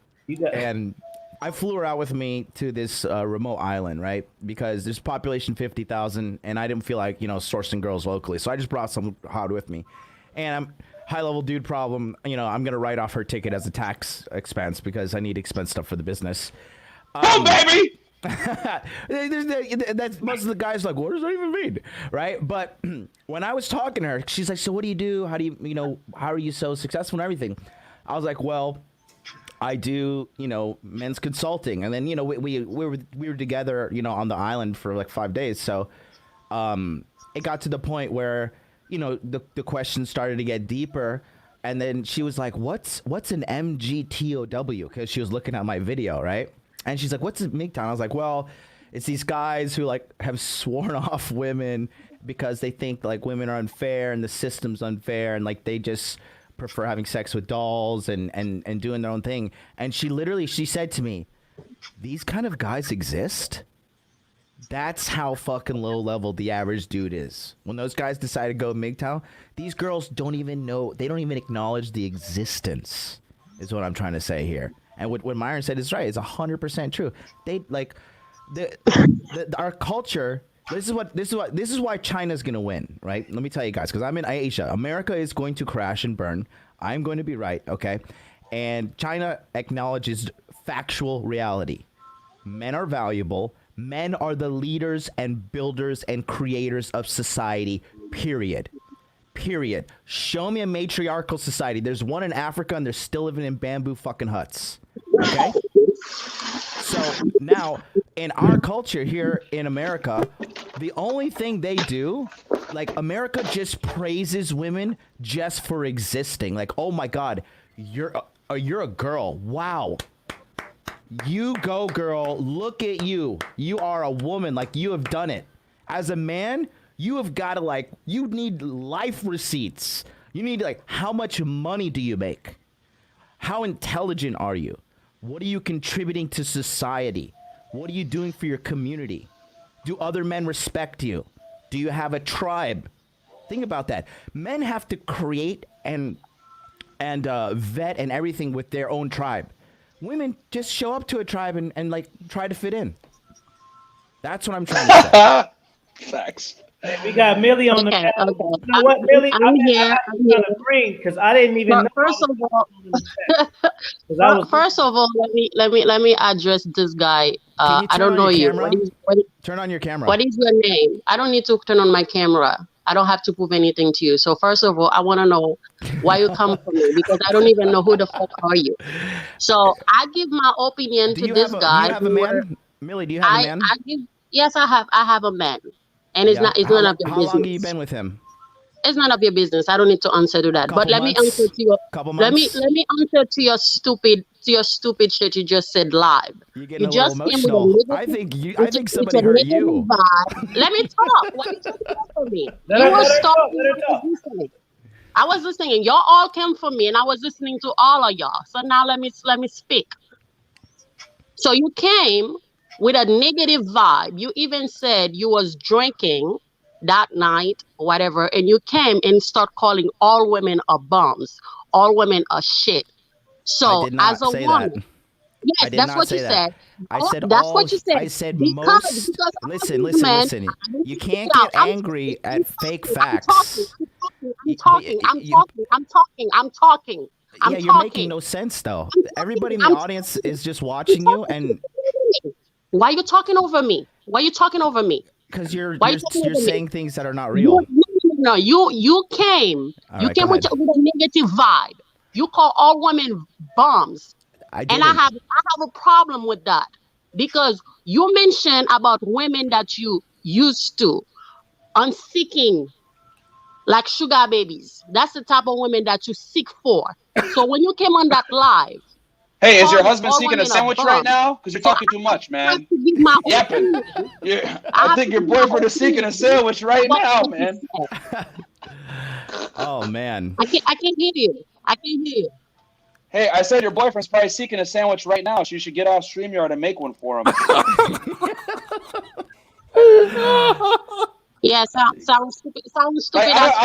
And I flew her out with me to this remote island, right? Because there's population 50,000, and I didn't feel like sourcing girls locally, so I just brought some hot with me. And I'm high level dude problem. I'm gonna write off her ticket as a tax expense because I need expense stuff for the business. Oh baby! That's most of the guys like, what does that even mean, right? But when I was talking to her, she's like, so what do you do? How do you how are you so successful and everything? I was like, well, I do, men's consulting. And then, we were together, on the island for like 5 days. So it got to the point where, the questions started to get deeper. And then she was like, what's an MGTOW? Because she was looking at my video, right? And she's like, what's a MGTOW? I was like, well, it's these guys who like have sworn off women because they think like women are unfair and the system's unfair. And like they just prefer having sex with dolls and doing their own thing. And she said to me, these kind of guys exist. That's how fucking low level the average dude is. When those guys decide to go MGTOW, these girls don't even know, they don't even acknowledge the existence, is what I'm trying to say here. And what Myron said is right. It's 100% true. They like our culture. This is why China's gonna win, right? Let me tell you guys, because I'm in Asia. America is going to crash and burn. I'm going to be right, okay? And China acknowledges factual reality. Men are valuable. Men are the leaders and builders and creators of society, period. Period. Show me a matriarchal society. There's one in Africa and they're still living in bamboo fucking huts. Okay? So now, in our culture here in America, the only thing they do, like America just praises women just for existing. Like, oh my God, you're a girl. Wow. You go, girl. Look at you. You are a woman. Like, you have done it. As a man, you have got to, like, you need life receipts. You need, like, how much money do you make? How intelligent are you? What are you contributing to society? What are you doing for your community? Do other men respect you? Do you have a tribe? Think about that. Men have to create and vet and everything with their own tribe. Women just show up to a tribe and like try to fit in. That's what I'm trying to say. Facts. Hey, we got Millie on the panel. Okay. You know what, Millie? I'm here. I'm here. Green because I didn't even know. First of all, let me address this guy. Can you I turn don't on know your you. camera? Turn on your camera. What is your name? I don't need to turn on my camera. I don't have to prove anything to you. So first of all, I want to know why you come for me because I don't even know who the fuck are you. So I give my opinion to this guy. Do you have a man? Millie, do you have a man? Yes, I have a man, and it's none of your business. How long have you been with him? It's none of your business. I don't need to answer to that. But let me answer to your let me answer to your stupid shit you just said live. You're getting a little emotional. I think somebody hurt you. Let me talk. Why you talking for me? You were talking. I was listening. Y'all all came for me, and I was listening to all of y'all. So now let me speak. So you came with a negative vibe. You even said you was drinking that night, whatever, and you came and start calling all women are bums, all women are shit. So as a woman, yes, that's what you said. I said that's all, what you said. I said because listen. You can't get angry at fake facts. I'm talking. Yeah, you're making no sense though. Everybody in the audience is just watching you, and why are you talking over me? Why are you talking over me? Because you're saying things that are not real. No, you came. All you right, came with a negative vibe. You call all women bums. I have a problem with that because you mentioned about women that you used to seeking like sugar babies. That's the type of women that you seek for. So when you came on that live, hey, is your husband seeking a sandwich right now? Because you're talking too much, man. Yapping. I think your boyfriend is seeking a sandwich right now, man. Oh man. I can't hear you. I can't hear you. Hey, I said your boyfriend's probably seeking a sandwich right now, so you should get off StreamYard and make one for him. Yeah, sounds stupid. I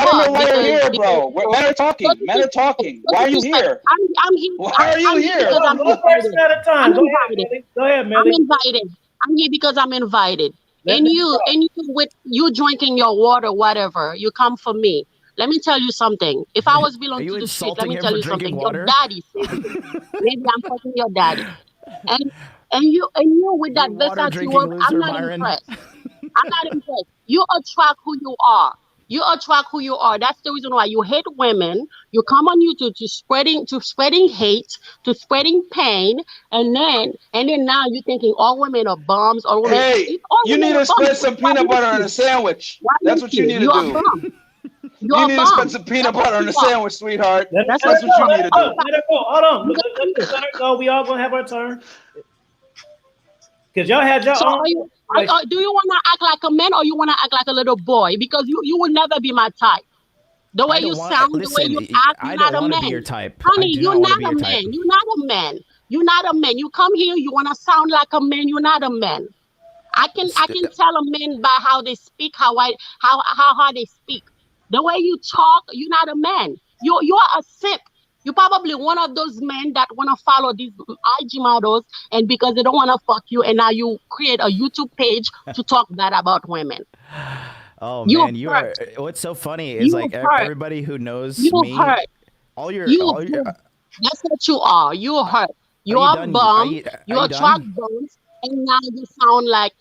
don't know why you're here, bro. Men are talking. Men are talking. Why are you here? I'm here. Why are you here? One person at a time. Go ahead, Millie. I'm invited. I'm here because I'm invited. And you with you drinking your water, whatever, you come for me. Let me tell you something. If I was belonging to the street, let me tell you something. Your daddy said maybe I'm fucking your daddy. And you with that Versace work, I'm not impressed. I'm not impressed. You attract who you are. You attract who you are. That's the reason why you hate women. You come on YouTube to spreading hate, to spreading pain, and then now you're thinking all women are bums. All women. Hey, you need to spread some peanut butter on a sandwich. That's what you need to do. You need to spread some peanut butter on a sandwich, sweetheart. That's what you need to do. Let her go. Hold on. Let her go. We all gonna have our turn. Because y'all had your own. Do you want to act like a man or you want to act like a little boy? Because you will never be my type. The way you sound, the way you act, you're not a man. Be your type. Honey, you're not a man. You're not a man. You're not a man. You come here, you want to sound like a man. You're not a man. I can tell a man by how they speak, how they speak. The way you talk, you're not a man. You're a simp. You're probably one of those men that wanna follow these IG models, and because they don't wanna fuck you, and now you create a YouTube page to talk bad about women. Oh You man, you are. hurt. What's so funny is You like hurt. everybody who knows You me, hurt. all your, You all your. hurt. That's what you are. You hurt. Are You're you a done? bum. You Are you attract done? bums, and now you sound like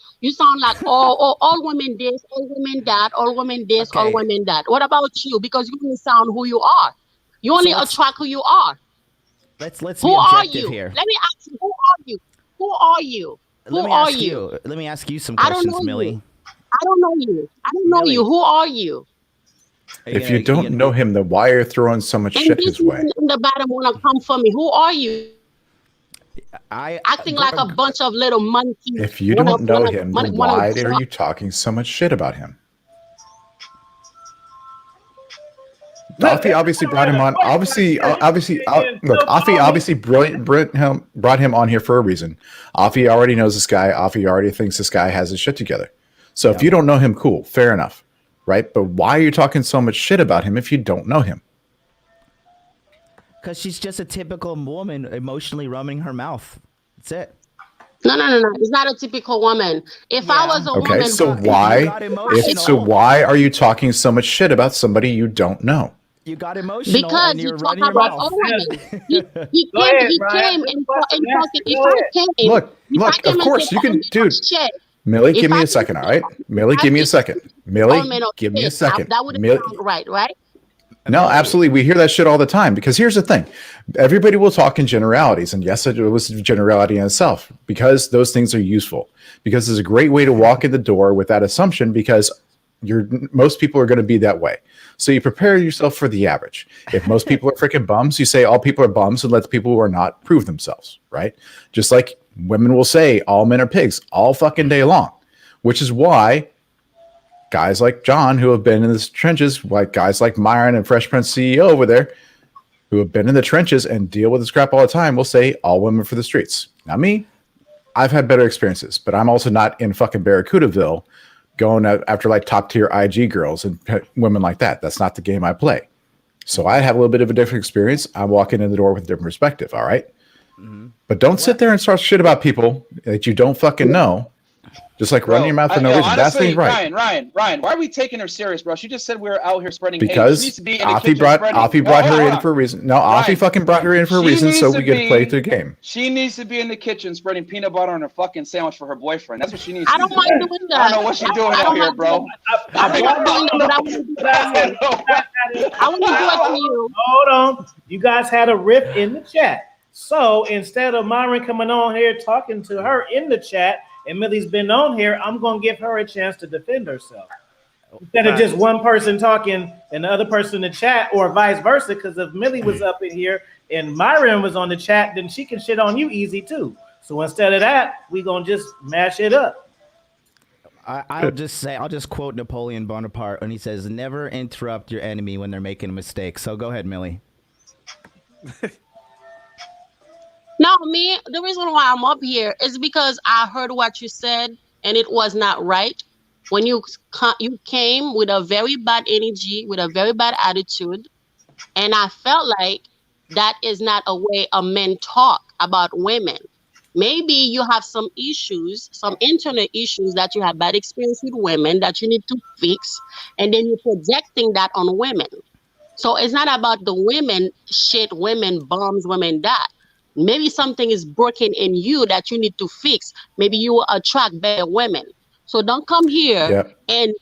all women this, all women that, all women this, all Okay, women that. What about you? Because you only sound who you are. You so only attract who you are. let's Who be are objective you? here. Let me ask you. Who are you? Who are you? Who Let me are ask you? you. Let me ask you some I don't questions, know you. Millie. I don't know you. I don't know you. Millie, Who are you? If you don't know him, then why are you throwing so much And shit these his way? men in the bottom wanna come for me. Who are you? I Acting like a bunch of little monkeys. If you Wanna don't know wanna him, wanna then wanna why are drop. you talking so much shit about him? Afi obviously brought him on. Look, Afi obviously brought him on here for a reason. Afi already knows this guy. Afi already thinks this guy has his shit together. So if you don't know him, cool, fair enough, right? But why are you talking so much shit about him if you don't know him? Because she's just a typical woman, emotionally rubbing her mouth. That's it. No. It's not a typical woman. If I was a Okay, woman, so bro, why are you talking so much shit about somebody you don't know? You got emotional because and he you're talk running your about mouth. all women. He Go came. ahead, He Ryan. came Just and bust the talking. nasty. If Go I ahead. came, Look, of course you can, dude. shit. Millie, If give me I a second, all right? came, Millie, I give me a think second. all Millie, men are give me a shit. second. That wouldn't Millie, sound right, right? no, absolutely. We hear that shit all the time because here's the thing. Everybody will talk in generalities. And yes, it was a generality in itself because those things are useful. Because it's a great way to walk in the door with that assumption because most people are going to be that way. So you prepare yourself for the average. If most people are freaking bums, you say all people are bums and let the people who are not prove themselves, right? Just like women will say all men are pigs all fucking day long, which is why guys like John, who have been in the trenches, like guys like Myron and Fresh Prince CEO over there, who have been in the trenches and deal with this crap all the time, will say all women for the streets. Now me, I've had better experiences, but I'm also not in fucking Barracudaville going after like top tier IG girls and women like that. That's not the game I play. So I have a little bit of a different experience. I'm walking in the door with a different perspective. All right. But don't sit there and start shit about people that you don't fucking know. Just like running your mouth for no reason. That's Honestly, thing right. Ryan, why are we taking her serious, bro? She just said we were out here spreading Because hate. She needs to be in the Afi kitchen brought spreading. her in for a reason. No, Afi fucking brought her in for a reason so we could play the game. She needs to be in the kitchen spreading peanut butter on her fucking sandwich for her boyfriend. That's what she needs I to don't do. mind doing that. I don't know what she's doing out here, bro. I don't mind doing that, but I want to do that for you. I want to do it for you. Hold on. You guys had a riff in the chat. So instead of Myron coming on here talking to her in the chat, and Millie's been on here, I'm going to give her a chance to defend herself. Instead of just one person talking and the other person in the chat, or vice versa, because if Millie was up in here and Myron was on the chat, then she can shit on you easy too. So instead of that, we're going to just mash it up. I'll just quote Napoleon Bonaparte when he says, never interrupt your enemy when they're making a mistake. So go ahead, Millie. No, me, the reason why I'm up here is because I heard what you said and it was not right. When you came with a very bad energy, with a very bad attitude, and I felt like that is not a way a men talk about women. Maybe you have some issues, some internal issues that you have bad experience with women that you need to fix, and then you're projecting that on women. So it's not about the women shit, women bombs, women that. Maybe something is broken in you that you need to fix. Maybe you will attract better women. So don't come here and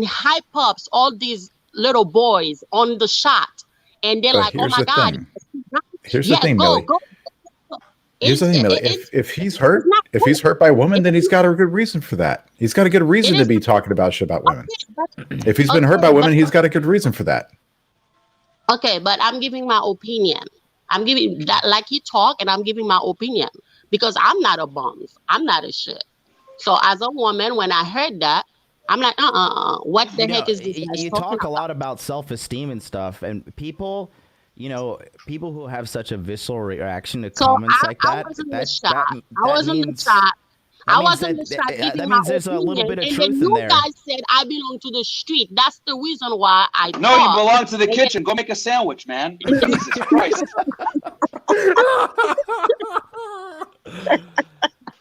hype up all these little boys on the shot, and they're like, "Oh my God!" Here's the thing, Millie. Here's the thing, Millie. If he's hurt by a woman, then he's got a good reason for that. He's got a good reason to be talking about shit about women. If he's been hurt by women, he's got a good reason for that. Okay, but I'm giving my opinion. I'm giving that like you talk, and I'm giving my opinion because I'm not a bum. I'm not a shit. So as a woman, when I heard that, I'm like, what the heck is this? You talk a lot about self-esteem and stuff, and people, people who have such a visceral reaction to comments like that. I was in the shot. I was in the shop giving that my means there's a little opinion, bit of and then truth in you there. guys said I belong to the street. That's the reason why I No, you thought. belong to the And then- kitchen. Go make a sandwich, man. Jesus Christ.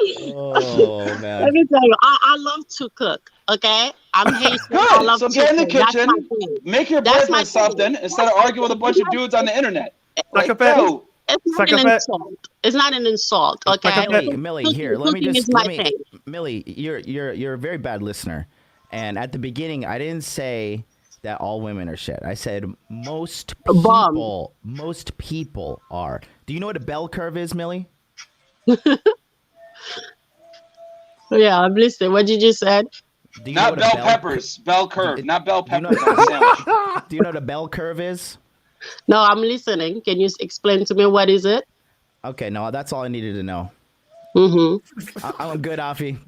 Oh man. Let me tell you, I love to cook. Okay, I'm Haitian. I Good. love So to get in the cook. That's kitchen, my thing. make your That's my boyfriend something instead of arguing with a bunch of dudes on the internet. Like, yo, It's not an insult. It's not an insult. Okay, Millie, here, let me Cooking just is my let me. thing. Millie, you're a very bad listener, and at the beginning, I didn't say that all women are shit. I said most people. Most people are. Do you know what a bell curve is, Millie? Yeah, I'm listening. What did you say? Do you know not what a bell peppers, bell curve, not bell peppers on a sandwich. Do you know what a bell curve is? No, I'm listening. Can you explain to me what is it? Okay, no, that's all I needed to know. Mm-hmm. I'm good, Afi.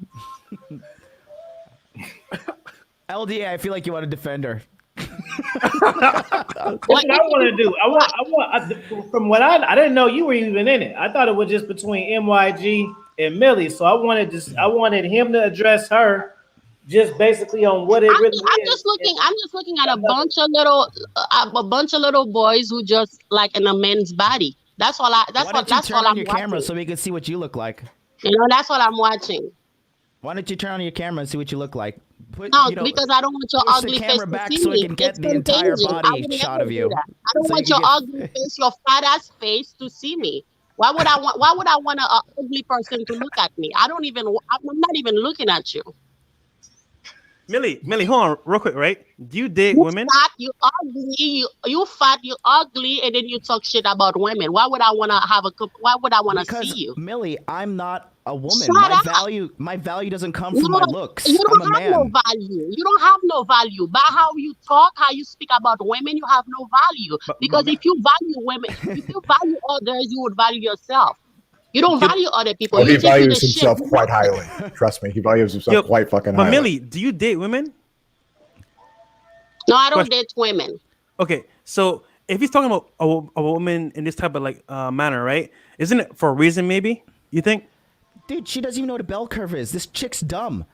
LDA, I feel like you want to defend her. What I want to do, I want. From what I didn't know you were even in it. I thought it was just between MYG and Millie. So I wanted him to address her, just basically on what it really is. I'm just looking at a bunch of little boys who just like in a man's body. That's all I. That's Why what. don't you That's turn all on I'm your watching. camera so we can see what you look like? You know, that's what I'm watching. Why don't you turn on your camera and see what you look like? No, because I don't want your push the ugly face camera to back see so we me. can get It's the entire contagious. I body would shot never of do you. that. I don't So want you your can ugly face, your fat ass face to see me. Why would I want an ugly person to look at me? I'm not even looking at you. Millie, hold on, real quick, right? Do you date You women? fat, you ugly, you fat, you ugly, and then you talk shit about women. Why would I want to Why would I want to see you? Millie, I'm not a woman. Shut up. My value doesn't come You from my don't- looks. You I'm don't a have no man. value. You don't have no value. By how you talk, how you speak about women, you have no value. Because if you value women, if you value others, you would value yourself. You don't value other people. Oh, You he just do values the himself shit. quite highly. Trust me, he values himself quite fucking But highly. Millie, do you date women? No, I don't date women. Okay, so if he's talking about a woman in this type of manner, right? Isn't it for a reason? Maybe you think? Dude, she doesn't even know what a bell curve is. This chick's dumb.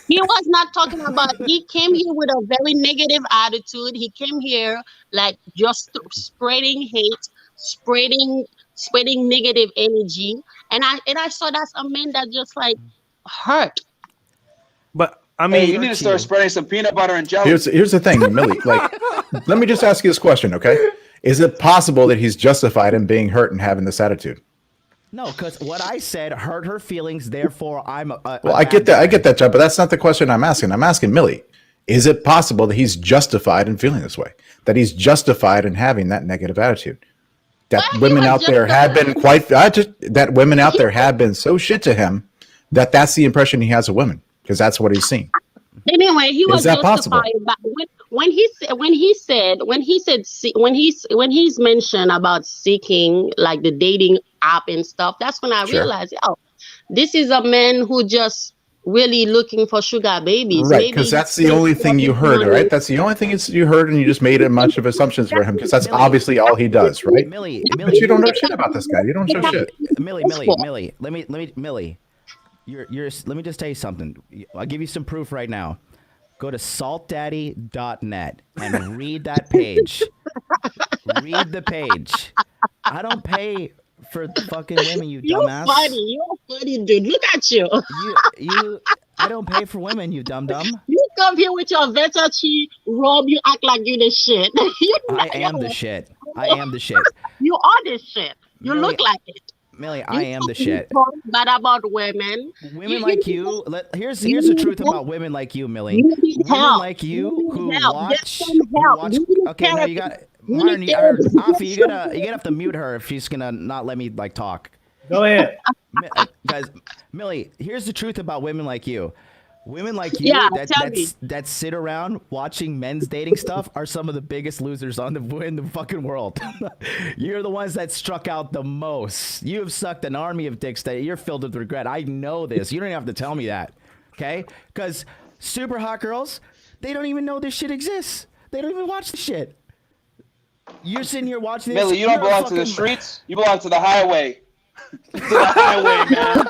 He was not talking about. He came here with a very negative attitude. He came here like just spreading hate, spreading negative energy, and I saw that's a man that just like hurt. But I Hey, mean, you need to start spreading some peanut butter and jelly. Here's the thing, Millie. Like, let me just ask you this question, okay? Is it possible that he's justified in being hurt and having this attitude? No, because what I said hurt her feelings. Therefore, I'm a Well, I get that, John, but that's not the question I'm asking. I'm asking Millie. Is it possible that he's justified in feeling this way? That he's justified in having that negative attitude? That women out there have been that women out there have been so shit to him that that's the impression he has of women because that's what he's seen. Anyway, he was Is that possible? justified, but when he's mentioned about seeking like the dating app and stuff, that's when I Sure. realized, this is a man who just really looking for sugar babies. Right, because that's the only thing you heard, right? That's the only thing you heard, and you just made a bunch of assumptions for him because that's obviously all he does, right? Millie, But you don't know shit about this guy. You don't know shit. Millie. Let me, Millie. Let me just tell you something. I'll give you some proof right now. Go to saltdaddy.net and read that page. Read the page. I don't pay for fucking women, you dumbass. You're funny, dude. Look at you. I don't pay for women, you dum dum. You come here with your Versace robe. You act like you the shit. I am the shit. I am the shit. You are the shit. You Millie, look like it. Millie, I am the shit. Bad about women. Women like you. Here's the truth about women like you, Millie. Women like you who watch. Okay, now you got. Martin, Afi, you gotta have to mute her if she's gonna not let me talk. Go ahead, guys. Millie, here's the truth about women like you. Women like you that sit around watching men's dating stuff are some of the biggest losers in the fucking world. You're the ones that struck out the most. You have sucked an army of dicks that you're filled with regret. I know this. You don't even have to tell me that, okay? Because super hot girls, they don't even know this shit exists. They don't even watch the shit. You're sitting here watching this. Millie, you don't belong to the streets. You belong to the highway. to the highway, man.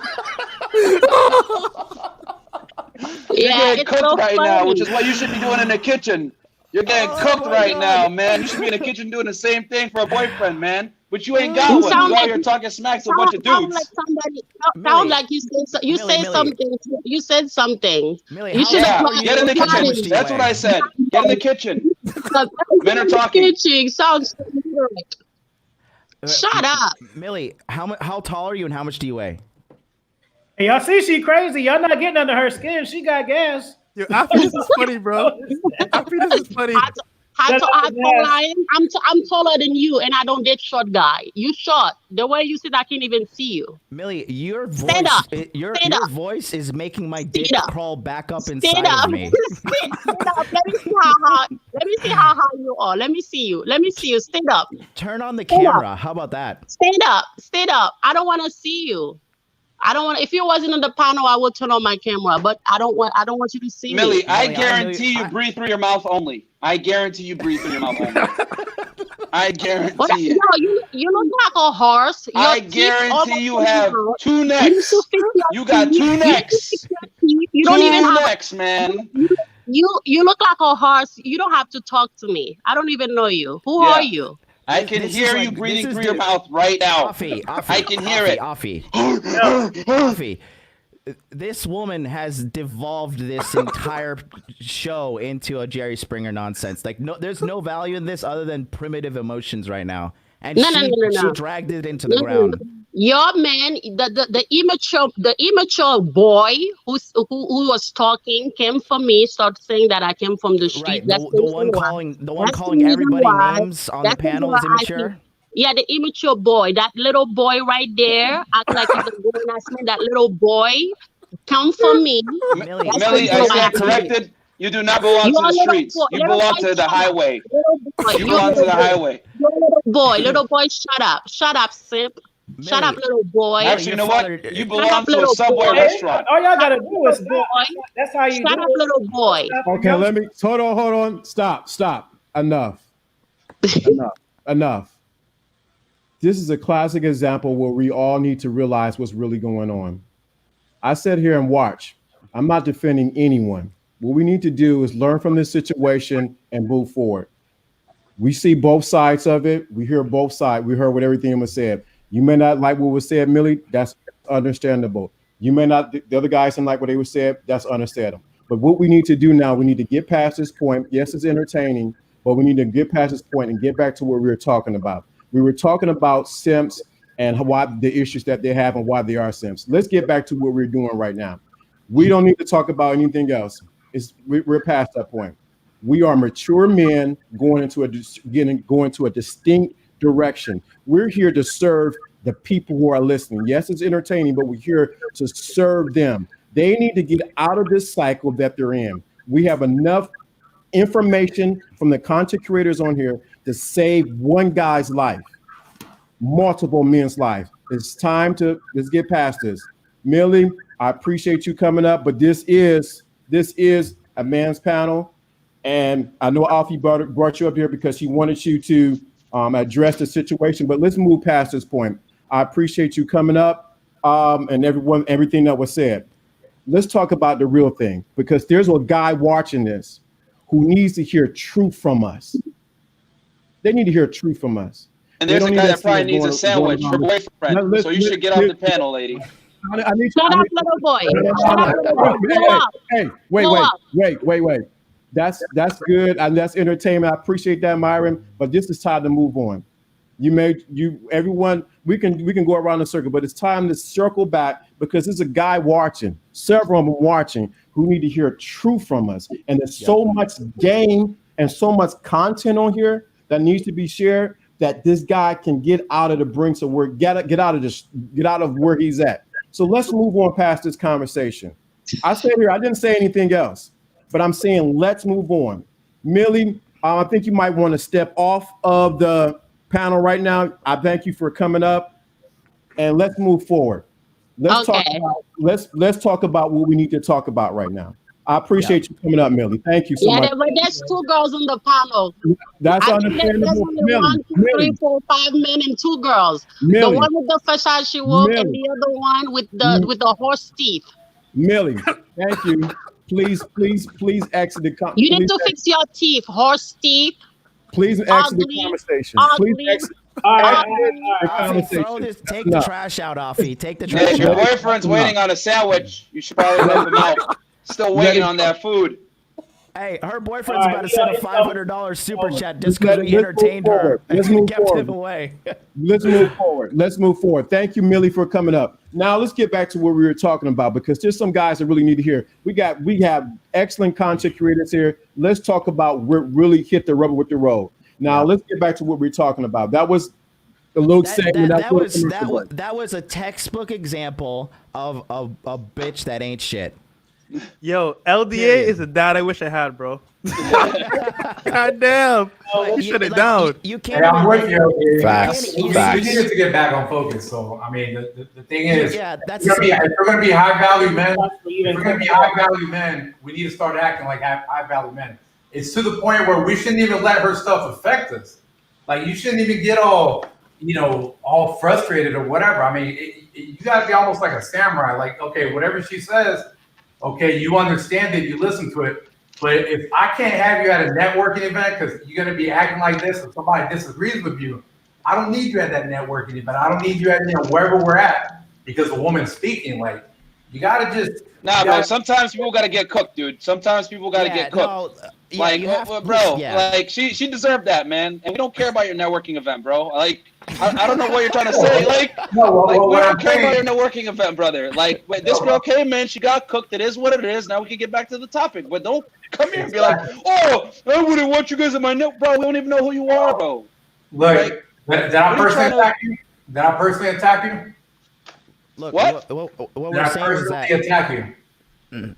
You're getting cooked so right funny. now, which is what you should be doing in the kitchen. You're getting cooked right now, man. You should be in the kitchen doing the same thing for a boyfriend, man. But you ain't got You one. sound You out like here talking smack to a bunch of sound like dudes. somebody. Millie. Sound like you said you Millie, said Millie. something. You said something. Millie, You how should Yeah, tall are you? get in the and how much kitchen. do you That's what weigh? I said. Get in the kitchen. Men are talking. Kitchen sounds so weird. Shut up. Millie, how tall are you and how much do you weigh? Hey, y'all see she crazy. Y'all not getting under her skin. She got gas. Yo, Alfie, this is funny, bro. Alfie, this is funny. How tall I am? I'm taller than you, and I don't date short guy. You short. The way you sit, I can't even see you. Millie, your voice, Stand up. your Stand up. voice is making my dick Stand up. crawl back up Stand inside up. of me. Stand up. Let me see how high. Let me see how high you are. Let me see you. Let me see you. Stand up. Turn on the Stand up. camera. How about that? Stand up. Stand up. I don't want to see you. I don't want. If you wasn't on the panel, I would turn on my camera. But I don't want you to see Millie, me. I guarantee you breathe through your mouth only. I guarantee you breathe through your mouth only. I guarantee it. No, you look like a horse. Your I teeth guarantee almost you come have out. two necks. You got two necks. You don't even have necks, man. You look like a horse. You don't have to talk to me. I don't even know you. Who are you? I can hear you breathing through your mouth right now. I can hear it. Offie. This woman has devolved this entire show into a Jerry Springer nonsense. Like, no, there's no value in this other than primitive emotions right now. And No. she dragged it into the ground. Your man, the immature boy who was talking came for me, started saying that I came from the street. Right, That's the one calling everybody names on the panel is immature. Yeah, the immature boy, that little boy right there, act like he's a grown-ass man. That little boy, come for me. Millie, I stand corrected. You do not belong to the streets. You belong to the highway. You belong to the highway. Little boy, shut up. Shut up, simp. Shut up, little boy. Actually, you know what? You belong to a Subway restaurant. All y'all gotta do is that's how you Shut do up, it. little boy. Okay, let me hold on. Stop. Enough. Enough. This is a classic example where we all need to realize what's really going on. I sit here and watch. I'm not defending anyone. What we need to do is learn from this situation and move forward. We see both sides of it. We hear both sides. We heard what everything was said. You may not like what was said, Millie. That's understandable. You may not, the other guys didn't like what they were said. That's understandable. But what we need to do now, we need to get past this point. Yes, it's entertaining, but we need to get past this point and get back to what we were talking about. We were talking about simps and why the issues that they have and why they are simps. Let's get back to what we're doing right now. We don't need to talk about anything else. We're past that point. We are mature men going into a distinct direction. We're here to serve the people who are listening. Yes, it's entertaining, but we're here to serve them. They need to get out of this cycle that they're in. We have enough information from the content creators on here to save one guy's life, multiple men's life. It's time to let's get past this. Millie, I appreciate you coming up, but this is a man's panel, and I know Alfie brought you up here because he wanted you to address the situation. But let's move past this point. I appreciate you coming up, and everything that was said. Let's talk about the real thing, because there's a guy watching this who needs to hear truth from us. They need to hear truth from us. And there's a guy that probably needs a sandwich for boyfriend. So you should get off the panel, lady. Shut up, little boy. Hey, wait. That's good, and that's entertainment. I appreciate that, Myron. But this is time to move on. Everyone. We can go around the circle, but it's time to circle back because there's a guy watching, several of them watching, who need to hear truth from us. And there's so much game and so much content on here that needs to be shared that this guy can get out of the brinks of where get out of where he's at. So let's move on past this conversation. I said here, I didn't say anything else, but I'm saying let's move on. Millie, I think you might want to step off of the panel right now. I thank you for coming up, and let's move forward. Let's talk about what we need to talk about right now. I appreciate you coming up, Millie. Thank you so Yeah, much. but there's 2 girls in the panel. That's I think there's understandable. only Millie, 1, 2, 3, 4, 5 men and 2 girls. The Millie, one with the Versace whoop and Millie, the other one with the horse teeth. Millie, thank you. Please exit the You need to fix your teeth, horse teeth. Please exit the Ugly, conversation. Please ugly. exit the Offie, conversation. throw this. Take Enough. the trash out, Offie. Take the Yeah, trash if your out. boyfriend's waiting on a sandwich, you should probably help him out. Still waiting on that food. Hey, her boyfriend's about to send a $500 super chat just Let's because we entertained move her forward. Let's and move kept forward. him away. Let's move forward. Let's move forward. Thank you, Millie, for coming up. Now let's get back to what we were talking about, because there's some guys that really need to hear. We have excellent content creators here. Let's talk about where really hit the rubber with the road. Now let's get back to what we're talking about. That was the Luke segment. That was a textbook example of a bitch that ain't shit. Yo, LDA is a dad I wish I had, bro. God damn. You shut it down. You Hey, I'm with you. Facts. We Facts. need to get back on focus. So, I mean, the thing is, that's if we're going to be high value men, we need to start acting like high value men. It's to the point where we shouldn't even let her stuff affect us. Like, you shouldn't even get all frustrated or whatever. I mean, you got to be almost like a samurai. Like, okay, whatever she says, okay, you understand it, you listen to it. But if I can't have you at a networking event because you're going to be acting like this or somebody disagrees with you, I don't need you at that networking event. I don't need you at wherever we're at because a woman's speaking. Like, you got to just... Nah, bro, sometimes people got to get cooked, dude. Sometimes people got to get cooked. Like, she deserved that, man. And we don't care about your networking event, bro. Like, I don't know what you're trying to say. Like, we don't care about your networking event, brother. Like, this girl came in, she got cooked. It is what it is. Now we can get back to the topic. But don't come here and be like, oh, I wouldn't want you guys in my net, bro. We don't even know who you are, bro. Look, did I personally attack you? Did I personally attack you? Look, what we're saying is that... attack you?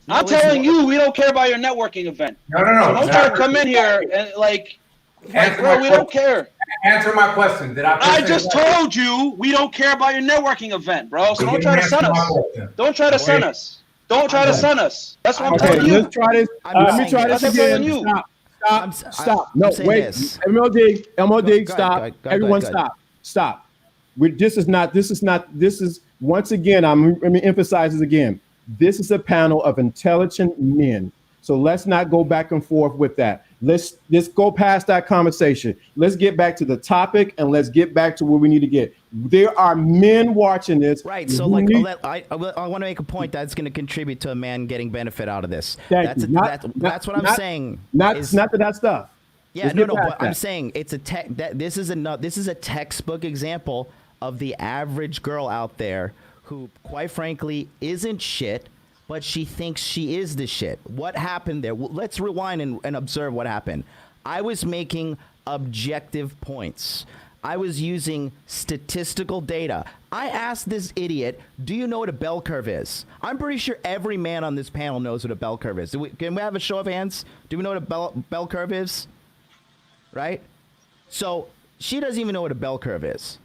I'm telling you, we don't care about your networking event. No. So don't try to come in here and bro, we don't care. Answer my question. Did I just told you we don't care about your networking event, bro. So don't try to sun us. Don't try to sun us. Don't try to sun us. That's what I'm telling you. Let's try this. Let me try this again. Stop. No, wait. MOD, stop. Everyone stop. This is once again, let me emphasize this again. This is a panel of intelligent men. So let's not go back and forth with that. Let's go past that conversation. Let's get back to the topic and let's get back to where we need to get. There are men watching this. Right. So I want to make a point that's going to contribute to a man getting benefit out of this. That's what I'm saying. Not that stuff. Yeah, no. But I'm saying it's this is a textbook example of the average girl out there who, quite frankly, isn't shit, but she thinks she is the shit. What happened there? Well, let's rewind and observe what happened. I was making objective points. I was using statistical data. I asked this idiot, do you know what a bell curve is? I'm pretty sure every man on this panel knows what a bell curve is. Can we have a show of hands? Do we know what a bell curve is? Right? So she doesn't even know what a bell curve is.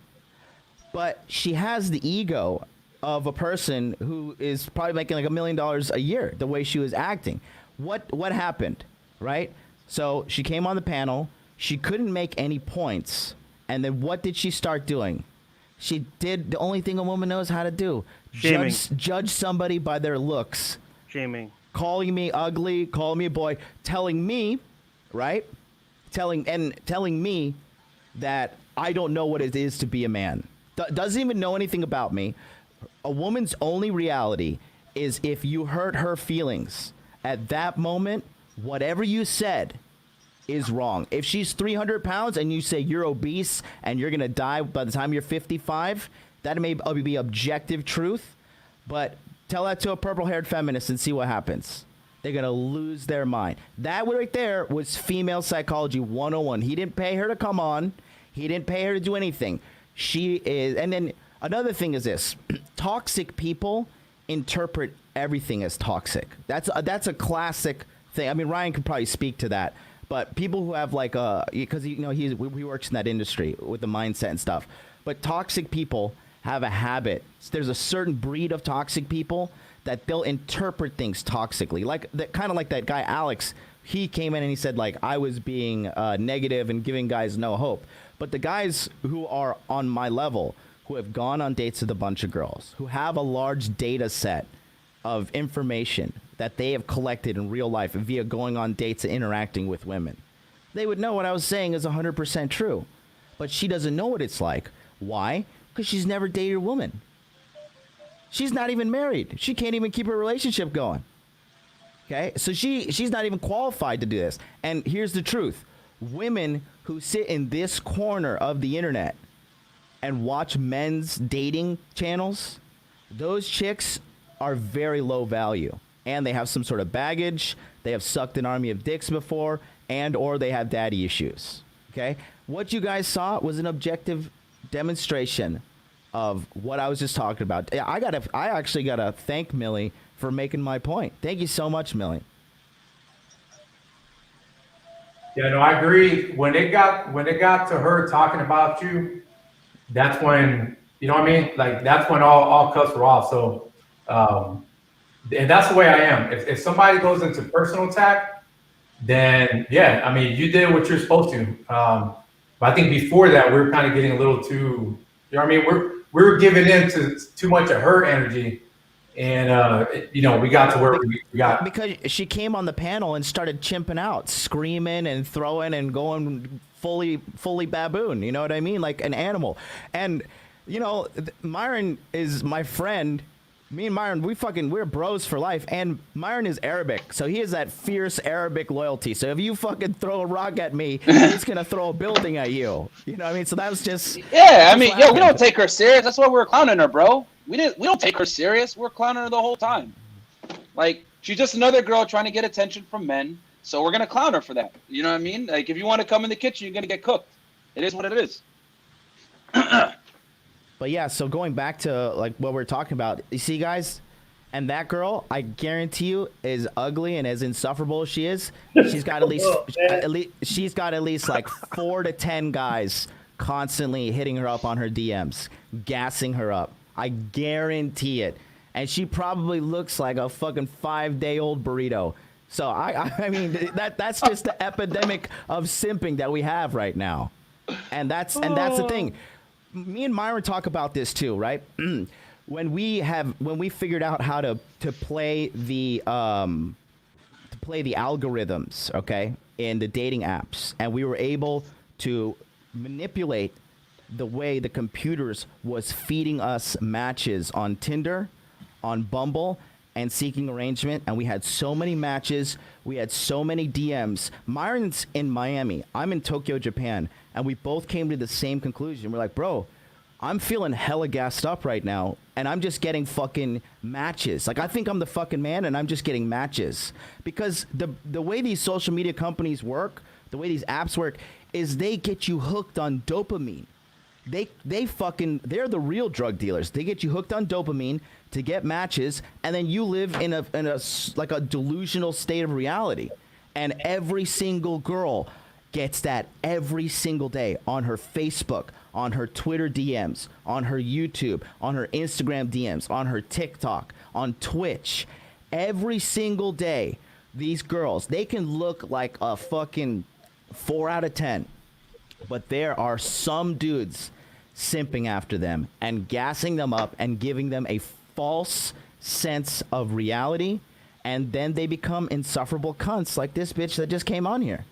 But she has the ego of a person who is probably making like $1 million a year, the way she was acting. What happened, right? So she came on the panel. She couldn't make any points. And then what did she start doing? She did the only thing a woman knows how to do. Shaming. Judge somebody by their looks. Shaming. Calling me ugly, calling me a boy, telling me, right? Telling me that I don't know what it is to be a man. Doesn't even know anything about me. A woman's only reality is if you hurt her feelings. At that moment, whatever you said is wrong. If she's 300 pounds and you say you're obese and you're going to die by the time you're 55, that may be objective truth. But tell that to a purple-haired feminist and see what happens. They're going to lose their mind. That right there was female psychology 101. He didn't pay her to come on. He didn't pay her to do anything. She is, and then another thing is this: toxic people interpret everything as toxic. That's a classic thing. I mean, Ryan could probably speak to that, but people who have because he works in that industry with the mindset and stuff. But toxic people have a habit. There's a certain breed of toxic people that they'll interpret things toxically. Like that, kind of like that guy Alex. He came in and he said like I was being negative and giving guys no hope. But the guys who are on my level, who have gone on dates with a bunch of girls, who have a large data set of information that they have collected in real life via going on dates and interacting with women, they would know what I was saying is 100% true. But she doesn't know what it's like. Why? Because she's never dated a woman. She's not even married. She can't even keep a relationship going. Okay? So she's not even qualified to do this. And here's the truth. Women who sit in this corner of the internet and watch men's dating channels, those chicks are very low value. And they have some sort of baggage. They have sucked an army of dicks before, and or they have daddy issues. Okay? What you guys saw was an objective demonstration of what I was just talking about. I actually gotta thank Millie for making my point. Thank you so much, Millie. Yeah, no, I agree. When it got to her talking about you, that's when, you know what I mean? Like, that's when all cuts were off. So, and that's the way I am. If somebody goes into personal attack, then yeah, I mean, you did what you're supposed to. But I think before that, we were kind of getting a little too, you know what I mean? We were giving in to too much of her energy. And, you know, we got to where we got. Because she came on the panel and started chimping out, screaming and throwing and going fully baboon. You know what I mean? Like an animal. And, you know, Myron is my friend. Me and Myron, we're bros for life. And Myron is Arabic, so he has that fierce Arabic loyalty. So if you fucking throw a rock at me, he's gonna throw a building at you. You know what I mean? So that was just. Yeah, I mean, yo, we don't take her serious. That's why we're clowning her, bro. We don't take her serious. We're clowning her the whole time. Like, she's just another girl trying to get attention from men. So we're gonna clown her for that. You know what I mean? Like, if you want to come in the kitchen, you're gonna get cooked. It is what it is. But yeah, so going back to like what we're talking about, you see, guys, and that girl, I guarantee you, is ugly and as insufferable as she is. She's got she's got at least like 4 to 10 guys constantly hitting her up on her DMs, gassing her up. I guarantee it. And she probably looks like a fucking 5-day-old burrito. So I mean that's just the epidemic of simping that we have right now, and that's the thing. Me and Myron talk about this too, right? when we figured out how to play the algorithms, okay, in the dating apps, and we were able to manipulate the way the computers was feeding us matches on Tinder, on Bumble, and Seeking Arrangement, and we had so many matches, we had so many DMs. Myron's in Miami, I'm in Tokyo, Japan, and we both came to the same conclusion. We're like, bro, I'm feeling hella gassed up right now, and I'm just getting fucking matches. Like, I think I'm the fucking man, and I'm just getting matches. Because the way these social media companies work, the way these apps work, is they get you hooked on dopamine. They're the real drug dealers. They get you hooked on dopamine to get matches, and then you live in a like a delusional state of reality. And every single girl gets that every single day on her Facebook, on her Twitter DMs, on her YouTube, on her Instagram DMs, on her TikTok, on Twitch. Every single day, these girls, they can look like a fucking 4 out of 10. But there are some dudes simping after them and gassing them up and giving them a false sense of reality, and then they become insufferable cunts like this bitch that just came on here.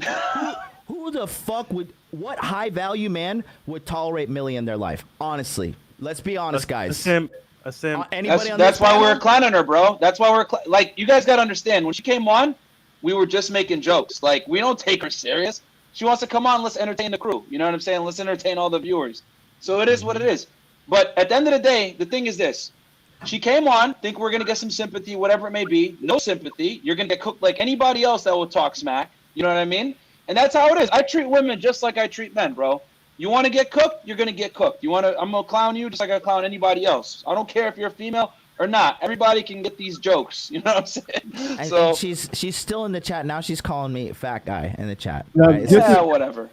Who the fuck what high value man would tolerate Millie in their life? Honestly, let's be honest, guys. A simp. That's why we're clowning her, bro. That's why we're like, you guys got to understand, when she came on, we were just making jokes. Like, we don't take her serious. She wants to come on, let's entertain the crew. You know what I'm saying? Let's entertain all the viewers. So it is what it is. But at the end of the day, the thing is this. She came on, think we're going to get some sympathy, whatever it may be. No sympathy. You're going to get cooked like anybody else that will talk smack. You know what I mean? And that's how it is. I treat women just like I treat men, bro. You want to get cooked? You're going to get cooked. I'm going to clown you just like I clown anybody else. I don't care if you're a female or not. Everybody can get these jokes. You know what I'm saying? And she's still in the chat. Now she's calling me fat guy in the chat. Now, right? Whatever.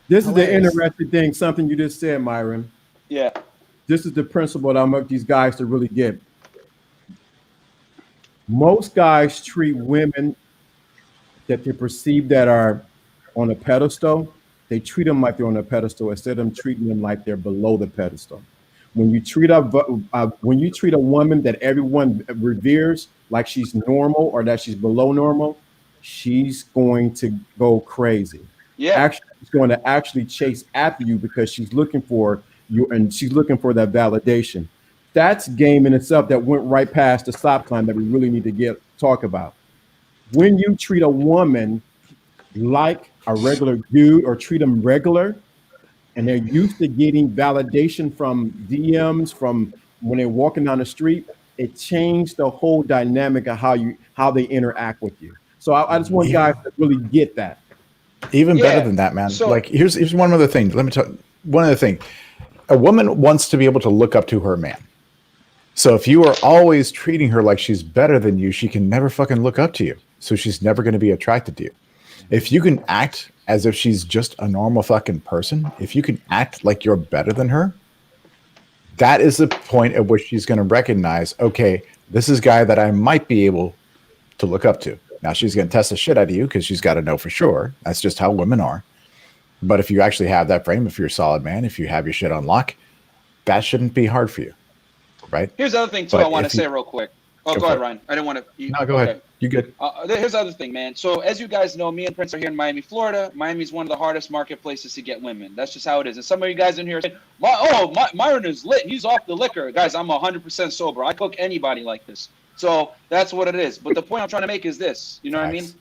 This is the interesting thing, something you just said, Myron. Yeah. this is the principle that I want these guys to really get. Most guys treat women that they perceive that are on a pedestal, they treat them like they're on a pedestal instead of them treating them like they're below the pedestal. When you treat a woman that everyone reveres like she's normal or that she's below normal, she's going to go crazy. Yeah. Actually, she's going to actually chase after you because she's looking for you and she's looking for that validation. That's game in itself that went right past the stop sign that we really need to talk about. When you treat a woman like a regular dude or treat them regular, and they're used to getting validation from DMs, from when they're walking down the street, it changed the whole dynamic of how they interact with you. So I just want guys to really get that. Even better than that, man. So- like here's one other thing. Let me tell one other thing. A woman wants to be able to look up to her man. So if you are always treating her like she's better than you, she can never fucking look up to you. So she's never going to be attracted to you. If you can act as if she's just a normal fucking person, if you can act like you're better than her, that is the point at which she's going to recognize, okay, this is a guy that I might be able to look up to. Now she's going to test the shit out of you because she's got to know for sure. That's just how women are. But if you actually have that frame, if you're a solid man, if you have your shit on lock, that shouldn't be hard for you, right? Here's the other thing too. But I want to if you- say real quick. Oh, Go go ahead, for it. Ryan. I didn't want to. No, go ahead. You good? Here's the other thing, man. So as you guys know, me and Prince are here in Miami, Florida. Miami is one of the hardest marketplaces to get women. That's just how it is. And some of you guys in here are saying, Myron is lit. He's off the liquor. Guys, I'm 100% sober. I cook anybody like this. So that's what it is. But the point I'm trying to make is this. You know what I mean?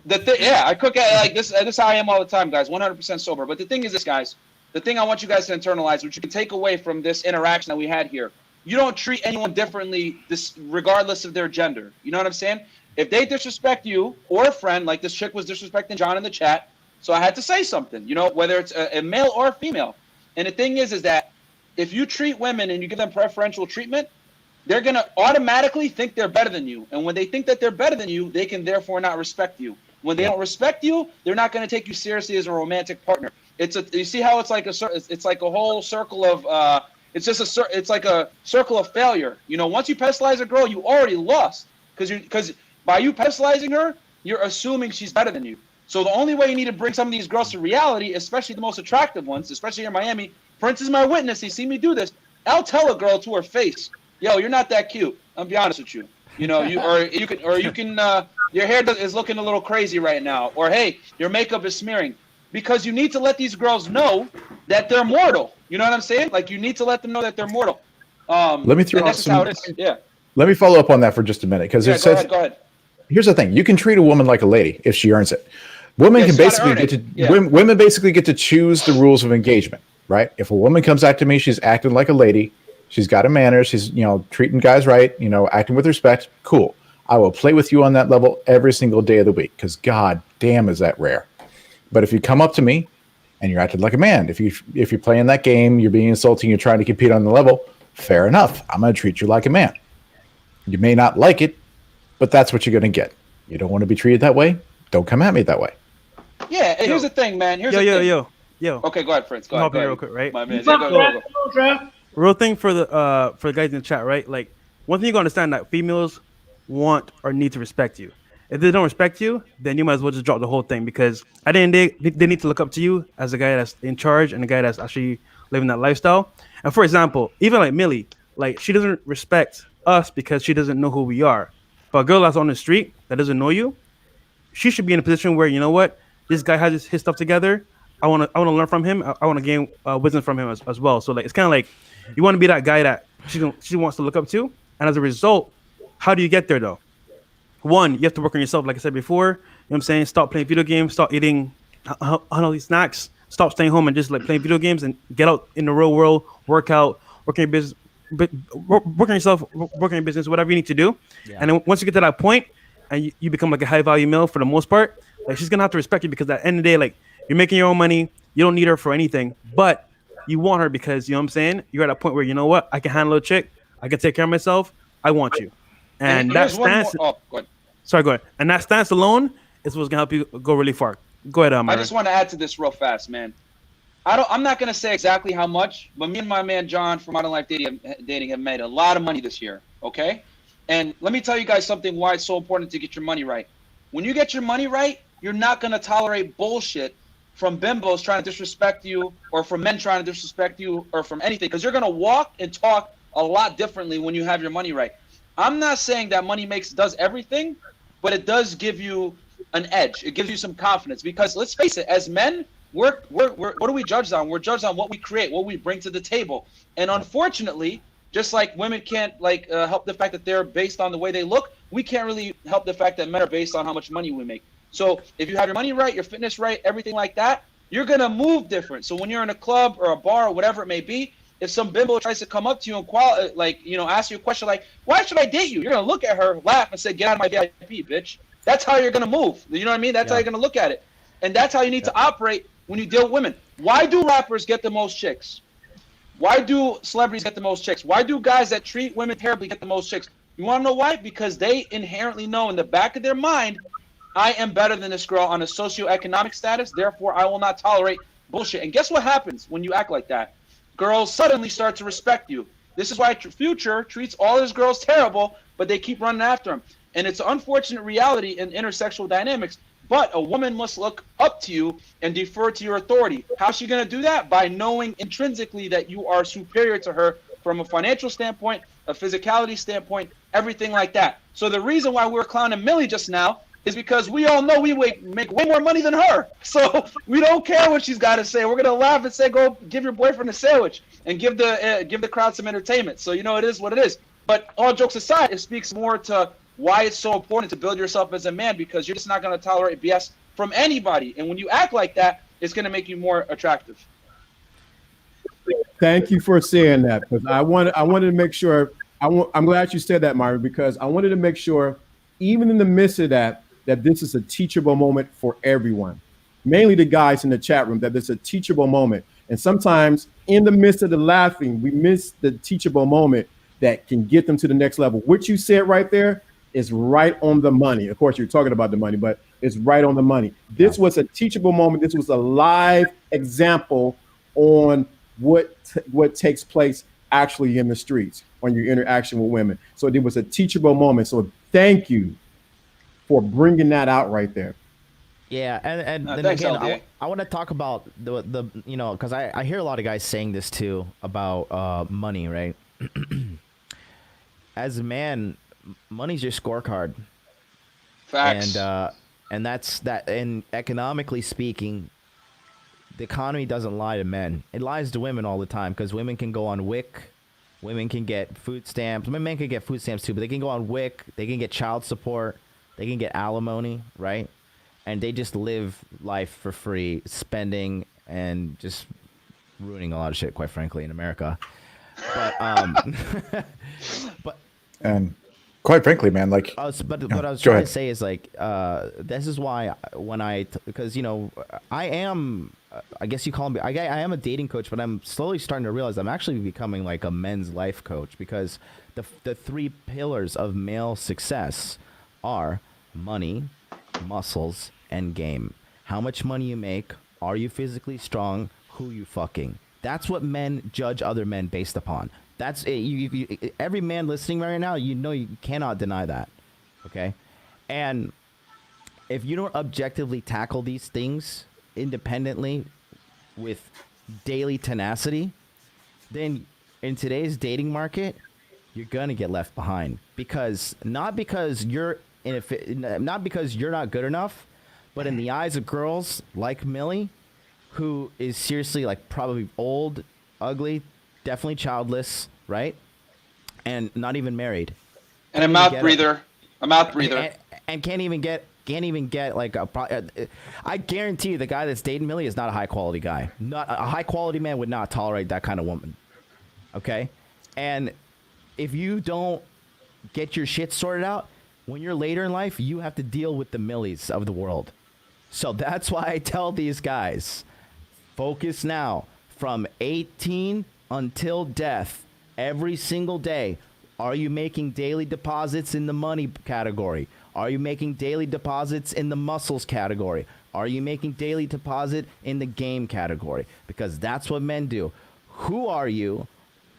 I cook like this. This is how I am all the time, guys. 100% sober. But the thing is this, guys. The thing I want you guys to internalize, which you can take away from this interaction that we had here. You don't treat anyone differently, regardless of their gender. You know what I'm saying? If they disrespect you or a friend, like this chick was disrespecting John in the chat, so I had to say something. You know, whether it's a male or a female. And the thing is that if you treat women and you give them preferential treatment, they're gonna automatically think they're better than you. And when they think that they're better than you, they can therefore not respect you. When they don't respect you, they're not gonna take you seriously as a romantic partner. You see how it's like a whole circle of. It's like a circle of failure. You know, once you pedestalize a girl, you already lost because by you pedestalizing her, you're assuming she's better than you. So the only way you need to bring some of these girls to reality, especially the most attractive ones, especially here in Miami, Prince is my witness. He seen me do this. I'll tell a girl to her face, "Yo, you're not that cute." I'll be honest with you. You know, you can your hair is looking a little crazy right now, or hey, your makeup is smearing. Because you need to let these girls know that they're mortal. You know what I'm saying? Like you need to let them know that they're mortal. Let me throw out how it is. Yeah. Let me follow up on that for just a minute because it says. Go ahead. Here's the thing: you can treat a woman like a lady if she earns it. Women can basically get to women basically get to choose the rules of engagement, right? If a woman comes out to me, she's acting like a lady, she's got a manners, she's treating guys right, acting with respect. Cool. I will play with you on that level every single day of the week because god damn is that rare. But if you come up to me and you're acting like a man, if you're playing that game, you're being insulting, you're trying to compete on the level, fair enough. I'm going to treat you like a man. You may not like it, but that's what you're going to get. You don't want to be treated that way? Don't come at me that way. Yeah, and here's the thing, man. Yo. Okay, go ahead, Prince. Go ahead. Real quick, right? My man. Go. Real thing for the guys in the chat, right? Like one thing you gotta understand that females want or need to respect you. If they don't respect you, then you might as well just drop the whole thing because at the end of the day, they need to look up to you as the guy that's in charge and the guy that's actually living that lifestyle. And for example, even like Millie, like she doesn't respect us because she doesn't know who we are. But a girl that's on the street that doesn't know you, she should be in a position where, you know what, this guy has his stuff together. I want to learn from him. I want to gain wisdom from him as well. So like it's kind of like you want to be that guy that she wants to look up to. And as a result, how do you get there though? One, you have to work on yourself, like I said before. You know what I'm saying? Stop playing video games, stop eating unhealthy snacks, stop staying home and just like playing video games and get out in the real world, work out, work on your business, work on yourself, work on your business, whatever you need to do. Yeah. And then once you get to that point and you become like a high value male for the most part, like she's gonna have to respect you because at the end of the day, like you're making your own money, you don't need her for anything, but you want her because, you know what I'm saying? You're at a point where, you know what, I can handle a chick, I can take care of myself, I want you. And that stance. Go ahead. Sorry, go ahead. And that stance alone is what's gonna help you go really far. Go ahead, I just want to add to this real fast, man. I'm not gonna say exactly how much, but me and my man John from Modern Life Dating have made a lot of money this year. Okay, and let me tell you guys something why it's so important to get your money right. When you get your money right, you're not gonna tolerate bullshit from bimbos trying to disrespect you, or from men trying to disrespect you, or from anything, because you're gonna walk and talk a lot differently when you have your money right. I'm not saying that money does everything, but it does give you an edge. It gives you some confidence, because let's face it, as men, we're what are we judged on? We're judged on what we create, what we bring to the table. And unfortunately, just like women can't help the fact that they're based on the way they look, we can't really help the fact that men are based on how much money we make. So if you have your money right, your fitness right, everything like that, you're gonna move different. So when you're in a club or a bar or whatever it may be, if some bimbo tries to come up to you and ask you a question like, why should I date you? You're gonna look at her, laugh, and say, get out of my VIP, bitch. That's how you're gonna move. You know what I mean? That's how you're gonna look at it. And that's how you need to operate when you deal with women. Why do rappers get the most chicks? Why do celebrities get the most chicks? Why do guys that treat women terribly get the most chicks? You want to know why? Because they inherently know in the back of their mind, I am better than this girl on a socioeconomic status, therefore I will not tolerate bullshit. And guess what happens when you act like that? Girls suddenly start to respect you. This is why Future treats all his girls terrible, but they keep running after him. And it's an unfortunate reality in intersexual dynamics. But a woman must look up to you and defer to your authority. How's she going to do that? By knowing intrinsically that you are superior to her from a financial standpoint, a physicality standpoint, everything like that. So the reason why we were clowning Millie just now is because we all know we make way more money than her. So we don't care what she's got to say. We're going to laugh and say, go give your boyfriend a sandwich and give the crowd some entertainment. So, it is what it is. But all jokes aside, it speaks more to why it's so important to build yourself as a man, because you're just not going to tolerate BS from anybody. And when you act like that, it's going to make you more attractive. Thank you for saying that, because I wanted to make sure. I'm glad you said that, Mario, because I wanted to make sure, even in the midst of that this is a teachable moment for everyone, mainly the guys in the chat room, that it's a teachable moment. And sometimes in the midst of the laughing, we miss the teachable moment that can get them to the next level. What you said right there is right on the money. Of course, you're talking about the money, but it's right on the money. This was a teachable moment. This was a live example on what takes place actually in the streets on your interaction with women. So it was a teachable moment. So thank you for bringing that out right there. Yeah, and then thanks, again, I want to talk about the because I hear a lot of guys saying this too about money, right? As a man, money's your scorecard. Facts. And that's that. And economically speaking, the economy doesn't lie to men. It lies to women all the time, because women can go on WIC. Women can get food stamps. Men can get food stamps too, but they can go on WIC. They can get child support. They can get alimony, right? And they just live life for free, spending and just ruining a lot of shit, quite frankly, in America. But and quite frankly, man, like. But what I was trying to say is this is why because I am. I guess you call me. I am a dating coach, but I'm slowly starting to realize I'm actually becoming like a men's life coach, because the three pillars of male success are money, muscles, and game. How much money you make? Are you physically strong? Who you fucking? That's what men judge other men based upon. That's it. Every man listening right now, you cannot deny that. Okay, and if you don't objectively tackle these things independently with daily tenacity, then in today's dating market, you're gonna get left behind. Not because you're not good enough, but in the eyes of girls like Millie, who is seriously probably old, ugly, definitely childless, right? And not even married. And a mouth breather. And can't even get I guarantee you the guy that's dating Millie is not a high quality guy. Not a high quality man would not tolerate that kind of woman. Okay? And if you don't get your shit sorted out, when you're later in life, you have to deal with the Millies of the world. So that's why I tell these guys, focus now from 18 until death, every single day. Are you making daily deposits in the money category? Are you making daily deposits in the muscles category? Are you making daily deposit in the game category? Because that's what men do. Who are you?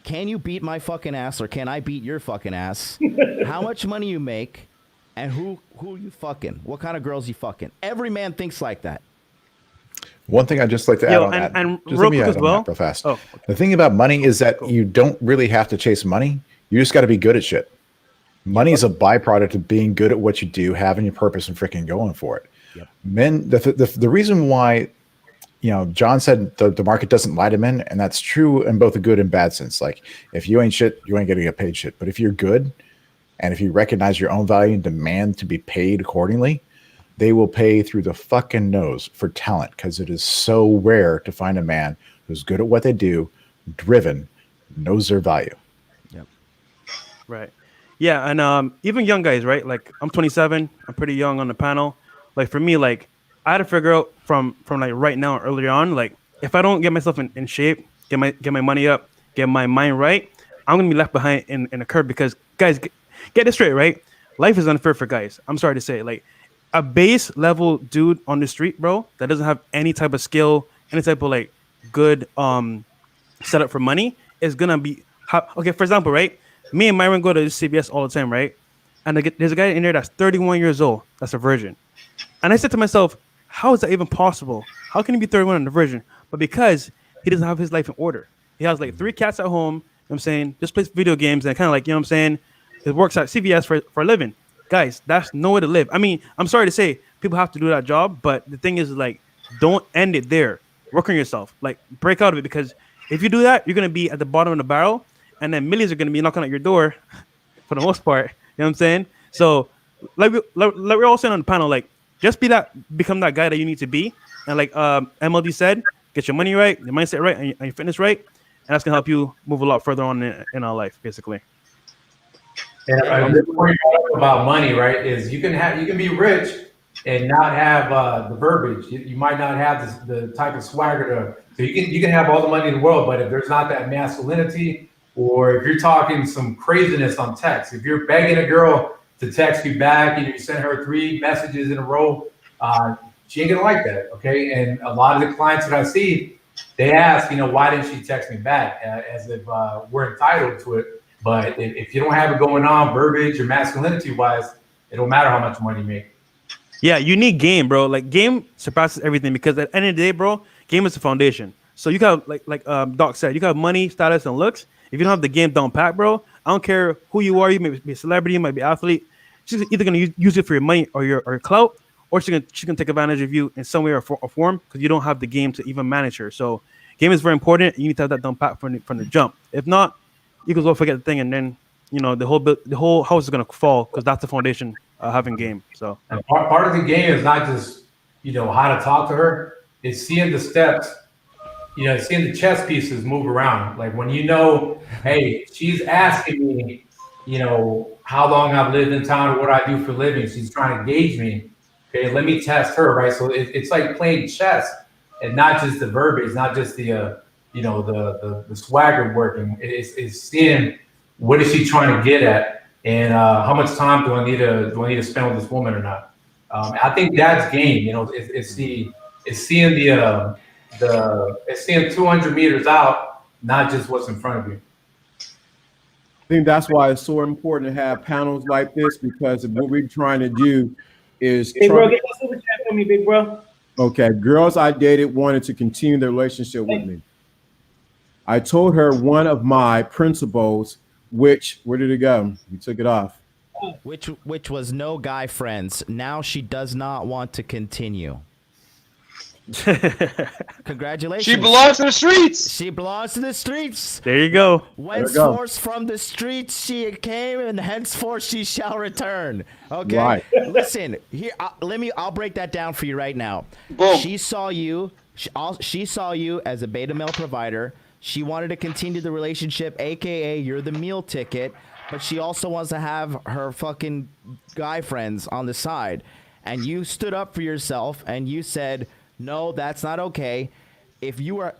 Can you beat my fucking ass, or can I beat your fucking ass? How much money you make, and who you fucking? What kind of girls you fucking? Every man thinks like that. One thing I'd just like to add on that. And Just real let me quick add as on well. that real fast. Oh, The thing about money is that you don't really have to chase money. You just got to be good at shit. Money is a byproduct of being good at what you do, having your purpose, and freaking going for it. Yep. Men, the reason why, John said the market doesn't lie to men, and that's true in both a good and bad sense. Like, if you ain't shit, you ain't gonna get paid shit. But if you're good, and if you recognize your own value and demand to be paid accordingly, they will pay through the fucking nose for talent, because it is so rare to find a man who's good at what they do, driven, knows their value. Right. Yeah, and even young guys, right? Like, I'm 27. I'm pretty young on the panel. Like, for me, like, I had to figure out from like right now, early on, like, if I don't get myself in shape, get my money up, get my mind right, I'm gonna be left behind in a curve. Because guys, get this straight, right? Life is unfair for guys. I'm sorry to say, like, a base level dude on the street, bro, that doesn't have any type of skill, any type of like good setup for money is gonna be okay. For example, right? Me and Myron go to CVS all the time, right? And there's a guy in there that's 31 years old. That's a virgin. And I said to myself, how is that even possible? How can he be 31 and a virgin? But because he doesn't have his life in order. He has like 3 cats at home, you know what I'm saying? Just plays video games and kind of like, you know what I'm saying? He works at CVS for a living. Guys, that's no way to live. I mean, I'm sorry to say, people have to do that job, but the thing is, like, don't end it there. Work on yourself. Like, break out of it, because if you do that, you're going to be at the bottom of the barrel, and then millions are going to be knocking at your door for the most part. You know what I'm saying? So, like we're all saying on the panel, like, just become that guy that you need to be. And like MLD said, get your money right, your mindset right, and your fitness right. And that's going to help you move a lot further on in our life, basically. And a good point about money, right, is you can be rich and not have the verbiage. You might not have the type of swagger so you can have all the money in the world, but if there's not that masculinity, or if you're talking some craziness on text, if you're begging a girl to text you back and you send her 3 messages in a row, she ain't gonna like that, okay? And a lot of the clients that I see, they ask, why didn't she text me back? As if we're entitled to it. But if you don't have it going on, verbiage or masculinity-wise, it don't matter how much money you make. Yeah, you need game, bro. Like, game surpasses everything, because at the end of the day, bro, game is the foundation. So you got, like Doc said, you got money, status, and looks. If you don't have the game down pat, bro, I don't care who you are. You may be a celebrity, you might be an athlete. She's either gonna use it for your money or your clout, or she's gonna take advantage of you in some way or form, because you don't have the game to even manage her. So game is very important. You need to have that down pat from the jump. If not, you can go forget the thing, and then the whole house is gonna fall, because that's the foundation of having game. So and part of the game is not just how to talk to her. It's seeing the steps. Seeing the chess pieces move around. Like, when hey, she's asking me, how long I've lived in town or what I do for a living. She's trying to gauge me. Okay, let me test her, right? So it's like playing chess, and not just the verbiage, not just the the swagger working. It's seeing what is she trying to get at, and how much time do I need to spend with this woman or not. I think that's game. It's seeing it's seeing 200 meters out, not just what's in front of you. I think that's why it's so important to have panels like this, because what we're trying to do is Big bro, get the super chat for me, big bro. Okay, girls I dated wanted to continue their relationship with me. I told her one of my principles, which, where did it go? You took it off. Which was no guy friends. Now she does not want to continue. Congratulations. She belongs to the streets. She belongs to the streets. There you go. Whenceforth from the streets she came, and henceforth she shall return. Okay. Right. Listen here. I'll break that down for you right now. Boom. She saw you. She saw you as a beta male provider. She wanted to continue the relationship, aka you're the meal ticket, but she also wants to have her fucking guy friends on the side. And you stood up for yourself and you said, no, that's not okay. If you were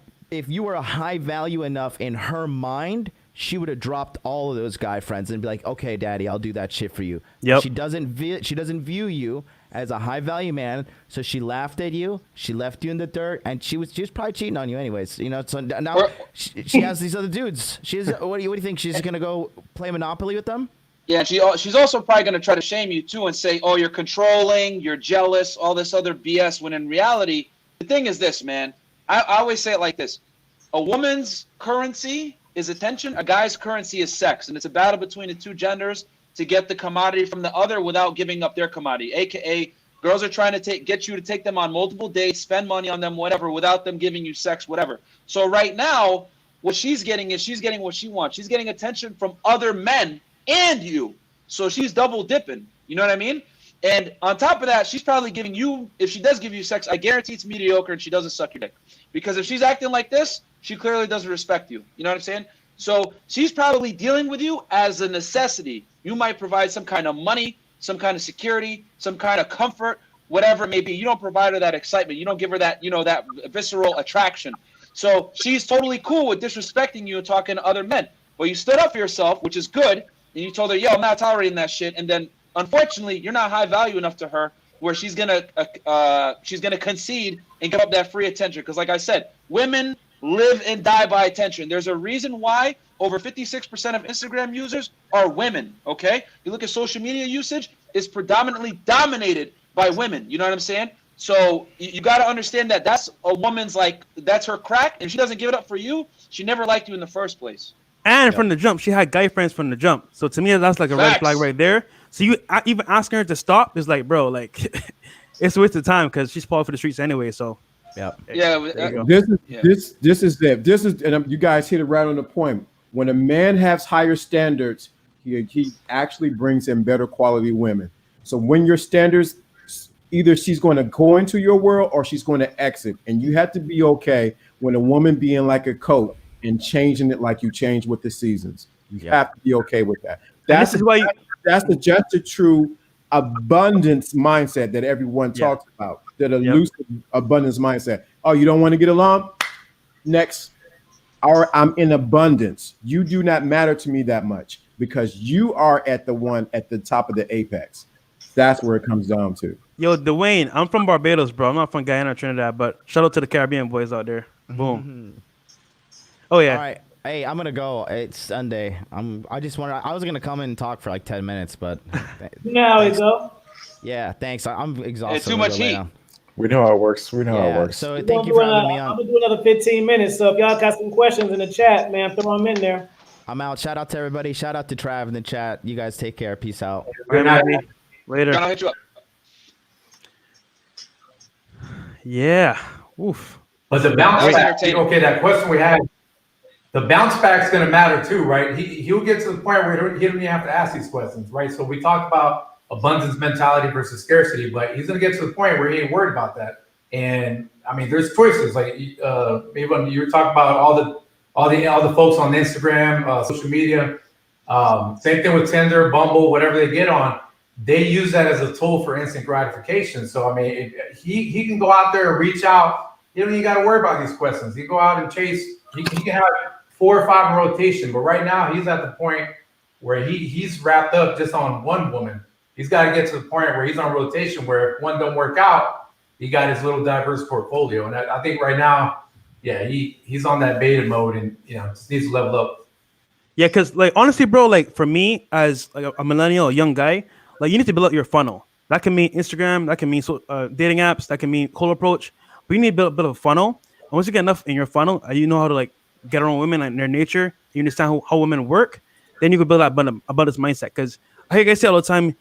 a high value enough in her mind, she would have dropped all of those guy friends and be like, okay, daddy, I'll do that shit for you. Yep. She doesn't view you as a high value man, so she laughed at you. She left you in the dirt, and she was probably cheating on you anyways. You know, so now she has these other dudes. What do you think? She's gonna go play Monopoly with them? Yeah, she's also probably going to try to shame you too and say, oh, you're controlling, you're jealous, all this other BS, when in reality, the thing is this, man. I always say it like this. A woman's currency is attention. A guy's currency is sex. And it's a battle between the two genders to get the commodity from the other without giving up their commodity. AKA, girls are trying to get you to take them on multiple dates, spend money on them, whatever, without them giving you sex, whatever. So right now, what she's getting is she's getting what she wants. She's getting attention from other men and you. So she's double dipping. You know what I mean? And on top of that, she's probably giving you, if she does give you sex, I guarantee it's mediocre and she doesn't suck your dick. Because if she's acting like this, she clearly doesn't respect you. You know what I'm saying? So she's probably dealing with you as a necessity. You might provide some kind of money, some kind of security, some kind of comfort, whatever it may be. You don't provide her that excitement. You don't give her that, that visceral attraction. So she's totally cool with disrespecting you and talking to other men. But you stood up for yourself, which is good. And you told her, yo, I'm not tolerating that shit. And then, unfortunately, you're not high value enough to her where she's gonna concede and give up that free attention. Because, like I said, women live and die by attention. There's a reason why over 56% of Instagram users are women. Okay, you look at social media usage; it's predominantly dominated by women. You know what I'm saying? So you got to understand that that's a woman's that's her crack. And if she doesn't give it up for you, she never liked you in the first place. And from the jump, she had guy friends from the jump. So to me, that's like a red flag right there. So you even asking her to stop is like, bro, like it's a waste of time because she's part for the streets anyway. So yeah. This is it. This is, and you guys hit it right on the point. When a man has higher standards, he actually brings in better quality women. So when your standards, either she's going to go into your world or she's going to exit, and you have to be okay when a woman being like a coat and changing it like you change with the seasons. You have to be okay with that. That's just the true abundance mindset that everyone talks about. That elusive abundance mindset. Oh, you don't want to get along? Next. I'm in abundance. You do not matter to me that much because you are at the top of the apex. That's where it comes down to. Yo, Dwayne, I'm from Barbados, bro. I'm not from Guyana or Trinidad, but shout out to the Caribbean boys out there. Boom. Oh yeah. All right. Hey, I'm gonna go. It's Sunday. I was gonna come in and talk for like 10 minutes, but now we go. Yeah, thanks. I'm exhausted. It's too much heat. We know how it works. So thank you for having me on. I'm gonna do another 15 minutes. So if y'all got some questions in the chat, man, throw them in there. I'm out. Shout out to everybody. Shout out to Trav in the chat. You guys take care. Peace out. Good night. Later. I'll hit you up. Yeah. Oof. But the bounce back. Okay, that question we had. The bounce back's going to matter too, right? He'll get to the point where he don't even have to ask these questions, right? So we talk about abundance mentality versus scarcity, but he's going to get to the point where he ain't worried about that. And I mean, there's choices. Like maybe when you were talking about all the folks on Instagram, social media, same thing with Tinder, Bumble, whatever they get on. They use that as a tool for instant gratification. So I mean, he can go out there and reach out. You don't even got to worry about these questions. He go out and chase. He can have 4 or 5 in rotation, but right now he's at the point where he's wrapped up just on one woman. He's got to get to the point where he's on rotation, where if one don't work out, he got his little diverse portfolio. And I think right now, yeah, he's on that beta mode, and just needs to level up. Yeah, because like honestly, bro, like for me as like a millennial, a young guy, like you need to build up your funnel. That can mean Instagram, that can mean dating apps, that can mean cold approach. But you need to build a funnel. And once you get enough in your funnel, you know how to like get around women and their nature. You understand how women work. Then you can build that abundance mindset. Because I hear guys say all the time,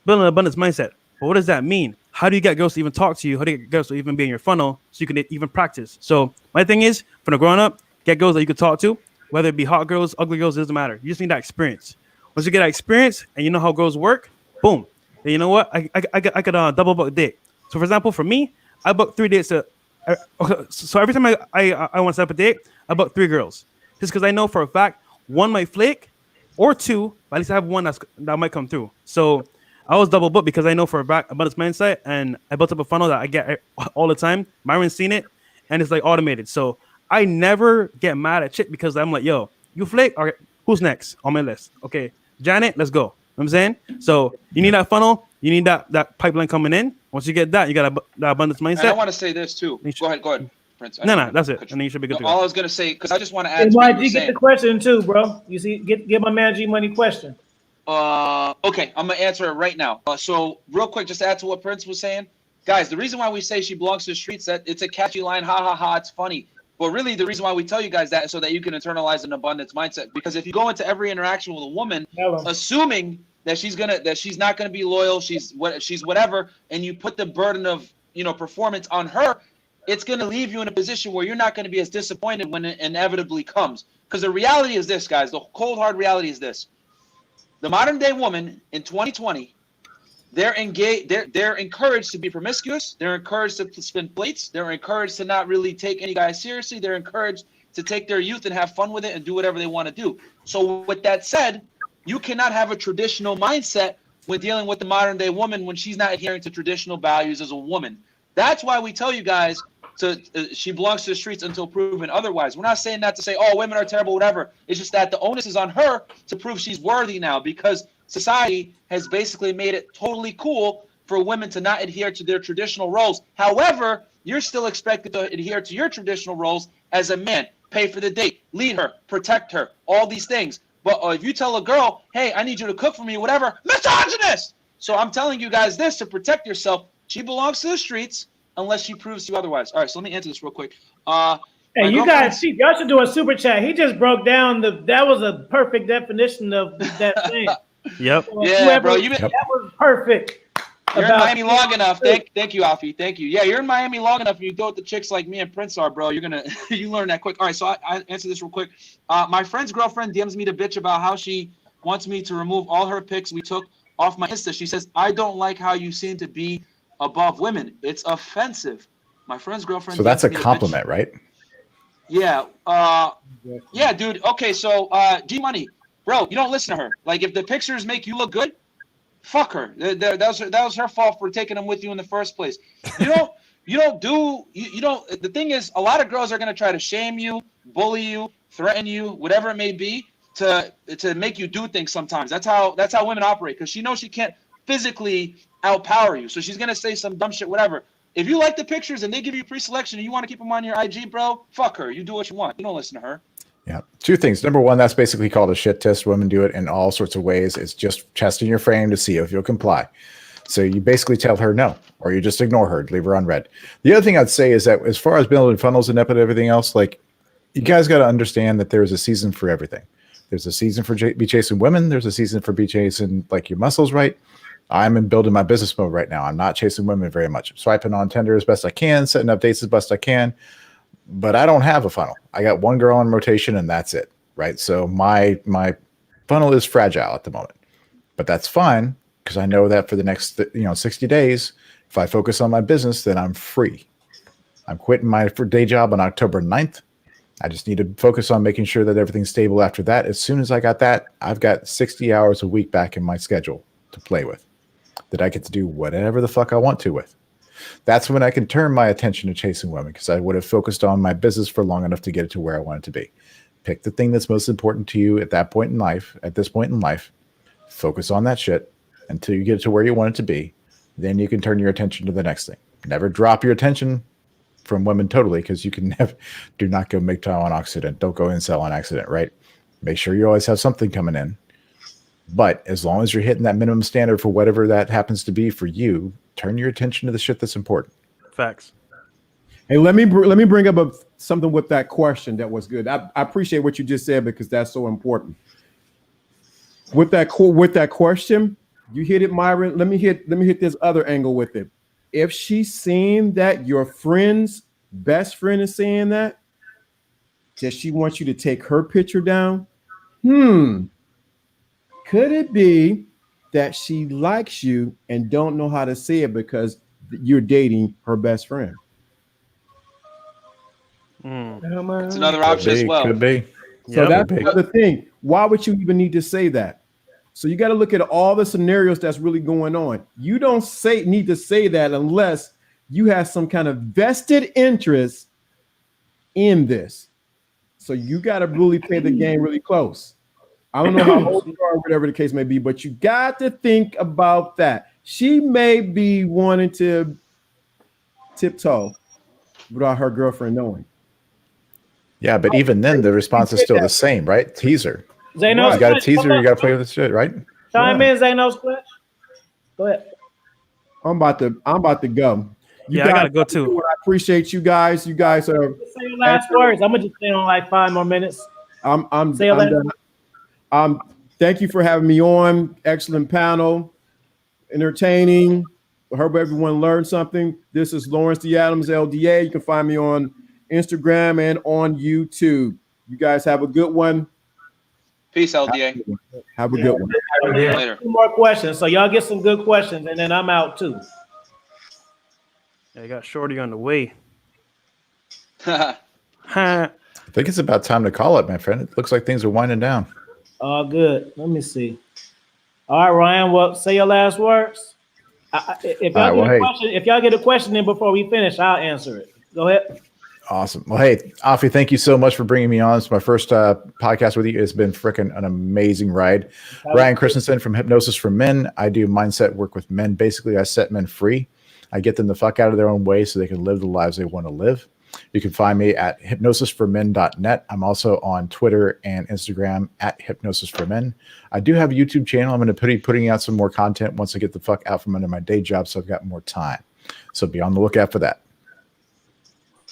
build an abundance mindset. But what does that mean? How do you get girls to even talk to you? How do you get girls to even be in your funnel so you can even practice? So my thing is, from the growing up, get girls that you can talk to, whether it be hot girls, ugly girls, it doesn't matter. You just need that experience. Once you get that experience and you know how girls work, boom. Then you know what? I could double book a date. So for example, for me, I booked 3 dates. So every time I want to set up a date, I book 3 girls. Just because I know for a fact, 1 might flake, or 2, but at least I have 1 that might come through. So I was double booked because I know for a fact about this mindset, and I built up a funnel that I get all the time. Myron's seen it, and it's like automated. So I never get mad at shit because I'm like, yo, you flake, all right, Who's next on my list? Okay, Janet, let's go. You know what I'm saying? So you need that funnel, you need that pipeline coming in. Once you get that, you got that abundance mindset. And I want to say this too. Go ahead, Prince. No, that's it. And then you should be good to go. All I was gonna say, because I just want to Hey, add to what you were YG, get saying. the question too, bro. You see, get my man G Money question. Okay, I'm gonna answer it right now. So real quick, just to add to what Prince was saying, guys. The reason why we say she belongs to the streets, that it's a catchy line, ha ha ha, it's funny. But really, the reason why we tell you guys that is so that you can internalize an abundance mindset. Because if you go into every interaction with a woman, assuming that she's not gonna be loyal, she's whatever, and you put the burden of performance on her, it's gonna leave you in a position where you're not gonna be as disappointed when it inevitably comes. Because the reality is this, guys. The cold hard reality is this. The modern day woman in 2020, they're engaged. They're encouraged to be promiscuous. They're encouraged to spin plates. They're encouraged to not really take any guy seriously. They're encouraged to take their youth and have fun with it and do whatever they want to do. So with that said, you cannot have a traditional mindset when dealing with the modern day woman when she's not adhering to traditional values as a woman. That's why we tell you guys she belongs to the streets until proven otherwise. We're not saying that to say, oh, women are terrible, whatever. It's just that the onus is on her to prove she's worthy now, because society has basically made it totally cool for women to not adhere to their traditional roles. However, you're still expected to adhere to your traditional roles as a man. Pay for the date, lead her, protect her, all these things. But if you tell a girl, hey, I need you to cook for me, whatever, misogynist! So I'm telling you guys this to protect yourself. She belongs to the streets unless she proves to you otherwise. All right, so let me answer this real quick. Hey, you guys, y'all should do a super chat. He just broke down that was a perfect definition of that thing. Yep. Yeah, bro. That was perfect. You're in Miami long enough. Thank you, Afi. Thank you. Yeah, you're in Miami long enough. You go with the chicks like me and Prince are, bro. You're gonna you learn that quick. All right, so I answer this real quick. My friend's girlfriend DMs me to bitch about how she wants me to remove all her pics we took off my Insta. She says, I don't like how you seem to be above women. It's offensive. My friend's girlfriend. So that's a DMs me to compliment, bitch. right? Yeah. Yeah, dude. Okay, so G Money, bro, you don't listen to her. Like, if the pictures make you look good, fuck her. That was her fault for taking them with you in the first place. The thing is, a lot of girls are gonna try to shame you, bully you, threaten you, whatever it may be, to make you do things sometimes. That's how women operate, because she knows she can't physically outpower you. So she's gonna say some dumb shit, whatever. If you like the pictures and they give you pre-selection and you want to keep them on your IG, bro, fuck her. You do what you want. You don't listen to her. Yeah. Two things. Number one, that's basically called a shit test. Women do it in all sorts of ways. It's just testing your frame to see if you'll comply. So you basically tell her no, or you just ignore her, leave her unread. The other thing I'd say is that as far as building funnels and everything else, like, you guys got to understand that there's a season for everything. There's a season for be chasing women. There's a season for be chasing like your muscles, right? I'm in building my business mode right now. I'm not chasing women very much. I'm swiping on Tinder as best I can, setting up dates as best I can, but I don't have a funnel. I got one girl on rotation and that's it, right? So my funnel is fragile at the moment, but that's fine because I know that for the next 60 days, if I focus on my business, then I'm free. I'm quitting my day job on October 9th. I just need to focus on making sure that everything's stable after that. As soon as I got that, I've got 60 hours a week back in my schedule to play with, that I get to do whatever the fuck I want to with. That's when I can turn my attention to chasing women, because I would have focused on my business for long enough to get it to where I want it to be. Pick the thing that's most important to you at that point in life, at this point in life, focus on that shit until you get it to where you want it to be. Then you can turn your attention to the next thing. Never drop your attention from women totally, because you can never, do not go MGTOW on accident. Don't go incel on accident, right? Make sure you always have something coming in. But as long as you're hitting that minimum standard for whatever that happens to be for you, turn your attention to the shit that's important. Facts. Hey, let me bring up something with that question that was good. I appreciate what you just said, because that's so important. With that question, you hit it, Myron. Let me hit this other angle with it. If she's seeing that your friend's best friend is saying that, does she want you to take her picture down? Could it be that she likes you and don't know how to say it because you're dating her best friend? It's another option as well. Could be. So that's another thing. Why would you even need to say that? So you got to look at all the scenarios that's really going on. You don't need to say that unless you have some kind of vested interest in this. So you got to really play the game really close. I don't know how old you are, whatever the case may be, but you got to think about that. She may be wanting to tiptoe without her girlfriend knowing. Yeah, but even then, the response is still the same, right? Teaser. Zanos, You got to teaser. You got to play with the shit, right? Chime in, Zanos Clutch. Go ahead. I'm about to go. You Yeah, guys I gotta go too. I appreciate you guys. You guys are. Say your last words. I'm gonna just stay on like 5 more minutes. I'm Say your last done. Thank you for having me on. Excellent panel, entertaining. I hope everyone learned something. This is Lawrence D. Adams, LDA. You can find me on Instagram and on YouTube. You guys have a good one. Peace, LDA. Have a good one. Later. 2 more questions. So y'all get some good questions, and then I'm out too. Yeah, you got Shorty on the way. I think it's about time to call it, my friend. It looks like things are winding down. All good. Let me see. All right, Ryan. Well, say your last words. If y'all get a question in before we finish, I'll answer it. Go ahead. Awesome. Well, hey, Afi, thank you so much for bringing me on. It's my first podcast with you. It's been freaking an amazing ride. Ryan Christensen from Hypnosis for Men. I do mindset work with men. Basically, I set men free. I get them the fuck out of their own way so they can live the lives they want to live. You can find me at hypnosisformen.net. I'm also on Twitter and Instagram at hypnosisformen. I do have a YouTube channel. I'm going to be putting out some more content once I get the fuck out from under my day job, so I've got more time. So be on the lookout for that.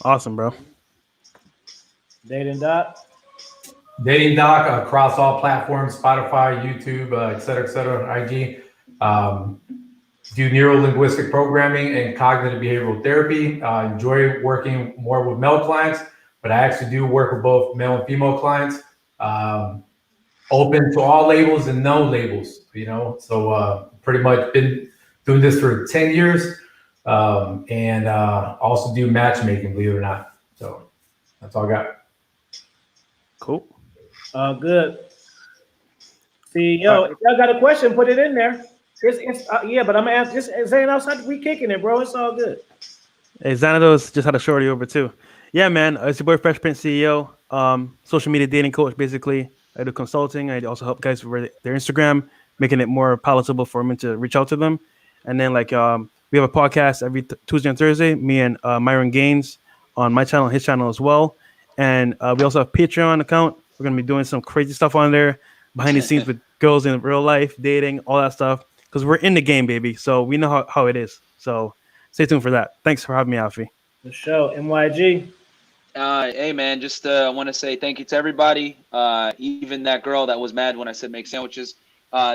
Awesome, bro. Dating Doc. Dating Doc across all platforms, Spotify, YouTube, et cetera, IG. Do neuro-linguistic programming and cognitive behavioral therapy. Enjoy working more with male clients, but I actually do work with both male and female clients. Open to all labels and no labels, So pretty much been doing this for 10 years. And also do matchmaking, believe it or not. So that's all I got. Cool. Good. See, if y'all got a question, put it in there. But I'm gonna ask just saying outside. We kicking it, bro. It's all good. Hey, Xanados just had a shorty over too. Yeah, man. It's your boy Fresh Prince CEO, social media dating coach. Basically, I do consulting. I also help guys with their Instagram, making it more palatable for men to reach out to them. And then we have a podcast every Tuesday and Thursday. Me and Myron Gaines on my channel, and his channel as well. And we also have a Patreon account. We're gonna be doing some crazy stuff on there, behind the scenes with girls in real life, dating, all that stuff. Because we're in the game, baby. So we know how it is. So stay tuned for that. Thanks for having me, Alfie. The show, MYG. Hey, man, just want to say thank you to everybody. Even that girl that was mad when I said make sandwiches.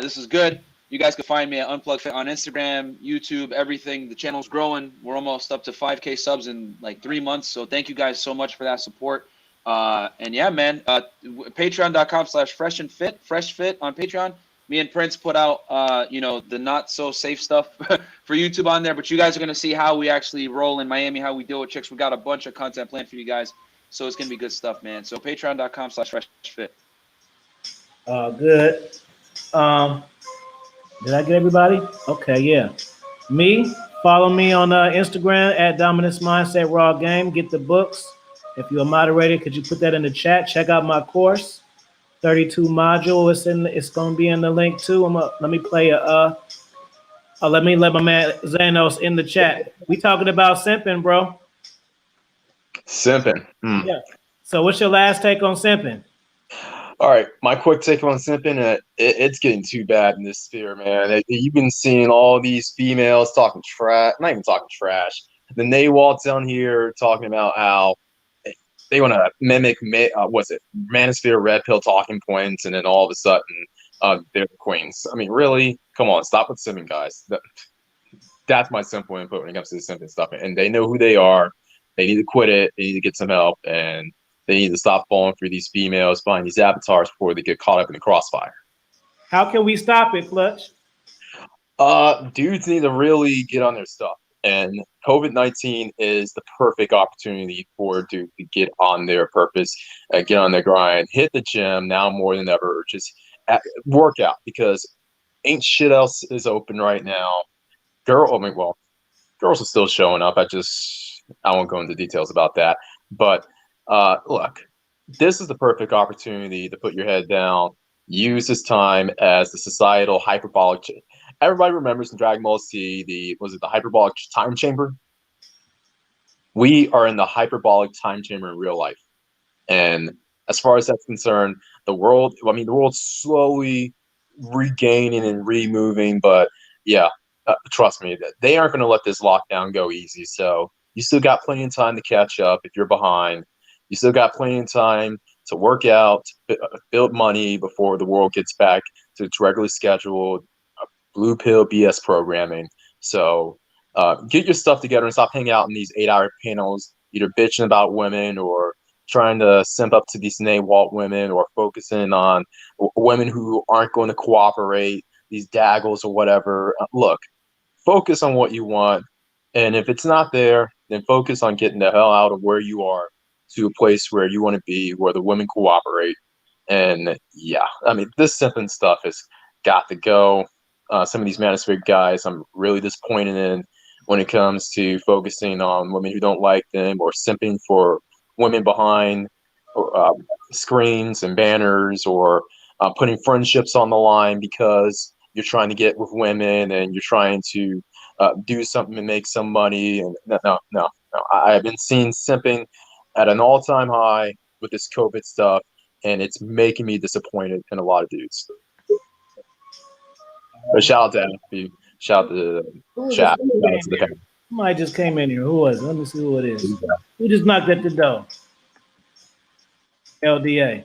This is good. You guys can find me at Unplugged Fit on Instagram, YouTube, everything. The channel's growing. We're almost up to 5K subs in like 3 months. So thank you guys so much for that support. And yeah, man, patreon.com/freshandfit, Fresh Fit on Patreon. Me and Prince put out, the not so safe stuff for YouTube on there, but you guys are going to see how we actually roll in Miami, how we deal with chicks. We got a bunch of content planned for you guys. So it's going to be good stuff, man. So patreon.com/freshfit. Good. Did I get everybody? Okay, yeah. Me, follow me on Instagram at Dominance Mindset Raw Game. Get the books. If you're a moderator, could you put that in the chat? Check out my course. 32 module. It's gonna be in the link too. Let me play let me let my man Zanos in the chat. We talking about simping, bro. Simping. Yeah. So what's your last take on simping? All right, my quick take on simping. It's getting too bad in this sphere, man. You've been seeing all these females talking trash, not even talking trash. Then they waltz down here talking about how they want to mimic, Manosphere Red Pill talking points, and then all of a sudden, they're the queens. I mean, really? Come on, stop with simping, guys. That's my simple input when it comes to the simping stuff. And they know who they are. They need to quit it. They need to get some help. And they need to stop falling for these females, find these avatars before they get caught up in the crossfire. How can we stop it, Clutch? Dudes need to really get on their stuff. And COVID-19 is the perfect opportunity for dudes to get on their purpose, get on their grind, hit the gym now more than ever, just work out, because ain't shit else is open right now. Girls are still showing up. I won't go into details about that. But look, this is the perfect opportunity to put your head down, use this time as the societal hyperbolic. Everybody remembers in Dragon Ball Z the hyperbolic time chamber? We are in the hyperbolic time chamber in real life. And as far as that's concerned, the world's slowly regaining and removing, but yeah, trust me, they aren't going to let this lockdown go easy. So you still got plenty of time to catch up if you're behind. You still got plenty of time to work out, build money before the world gets back to its regularly scheduled blue pill BS programming. So get your stuff together and stop hanging out in these 8-hour panels, either bitching about women or trying to simp up to these NAWALT women or focusing on women who aren't going to cooperate, these daggles or whatever. Look, focus on what you want. And if it's not there, then focus on getting the hell out of where you are to a place where you want to be, where the women cooperate. And yeah, I mean, this simping stuff has got to go. Some of these manosphere guys, I'm really disappointed in when it comes to focusing on women who don't like them or simping for women behind screens and banners or putting friendships on the line because you're trying to get with women and you're trying to do something and make some money. And no. I've been seeing simping at an all-time high with this COVID stuff, and it's making me disappointed in a lot of dudes. But shout out to Alfie. Shout out to the chat. Somebody just came in here. Who was it? Let me see who it is. Who just knocked at the door? LDA.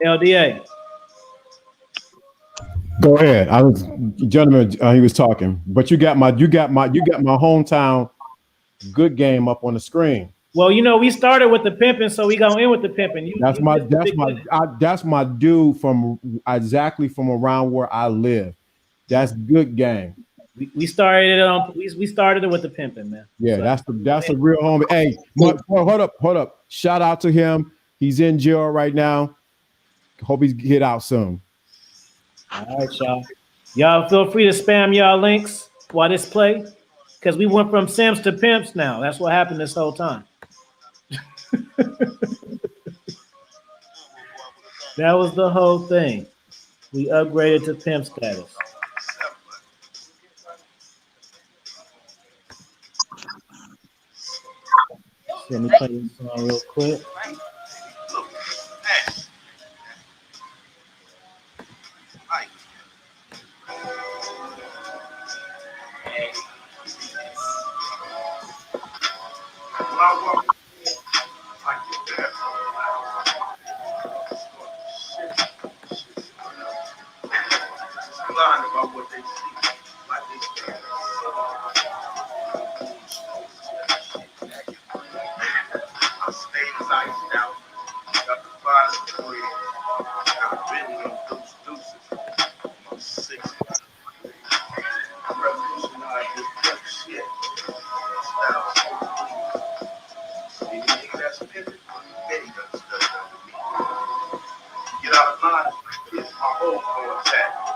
LDA. Go ahead. I was gentleman. He was talking, but you got my hometown good game up on the screen. Well, you know, we started with the pimping, so we go in with the pimping. That's my dude from exactly from around where I live. That's good game. We started it on. We started it with the pimping, man. Yeah, so that's a real homie. Hey, hold up. Shout out to him. He's in jail right now. Hope he get out soon. All right, y'all. Y'all feel free to spam y'all links while this play, because we went from Sims to pimps now. That's what happened this whole time. That was the whole thing. We upgraded to pimp status. Let me play this song real quick. About what they see, like this. I'm staying iced out. Got the finest bread. Got really on deuces. I'm 6. I'm revolutionized this dumb shit. Style so clean. Any nigga that's pimping, bet he done studied under me. Get out of line, it's my whole contact.